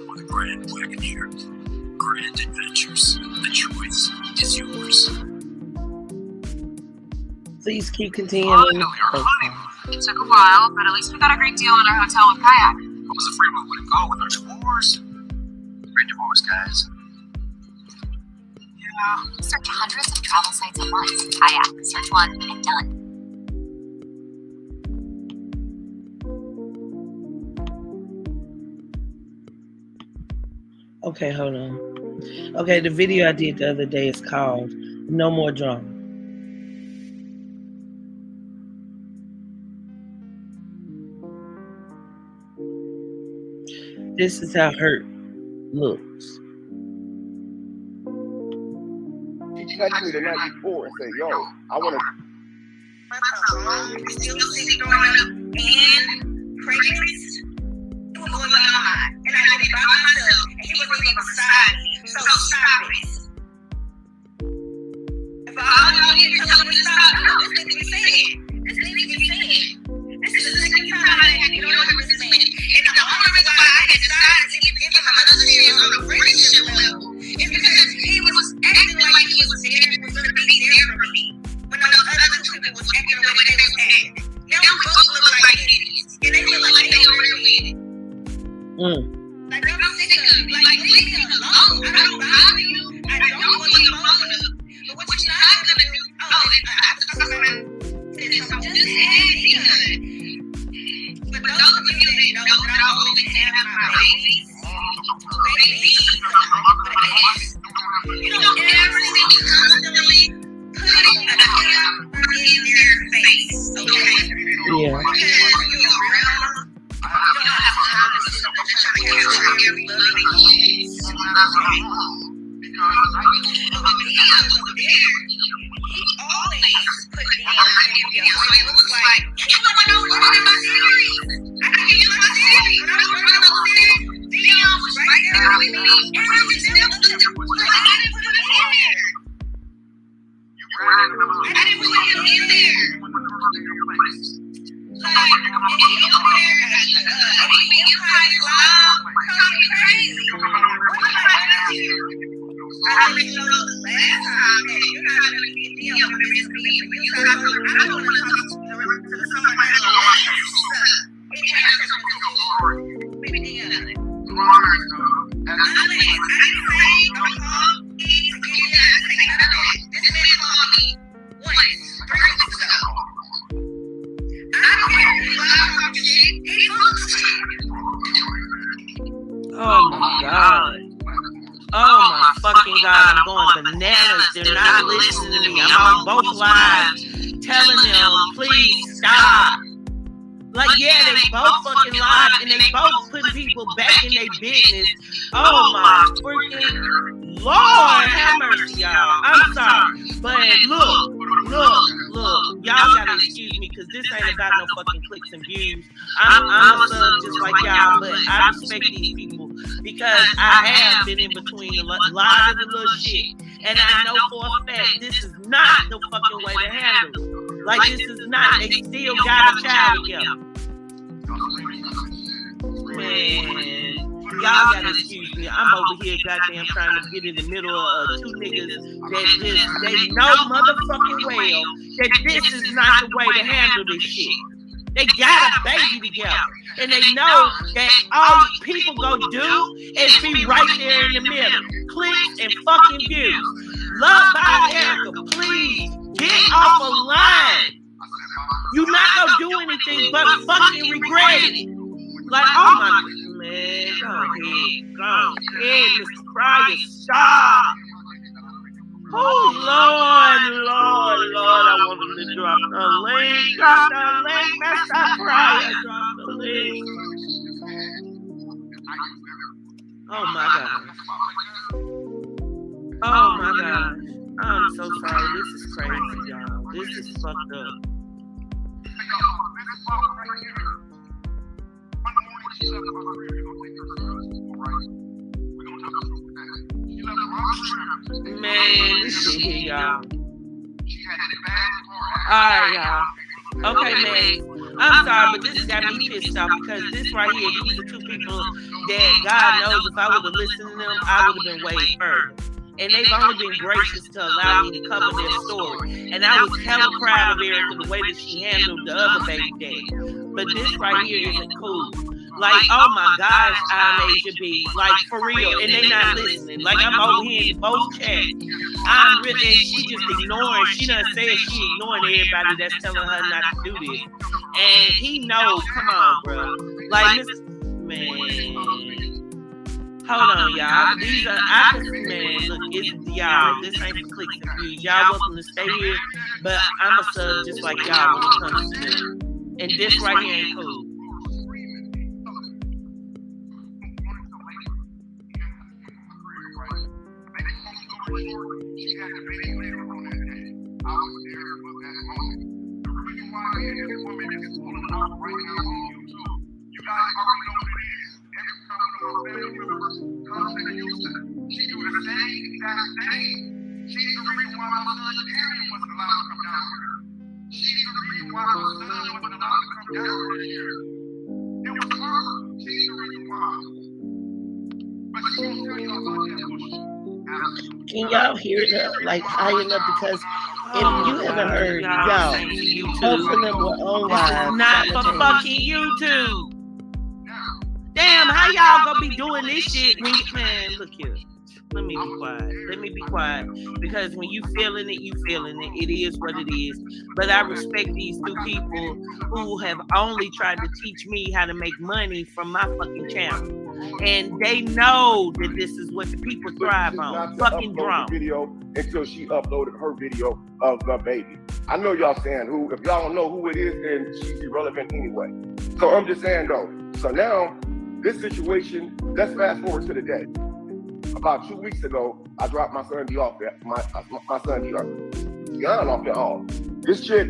or the Grand Wagoneer. Grand adventures. The choice is yours. Please keep continuing. Oh, your honeymoon. It took a while, but at least we got a great deal on our hotel and kayak. I was afraid we wouldn't go with our divorce. Great divorce, guys. Search hundreds of travel sites at once. Kayak, search one, and done. Okay, hold on. Okay, the video I did the other day is called No More Drama. This is how hurt looks. She texted me the night before and said, yo, I want to. Still sick growing up and pregnant. It was going on my mind. And I did it by myself. And he was even beside me. So stop it. If all y'all need to tell him to stop, no, this needs to be said. This needs to be said. This is the second time I had to get over this man. And the only reason why I decided to give him another chance on a friendship level is because he was acting like he was there, was going to be there for me. When those other two people was acting the way they was acting. Now we both look like idiots. And they look like they were with it. Like, I'm sick of it. Like, leave me alone. I don't bother you. I don't want you to bother me. But what you're not going to do, just have it. But those of you that know that I always have my babies, you don't ever see me constantly putting a camera in their face, okay? Yeah. Because you're a real mama. You don't have time to sit up and try to capture every loving moment. Because I used to love the videos over there. He always put me on the video. So it looks like, you want to know what in my series? I can give you my series. When I was running up the series, Dion was right there with me. And I was still looking at what I didn't put him in there. I didn't put him in there. Like, if he over there, if he Empire Live, call me crazy. What am I doing to you? I let you know the last time that you're not going to be a deal with this being for you. I don't want to talk to someone else. It has something to do with Dion. I didn't say don't call me to get you guys to take none of that. This man called me once, 3 weeks ago. I don't care if he lied about shit. He looks shit. Oh my God. Oh my fucking God, I'm going bananas. They're not listening to me. I'm on both lives telling them, please stop. Like, yeah, they both fucking live and they both putting people back in their business. Oh my freaking Lord, have mercy, y'all. I'm sorry. But look. Y'all gotta excuse me because this ain't about no fucking clicks and views. I'm a sub just like y'all, but I respect these people because I have been in between a lot of the little shit. And I know for a fact this is not the fucking way to handle it. Like, this is not. They still got a child together. Man, y'all gotta excuse me. I'm over here goddamn trying to get in the middle of two niggas that just, they know motherfucking well that this is not the way to handle this shit. They got a baby together. And they know that all people go do is be right there in the middle. Clicks and fucking views. LuvdByErica, please get off a line. You're not gonna do anything but fucking regret it. Like, oh my man, go ahead, Mr. Cryer, stop. Oh Lord, I want him to drop the link, Mr. Cryer, drop the link. Oh my God, I'm so sorry. This is crazy, y'all. This is fucked up. Man, this shit here, y'all. Alright, y'all. Okay, man. I'm sorry, but this got me pissed off because this right here, these are two people that God knows if I would have listened to them, I would have been way further. And they've only been gracious to allow me to cover their story. And I was hella proud of Erica the way that she handled the other baby daddy. But this right here isn't cool. Like, oh my gosh, I'm Asia B. Like, for real. And they not listening. Like, I'm over here in both chats. I'm really, and she just ignoring. She done said she ignoring everybody that's telling her not to do this. And he knows, come on, bro. Like, man. Hold on, y'all. These are, I can, man, look, it's y'all. This ain't for clicks and views. Y'all welcome to stay here, but I'm a sub just like y'all when it comes to them. And this right here ain't cool. Can y'all hear that like high enough? Because if you haven't heard, y'all, both of them were on live. Not for fucking YouTube. Damn, how y'all gonna be doing this shit? Man, look here. Let me be quiet. Let me be quiet. Because when you feeling it, you feeling it. It is what it is. But I respect these two people who have only tried to teach me how to make money from my fucking channel. And they know that this is what the people thrive on. Fucking drama. Video until she uploaded her video of the baby. I know y'all saying who. If y'all don't know who it is, then she's irrelevant anyway. So I'm just saying though. So now this situation. Let's fast forward to the day. About 2 weeks ago, I dropped my son D off at my son Dion off at home. This chick,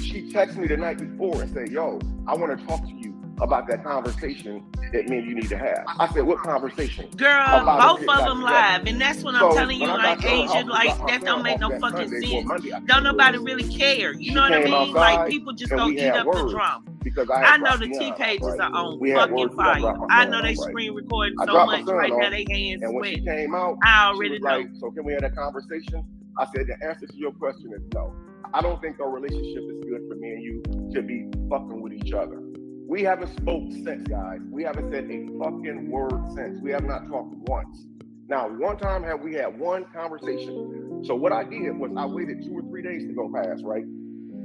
she texted me the night before and said, "Yo, I want to talk to you about that conversation that me and you need to have." I said, "What conversation?" Girl, both of them live, and that's what I'm telling you. Like Asia, like that don't make no fucking sense. Don't nobody really care. You know what I mean? Like people just gonna eat up the drama. Because I know the T pages are on fucking fire. I know they screen recording so much right now they hands and when sweat. she came out, I already know. Like, so can we have a conversation? I said the answer to your question is no. I don't think our relationship is good for me and you to be fucking with each other. We haven't spoke since, guys. We haven't said a fucking word since. We have not talked once. Now, one time have we had one conversation. So what I did was I waited 2 or 3 days to go past, right?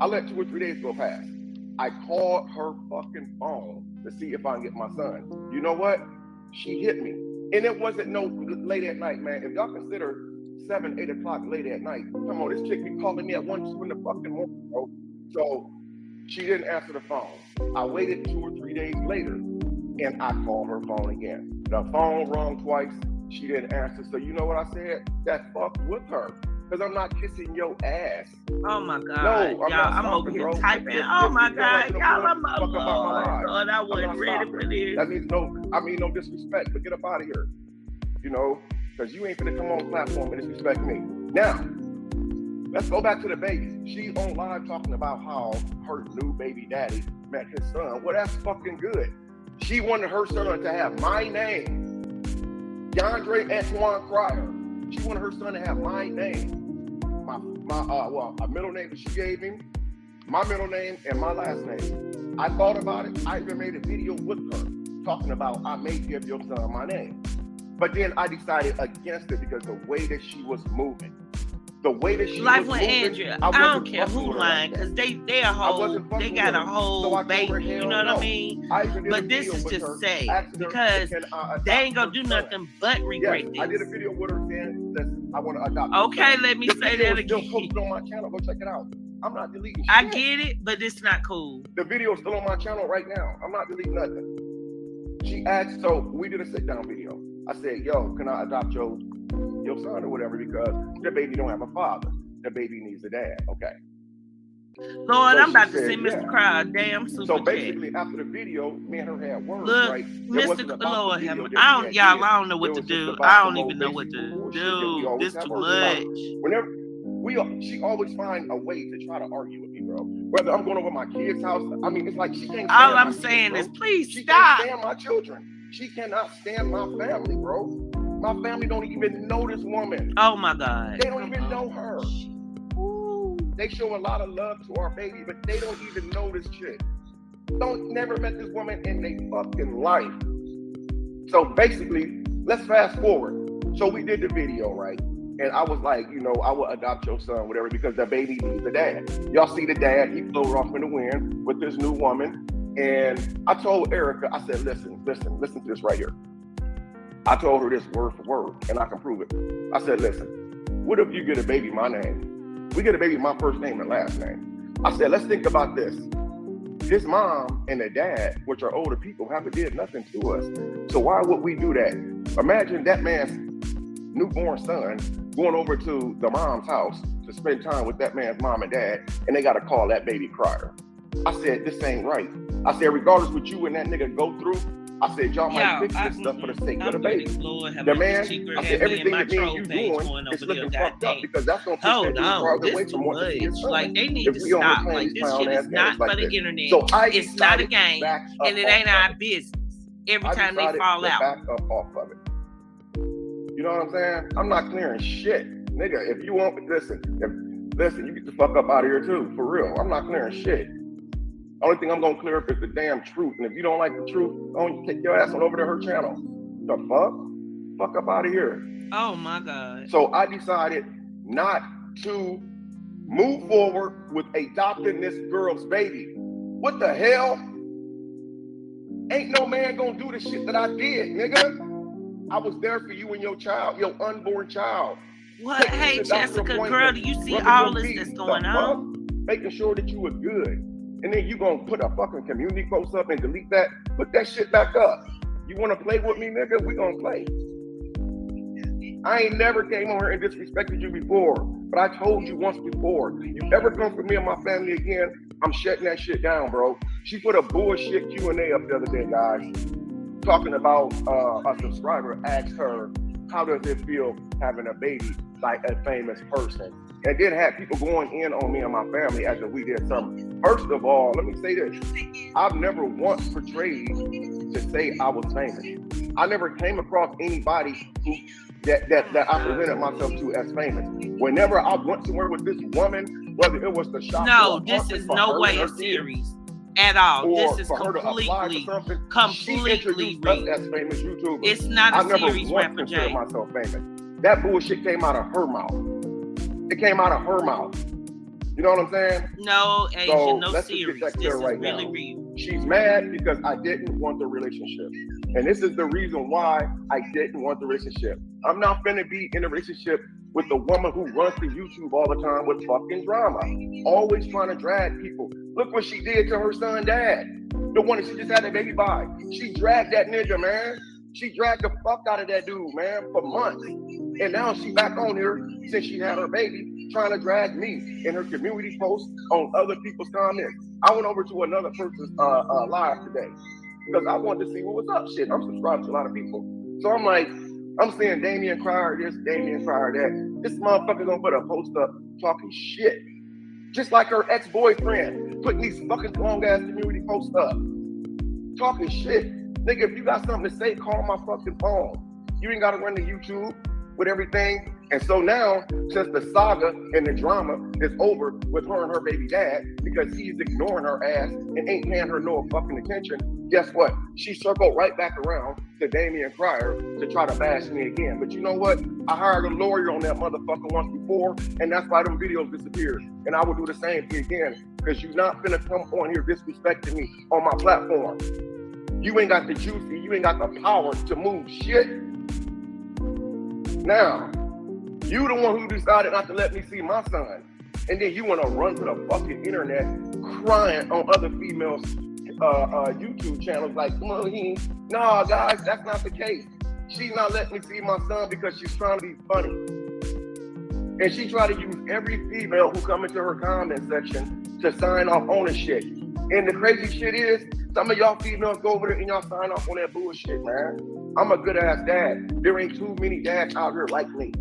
I let 2 or 3 days go past. I called her fucking phone to see if I can get my son. You know what? She hit me. And it wasn't no late at night, man. If y'all consider 7, 8 o'clock late at night, come on, this chick be calling me at 1, 2 in the fucking morning, bro. So she didn't answer the phone. I waited 2 or 3 days later and I called her phone again. The phone rung twice. She didn't answer. So you know what I said? That fuck with her. Because I'm not kissing your ass. Oh my God. No, I'm over here typing. Oh my God. Y'all, I'm Lord, I wasn't ready for this. That means no disrespect, but get up out of here. You know, because you ain't gonna come on the platform and disrespect me. Now, let's go back to the baby. She's on live talking about how her new baby daddy met his son. Well, that's fucking good. She wanted her son to have my name, DeAndre Antoine Cryer. She wanted her son to have my name, my middle name that she gave him, my middle name, and my last name. I thought about it. I even made a video with her talking about I may give your son my name. But then I decided against it because the way that she was moving. The way that she like was with moving, Andrea, I don't care who lying, because they a whole, they got a whole baby, you know what I mean? But this is just sad, because they ain't gonna do nothing but regret this. I did a video with her saying, listen, I want to adopt. Okay, let me say that again. Still posted on my channel, go check it out. I'm not deleting shit. I get it, but it's not cool. The video is still on my channel right now. I'm not deleting nothing. She asked, so we did a sit down video. I said, yo, can I adopt your son or whatever, because the baby don't have a father. The baby needs a dad. Okay. Lord, so I'm about to send Mr. Crowd damn super So basically, after the video, me and her had words. Look, right? Lord, I don't know what to do. I don't even know what to do. This too much. Whenever she always find a way to try to argue with me, bro. Whether I'm going over my kid's house, I mean, it's like she can't. All I'm saying is, please she stop. Can't stand my children. She cannot stand my family, bro. My family don't even know this woman. Oh my God. They don't even know her. Ooh. They show a lot of love to our baby, but they don't even know this chick. Never met this woman in their fucking life. So basically, let's fast forward. So we did the video, right? And I was like, you know, I will adopt your son, whatever, because the baby needs a dad. Y'all see the dad, he floated off in the wind with this new woman. And I told Erica, I said, listen to this right here. I told her this word for word, and I can prove it. I said, listen, what if you get a baby my name? We get a baby my first name and last name. I said, let's think about this. His mom and the dad, which are older people, haven't did nothing to us. So why would we do that? Imagine that man's newborn son going over to the mom's house to spend time with that man's mom and dad, and they got to call that baby crier. I said, this ain't right. I said, regardless what you and that nigga go through, I said, y'all might fix this stuff for the sake of the baby. The man, I said, everything that me and you doing is looking fucked up because that's going to push that dude farther away from what he is. Like, they need to stop. Like, this shit is not for the internet. So it's not a game, and it ain't our business every time they fall out. Back up off of it. You know what I'm saying? I'm not clearing shit. Nigga, if you want, listen, you get the fuck up out of here too, for real. I'm not clearing shit. Only thing I'm gonna clear up is the damn truth. And if you don't like the truth, don't take your ass on over to her channel. The fuck up out of here. Oh my God. So I decided not to move forward with adopting this girl's baby. What the hell? Ain't no man gonna do the shit that I did, nigga. I was there for you and your child, your unborn child. What? Hey, Jessica, girl, do you see all this that's going on? Making sure that you were good. And then you gonna put a fucking community post up and delete that? Put that shit back up. You wanna play with me, nigga? We gonna play. I ain't never came on here and disrespected you before, but I told you once before, you ever come for me and my family again, I'm shutting that shit down, bro. She put a bullshit Q&A up the other day, guys, talking about a subscriber asked her, how does it feel having a baby like a famous person? And then had people going in on me and my family as if we did something. First of all, let me say this. I've never once portrayed to say I was famous. I never came across anybody who that I presented myself to as famous. Whenever I went somewhere with this woman, whether it was the shop. No, this is no way a series at all. This is completely real. As famous YouTubers. It's not a series, Rapper J. Myself famous. That bullshit came out of her mouth. It came out of her mouth. You know what I'm saying? No, Asian, so no series. This is right really now. real. She's mad because I didn't want the relationship. And this is the reason why I didn't want the relationship. I'm not finna be in a relationship with the woman who runs to YouTube all the time with fucking drama. Always trying to drag people. Look what she did to her son dad. The one that she just had a baby by. She dragged that nigga, man. She dragged the fuck out of that dude, man, for months. And now she back on here since she had her baby, trying to drag me in her community posts on other people's comments. I went over to another person's live today because I wanted to see what was up. Shit, I'm subscribed to a lot of people. So I'm like, I'm seeing Damien Cryer this, Damien Cryer that. This motherfucker gonna put a post up talking shit. Just like her ex-boyfriend putting these fucking long-ass community posts up. Talking shit. Nigga, if you got something to say, call my fucking phone. You ain't gotta run to YouTube with everything. And so now, since the saga and the drama is over with her and her baby dad, because he's ignoring her ass and ain't paying her no fucking attention, guess what? She circled right back around to Damien Cryer to try to bash me again. But you know what? I hired a lawyer on that motherfucker once before, and that's why them videos disappeared. And I would do the same thing again, because you're not finna come on here disrespecting me on my platform. You ain't got the juicy, you ain't got the power to move shit. Now, you the one who decided not to let me see my son. And then you want to run to the fucking internet crying on other females' YouTube channels like, nah, guys, that's not the case. She's not letting me see my son because she's trying to be funny. And she tried to use every female who come into her comment section to sign off on the shit. And the crazy shit is, some of y'all females go over there and y'all sign off on that bullshit, man. I'm a good ass dad. There ain't too many dads out here like me.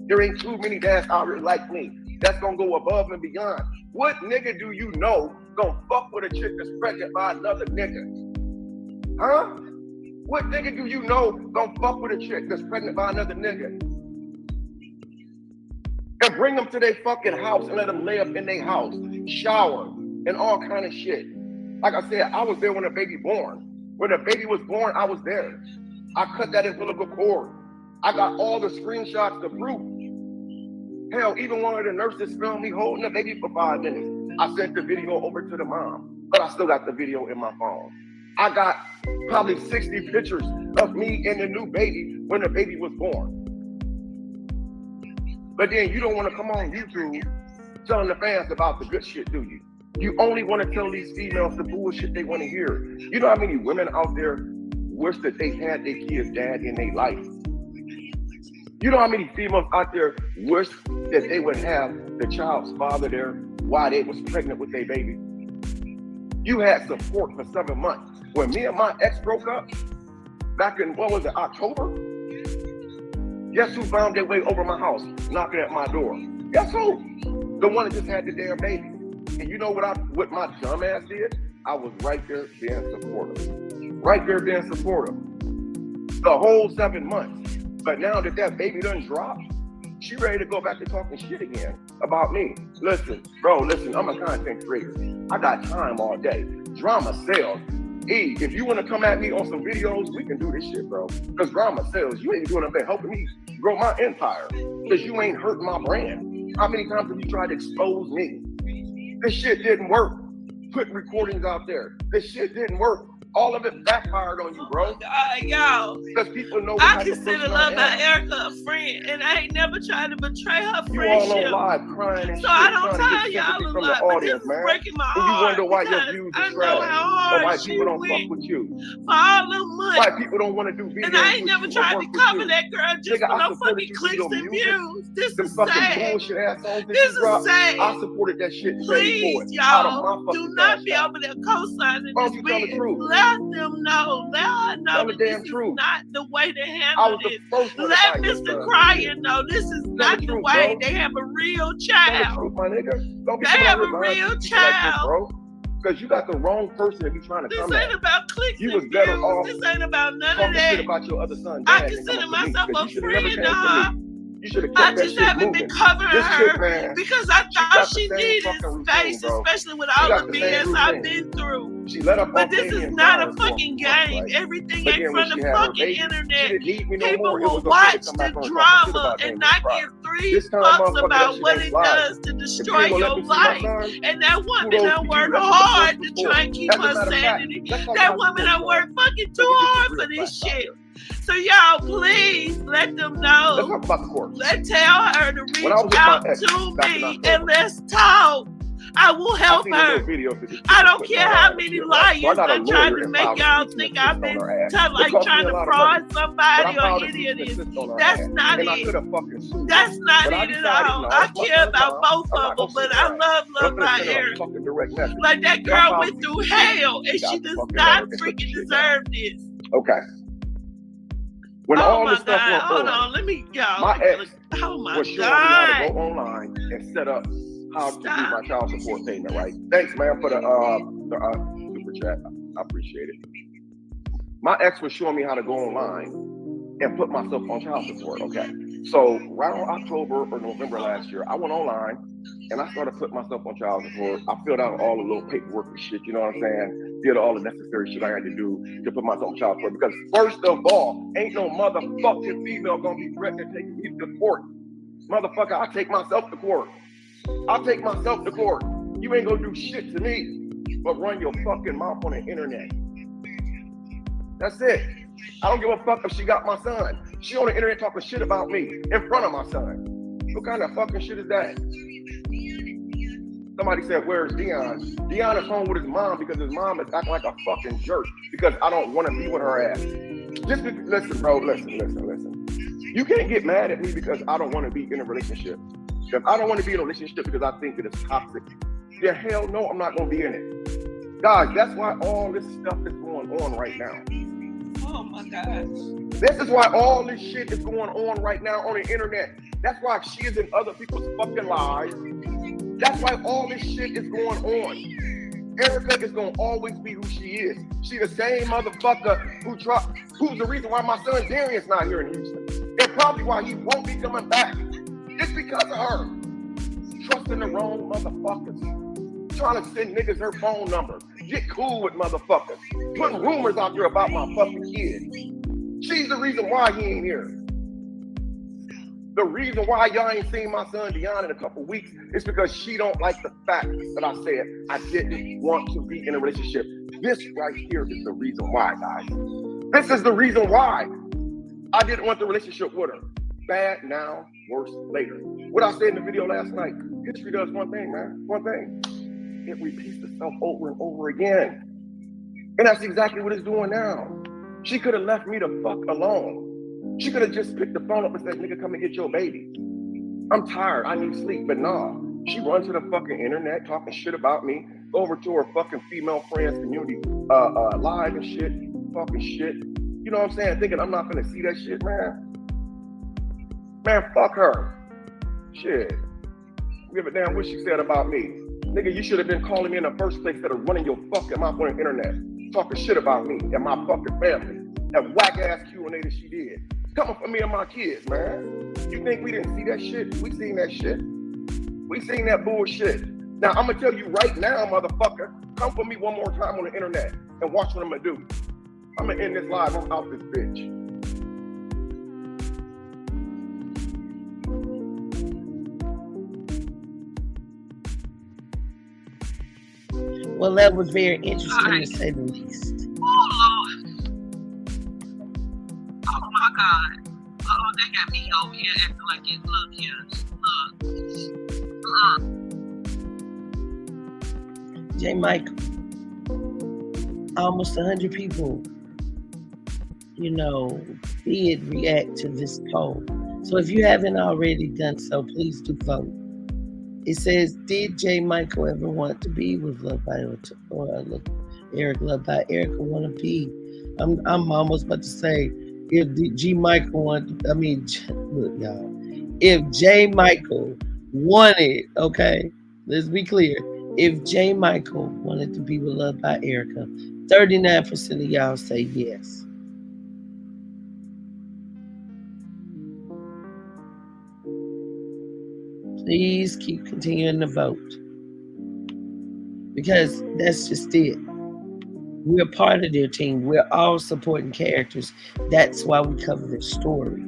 There ain't too many dads out here like me. That's gonna go above and beyond. What nigga do you know gonna fuck with a chick that's pregnant by another nigga? Huh? What nigga do you know gonna fuck with a chick that's pregnant by another nigga? And bring them to their fucking house and let them lay up in their house, shower, and all kind of shit. Like I said, I was there when the baby born. When the baby was born, I was there. I cut that umbilical cord. I got all the screenshots to prove. Hell, even one of the nurses filmed me holding the baby for 5 minutes. I sent the video over to the mom, but I still got the video in my phone. I got probably 60 pictures of me and the new baby when the baby was born. But then you don't want to come on YouTube telling the fans about the good shit, do you? You only want to tell these females the bullshit they want to hear. You know how many women out there wish that they had their kid's dad in their life? You know how many females out there wish that they would have the child's father there while they was pregnant with their baby? You had support for 7 months. When me and my ex broke up, back in, what was it, October? Guess who found their way over my house, knocking at my door? Guess who? The one that just had the damn baby. And you know what my dumb ass did? I was right there being supportive. Right there being supportive. The whole 7 months. But now that baby done dropped, she ready to go back to talking shit again about me. Listen, bro, listen, I'm a content creator. I got time all day. Drama sells. E, if you want to come at me on some videos, we can do this shit, bro. Because drama sells. You ain't doing nothing helping me grow my empire. Because you ain't hurting my brand. How many times have you tried to expose me? This shit didn't work. Putting recordings out there. This shit didn't work. All of it backfired on you, bro. Y'all. Because people know I consider LuvdByErica a friend, and I ain't never tried to betray her friendship. You all on live crying and so shit, I don't tell y'all a from lot, the but audience, this man. is breaking my and you heart. wonder why your views I are know trash. how hard So why she people don't went fuck with you. for all the money. Why people don't want to do videos and I ain't with never you tried to cover that girl just Nigga, for I no supported fucking you clicks for your and music. views. This Them is fucking sad. bullshit ass songs that This you drop, is sad. I supported that shit and paid for Please, it. Out of y'all, my do fucking not cash be out. over there co-signing Why this don't you tell the bitch. truth? Let them know. Let her know Tell the that this damn truth. is not the way to I handle was the this. first one to Let fight your Mr. son. Cryer know this is not the truth, way. bro. They have a real Tell the child. truth, my nigga. Don't be They coming have out a here lying real to people like this, child. bro. Because you got the wrong person to be trying to This come ain't at. about clicks You and was better views. off This ain't about none of talking that. shit about your other son. I Dad, consider than coming to myself me, 'cause a you should've never friend came of to her. me. You should have I kept that just shit haven't moving. been covering This her chick, man, because I she thought got she the same needed fucking space, routine, bro. especially with She all got the the same BS I've routine. been through. She let up But on this is Damien not a Fire for fucking few months, game. right? Everything But ain't then when from the she had her fucking baby, she internet. didn't need me no People more. It will was okay to watch come the back on and talk shit drama about and Damien not Fire. give three This time, fucks motherfucker, that about shit what ain't it sliding. does to If you destroy ain't gonna let your me see my life. son, And that woman kudos done to you. worked That's what the hard post to was try for. and keep As a her matter of fact, sanity. let's talk That about woman the done post, worked fucking so too we get hard some for real this facts out shit. there. So y'all, please let them know. Let's talk about the court. Let's tell her to When I was reach with my out ex to back in me October, and let's talk. I will I help seen a little her. video that this chick I was don't putting care how online and many shit, right? So I liars got a I tried lawyer to and make filed a y'all cease and think desist I've on been her ass. It like cost me trying a to lot of money. fraud But somebody I or filed a cease any of and this. desist on her That's ass. not And I it. could have fucking sued That's her. not But I it at decided, all. no, I it's my care son's about job. both I'm of not them, gonna but sit I around. love But I'm finna send her a LuvdByErica. fucking direct message. Like that So I girl filed a went cease through and desist. hell and She got she the does fucking not and took the freaking shit down. deserve this. Okay. When Oh all my this stuff God. went Hold on, on. Let me, y'all. my ex Oh my was showing me how to God. go online and set up how to do Stop. my child support payment, right? Thanks, man, for the super chat. I appreciate it. My ex was showing me how to go online and put myself on child support, okay? So right on October or November last year, I went online and I started putting myself on child support. I filled out all the little paperwork and shit, you know what I'm saying? Did all the necessary shit I had to do to put myself on child support. Because first of all, ain't no motherfucking female gonna be threatening taking me to court. Motherfucker, I take myself to court. I'll take myself to court. You ain't gonna do shit to me but run your fucking mouth on the internet. That's it. I don't give a fuck if she got my son. She on the internet talking shit about me in front of my son. What kind of fucking shit is that? Somebody said, where's Dion? Dion is home with his mom because his mom is acting like a fucking jerk because I don't want to be with her ass. Listen, bro, listen. You can't get mad at me because I don't want to be in a relationship. If I don't want to be in a relationship because I think that it's toxic, then hell no, I'm not going to be in it. Guys, that's why all this stuff is going on right now. Oh my gosh. This is why all this shit is going on right now on the internet. That's why she is in other people's fucking lives. That's why all this shit is going on. Erica is gonna always be who she is. She the same motherfucker who's the reason why my son Darian's not here in Houston. And probably why he won't be coming back. It's because of her. Trusting the wrong motherfuckers. Trying to send niggas her phone number. Get cool with motherfuckers. Putting rumors out there about my fucking kid. She's the reason why he ain't here. The reason why y'all ain't seen my son Dion in a couple weeks is because she don't like the fact that I said I didn't want to be in a relationship. This right here is the reason why, guys. This is the reason why I didn't want the relationship with her. Bad now, worse later. What I said in the video last night, history does one thing, man. One thing. It repeats itself over and over again. And that's exactly what it's doing now. She could have left me the fuck alone. She could have just picked the phone up and said, nigga, come and get your baby. I'm tired, I need sleep. But nah, she runs to the fucking internet talking shit about me, go over to her fucking female friends community, live and shit, fucking shit. You know what I'm saying? Thinking I'm not gonna see that shit, man. Man, fuck her. Shit. Give a damn what she said about me. Nigga, you should have been calling me in the first place instead of running your fucking mouth on the internet, talking shit about me and my fucking family. That whack ass Q&A that she did. Coming for me and my kids, man. You think we didn't see that shit? We seen that shit. We seen that bullshit. Now, I'm gonna tell you right now, motherfucker, come for me one more time on the internet and watch what I'm gonna do. I'm gonna end this live. I'm out this bitch. Well, that was very interesting to say the least. Oh, Lord. Oh, my God. Oh, they got me over here acting like it. Look here. Look. J. Michael. Almost 100 people, did react to this poll. So if you haven't already done so, please do vote. It says, did J. Michael ever want to be with LuvdByErica or Eric LuvdByErica want to be? I'm almost about to say, if J. Michael wanted, look, y'all, if J. Michael wanted, okay, let's be clear. If J. Michael wanted to be with LuvdByErica, 39% of y'all say yes. Please keep continuing to vote. Because that's just it. We're part of their team. We're all supporting characters. That's why we cover their story.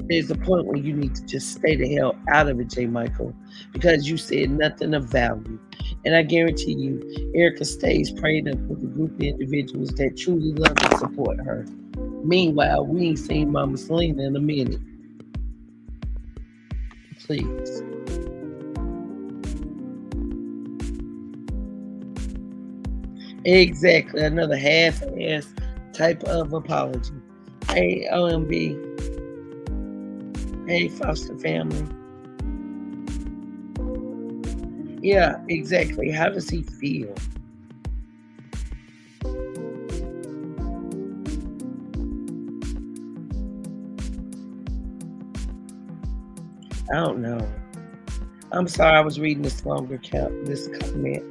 There's a point where you need to just stay the hell out of it, J. Michael, because you said nothing of value. And I guarantee you, Erica stays prayed up with a group of individuals that truly love and support her. Meanwhile, we ain't seen Mama Celena in a minute. Please. Exactly, another half-ass type of apology. Hey, OMB. Hey, foster family. Yeah, exactly. How does he feel? I don't know. I'm sorry I was reading this longer this comment.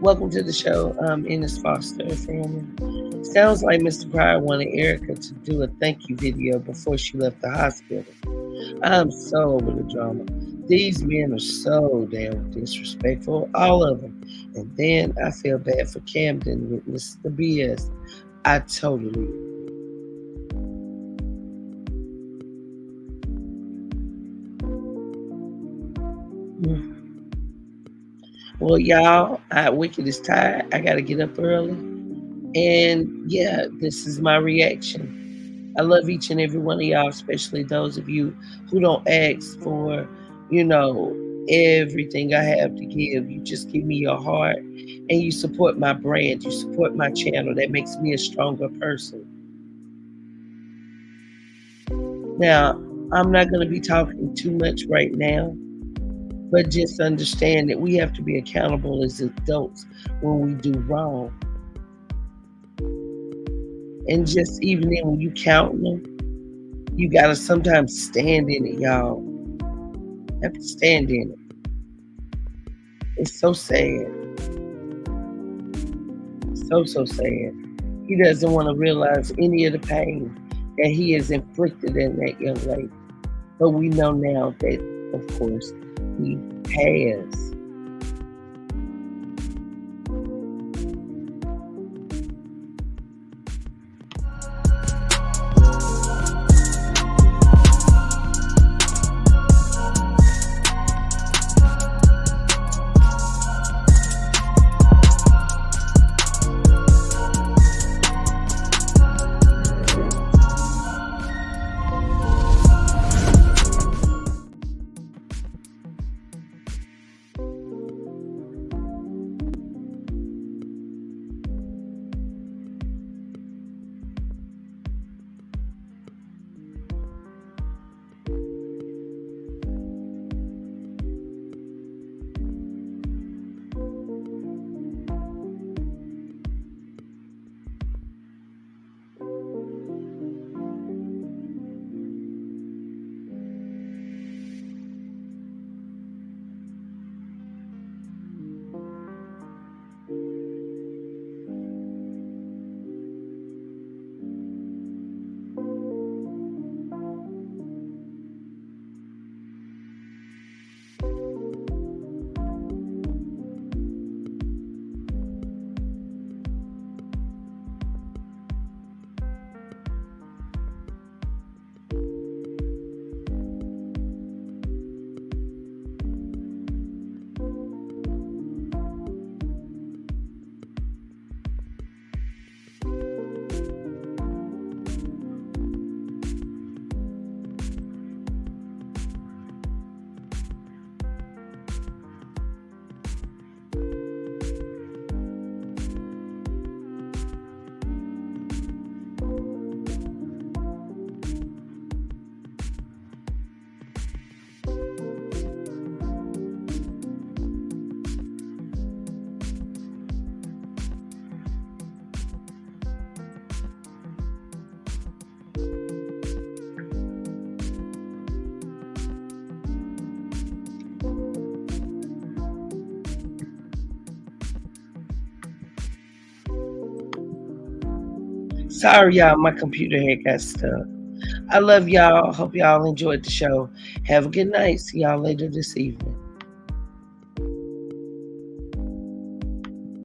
Welcome to the show, Ennis Foster family. Sounds like Mr. Pryor wanted Erica to do a thank you video before she left the hospital. I'm so over the drama. These men are so damn disrespectful, all of them. And then I feel bad for Camden witness the BS. I totally. Well, y'all, Wicked is tired. I got to get up early. And yeah, this is my reaction. I love each and every one of y'all, especially those of you who don't ask for, everything I have to give. You just give me your heart and you support my brand. You support my channel. That makes me a stronger person. Now, I'm not going to be talking too much right now. But just understand that we have to be accountable as adults when we do wrong. And just even then, when you count them, you got to sometimes stand in it, y'all. You have to stand in it. It's so sad. So sad. He doesn't want to realize any of the pain that he has inflicted in that young lady. But we know now that, of course, he has. Sorry, y'all. My computer had got stuck. I love y'all. Hope y'all enjoyed the show. Have a good night. See y'all later this evening.